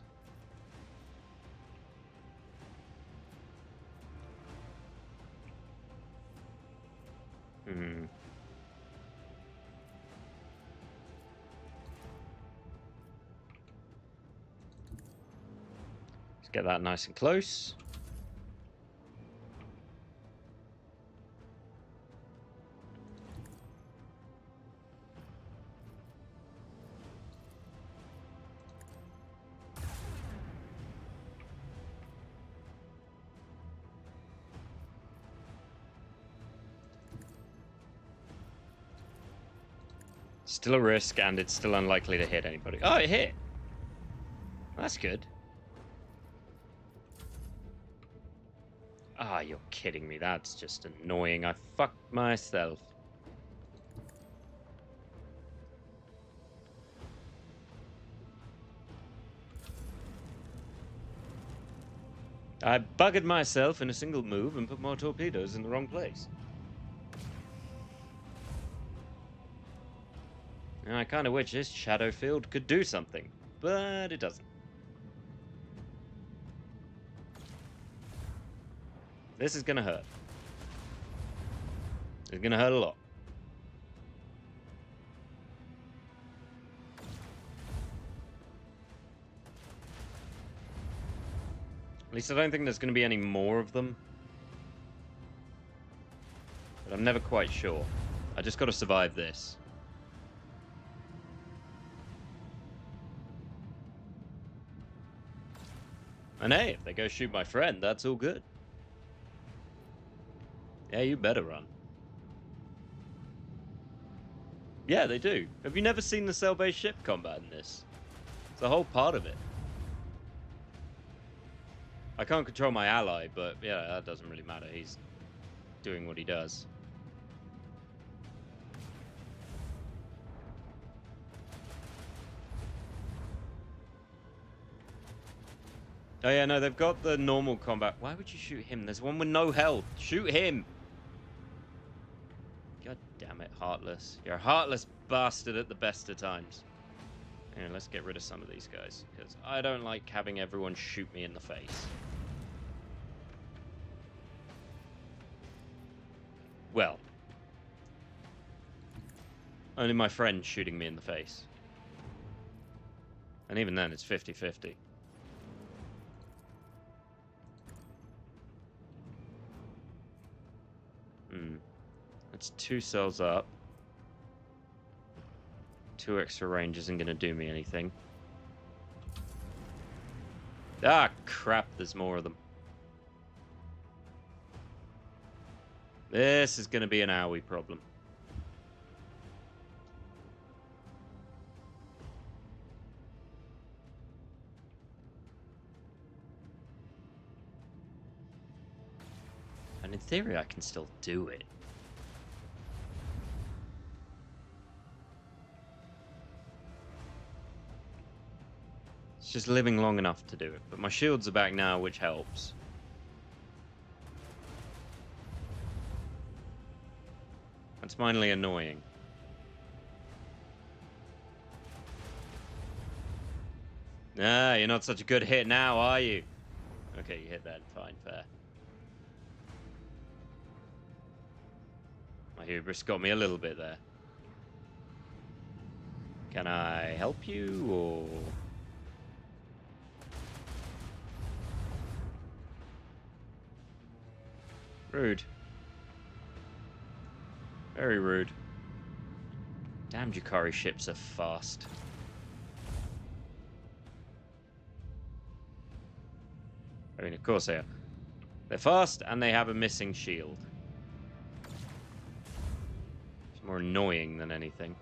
Let's get that nice and close. Still a risk, and it's still unlikely to hit anybody. Oh, it hit! That's good. Ah, you're kidding me. That's just annoying. I fucked myself. I buggered myself in a single move and put more torpedoes in the wrong place. And I kind of wish this shadow field could do something, but it doesn't. This is gonna hurt. It's gonna hurt a lot. least I don't think there's going to be any more of them. But I'm never quite sure. I just got to survive this. And hey, if they go shoot my friend, that's all good. Yeah, you better run. Yeah, they do. Have you never seen the cell-based ship combat in this? It's a whole part of it. I can't control my ally, but yeah, that doesn't really matter. He's doing what he does. Oh yeah, no, they've got the normal combat. Why would you shoot him? There's one with no health. Shoot him! God damn it, Heartless. You're a heartless bastard at the best of times. Anyway, let's get rid of some of these guys, because I don't like having everyone shoot me in the face. Well, only my friend shooting me in the face. And even then, it's 50-50. That's 2 cells up. 2 extra range isn't going to do me anything. Ah, crap, there's more of them. This is going to be an owie problem. And in theory, I can still do it. It's just living long enough to do it. But my shields are back now, which helps. That's finally annoying. Ah, you're not such a good hit now, are you? Okay, you hit that. Fine, fair. My hubris got me a little bit there. Can I help you, or...? Rude. Very rude. Damn, Jakari ships are fast. I mean, of course they are. They're fast, and they have a missing shield. It's more annoying than anything.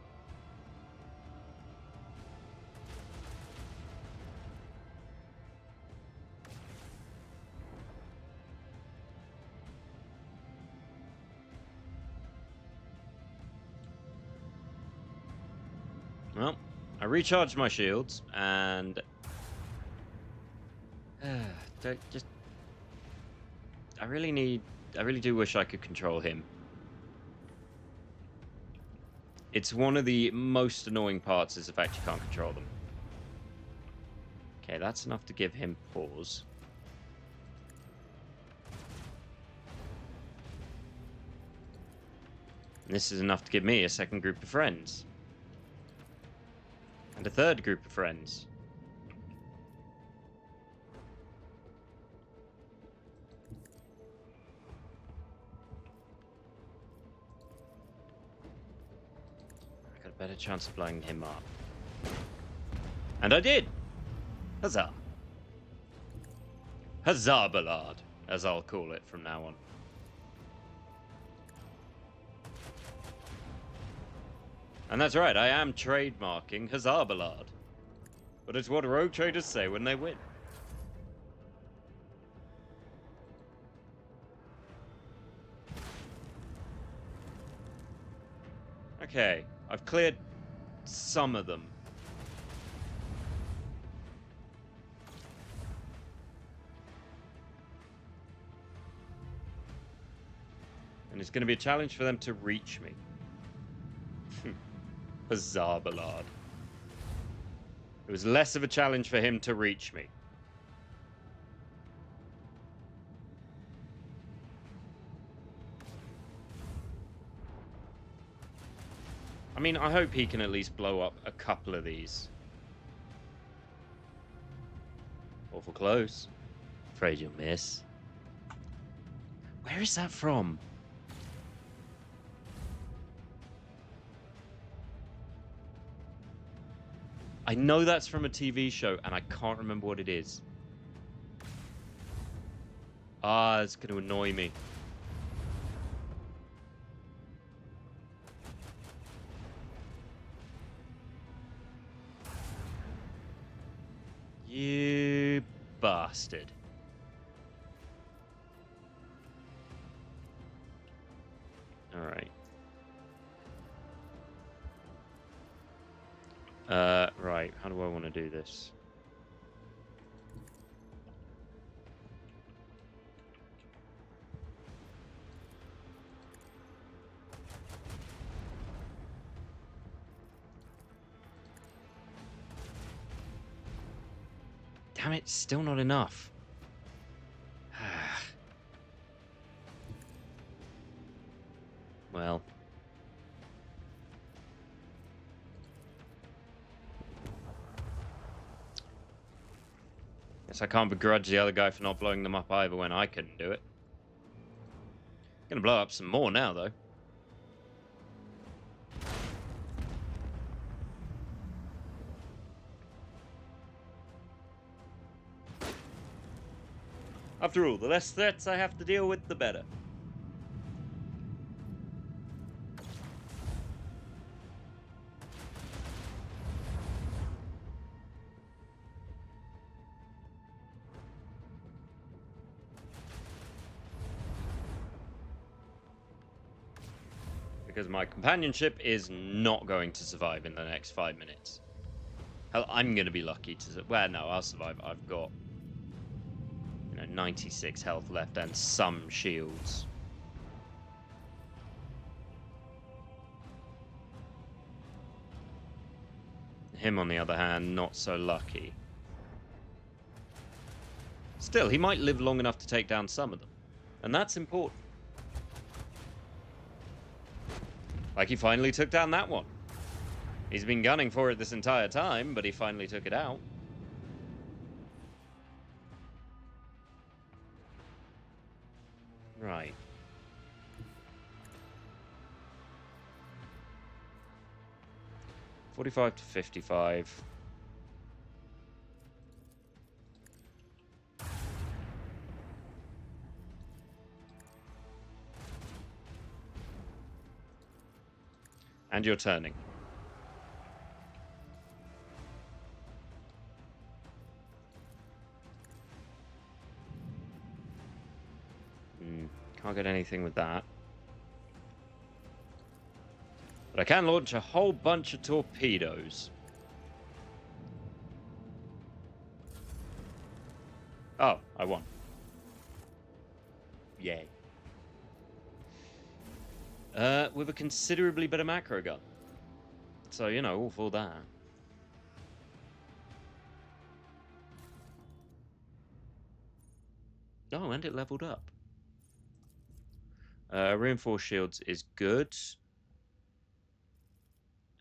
Well, I recharged my shields, and I really do wish I could control him. It's one of the most annoying parts is the fact you can't control them. Okay, that's enough to give him pause. And this is enough to give me a second group of friends. And a third group of friends. I got a better chance of blowing him up. And I did! Huzzah! Huzzah, Ballard, as I'll call it from now on. And that's right, I am trademarking Huzzah Ballard. But it's what rogue traders say when they win. Okay, I've cleared some of them. And it's going to be a challenge for them to reach me. Huzzah, Ballard. It was less of a challenge for him to reach me. I mean, I hope he can at least blow up a couple of these. Awful close. Afraid you'll miss. Where is that from? I know that's from a TV show, and I can't remember what it is. Ah, it's going to annoy me. You bastard. Alright. Right. How do I want to do this? Damn it, still not enough. Well. Guess I can't begrudge the other guy for not blowing them up either when I couldn't do it. Gonna blow up some more now, though. After all, the less threats I have to deal with, the better. Because my companionship is not going to survive in the next 5 minutes. Hell, I'm going to be lucky to... Well, no, I'll survive. I've got, 96 health left and some shields. Him, on the other hand, not so lucky. Still, he might live long enough to take down some of them. And that's important. Like, he finally took down that one. He's been gunning for it this entire time, but he finally took it out. Right. $45 to $55. And you're turning. Can't get anything with that. But I can launch a whole bunch of torpedoes. Oh, I won. Yay. With a considerably better macro gun. So, all for that. Oh, and it leveled up. Reinforced shields is good.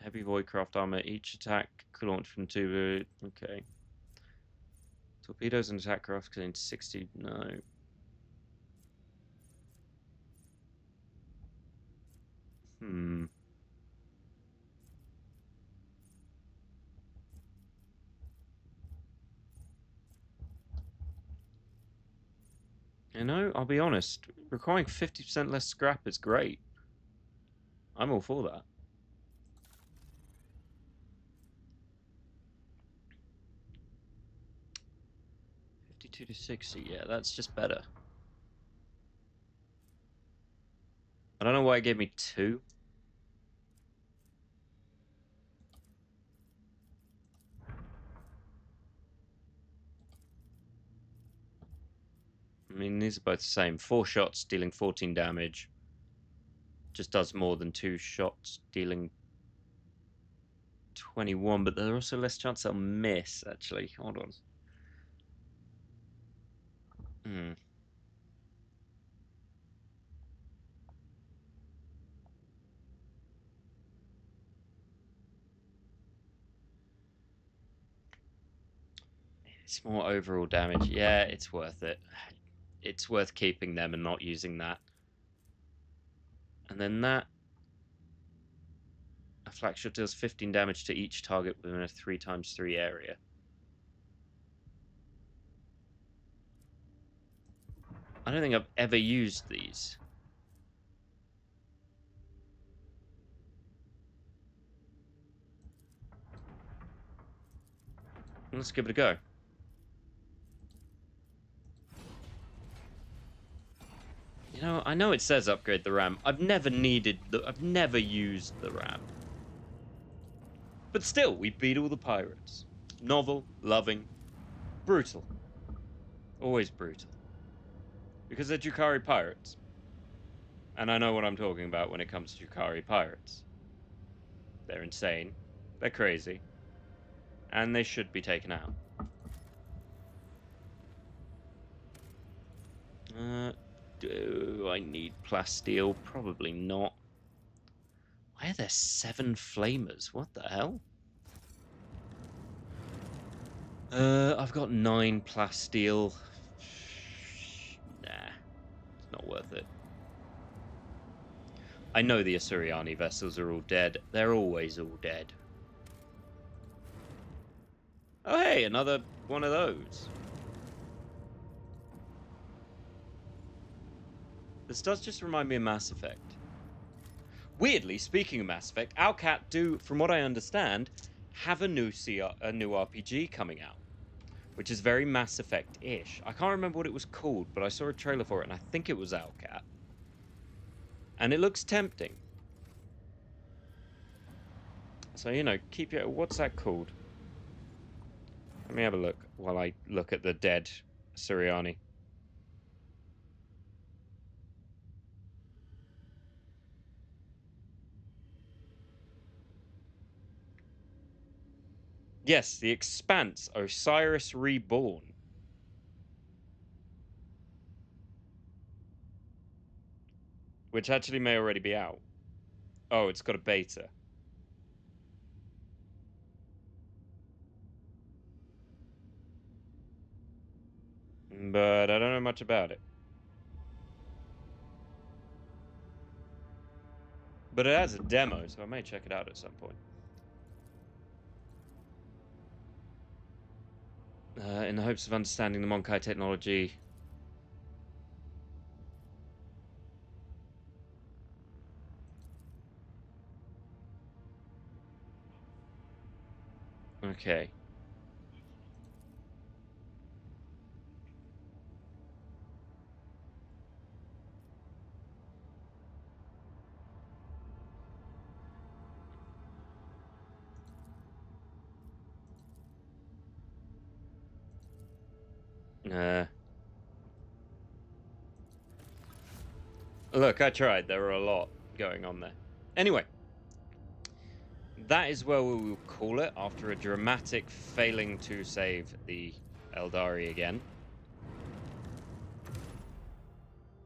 Heavy voidcraft armor. Each attack could launch from 2... Okay. Torpedoes and attack craft contain 60... No. I'll be honest. Requiring 50% less scrap is great. I'm all for that. $52 to $60. Yeah, that's just better. I don't know why it gave me 2. I mean, these are both the same. 4 shots, dealing 14 damage. Just does more than 2 shots, dealing 21. But there's also less chance I'll miss, actually. Hold on. It's more overall damage. Yeah, it's worth it. It's worth keeping them and not using that. And then that. A flak shot deals 15 damage to each target within a 3x3 area. I don't think I've ever used these. Let's give it a go. You know, I know it says upgrade the RAM. I've never used the RAM. But still, we beat all the pirates. Novel, loving, brutal. Always brutal. Because they're Drukhari pirates. And I know what I'm talking about when it comes to Drukhari pirates. They're insane. They're crazy. And they should be taken out. Do I need plasteel? Probably not. Why are there 7 flamers? What the hell? I've got 9 plasteel. Nah, it's not worth it. I know the Asuriani vessels are all dead. They're always all dead. Oh hey, another one of those. This does just remind me of Mass Effect. Weirdly, speaking of Mass Effect, Owlcat do, from what I understand, have a new RPG coming out, which is very Mass Effect-ish. I can't remember what it was called, but I saw a trailer for it, and I think it was Owlcat. And it looks tempting. So, you know, keep your... What's that called? Let me have a look while I look at the dead Suriani. Yes, The Expanse, Osiris Reborn. Which actually may already be out. Oh, it's got a beta. But I don't know much about it. But it has a demo, so I may check it out at some point. In the hopes of understanding the Monkai technology. Okay. Look, I tried. There were a lot going on there. Anyway. That is where we will call it after a dramatic failing to save the Eldari again.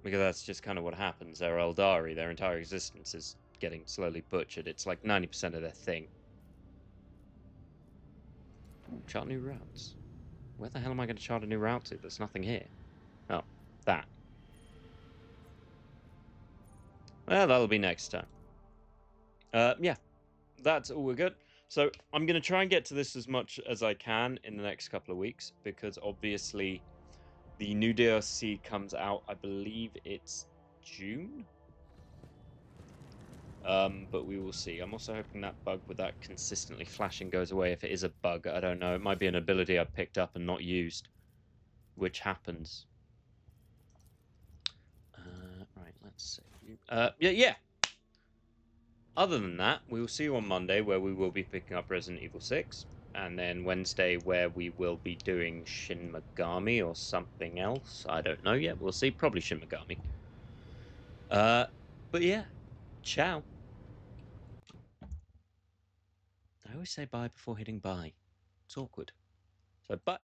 Because that's just kind of what happens. They're Eldari. Their entire existence is getting slowly butchered. It's like 90% of their thing. Ooh, chart new routes. Where the hell am I going to chart a new route to? There's nothing here. Oh, that. Well, that'll be next time. Yeah. That's all we're good. So I'm going to try and get to this as much as I can in the next couple of weeks, because obviously the new DLC comes out, I believe it's June. But we will see. I'm also hoping that bug with that consistently flashing goes away. If it is a bug, I don't know. It might be an ability I picked up and not used, which happens. Right, let's see. Yeah. Other than that, we will see you on Monday, where we will be picking up Resident Evil 6. And then Wednesday, where we will be doing Shin Megami or something else. I don't know yet. We'll see. Probably Shin Megami. But yeah. Ciao. I always say bye before hitting bye. It's awkward. So bye.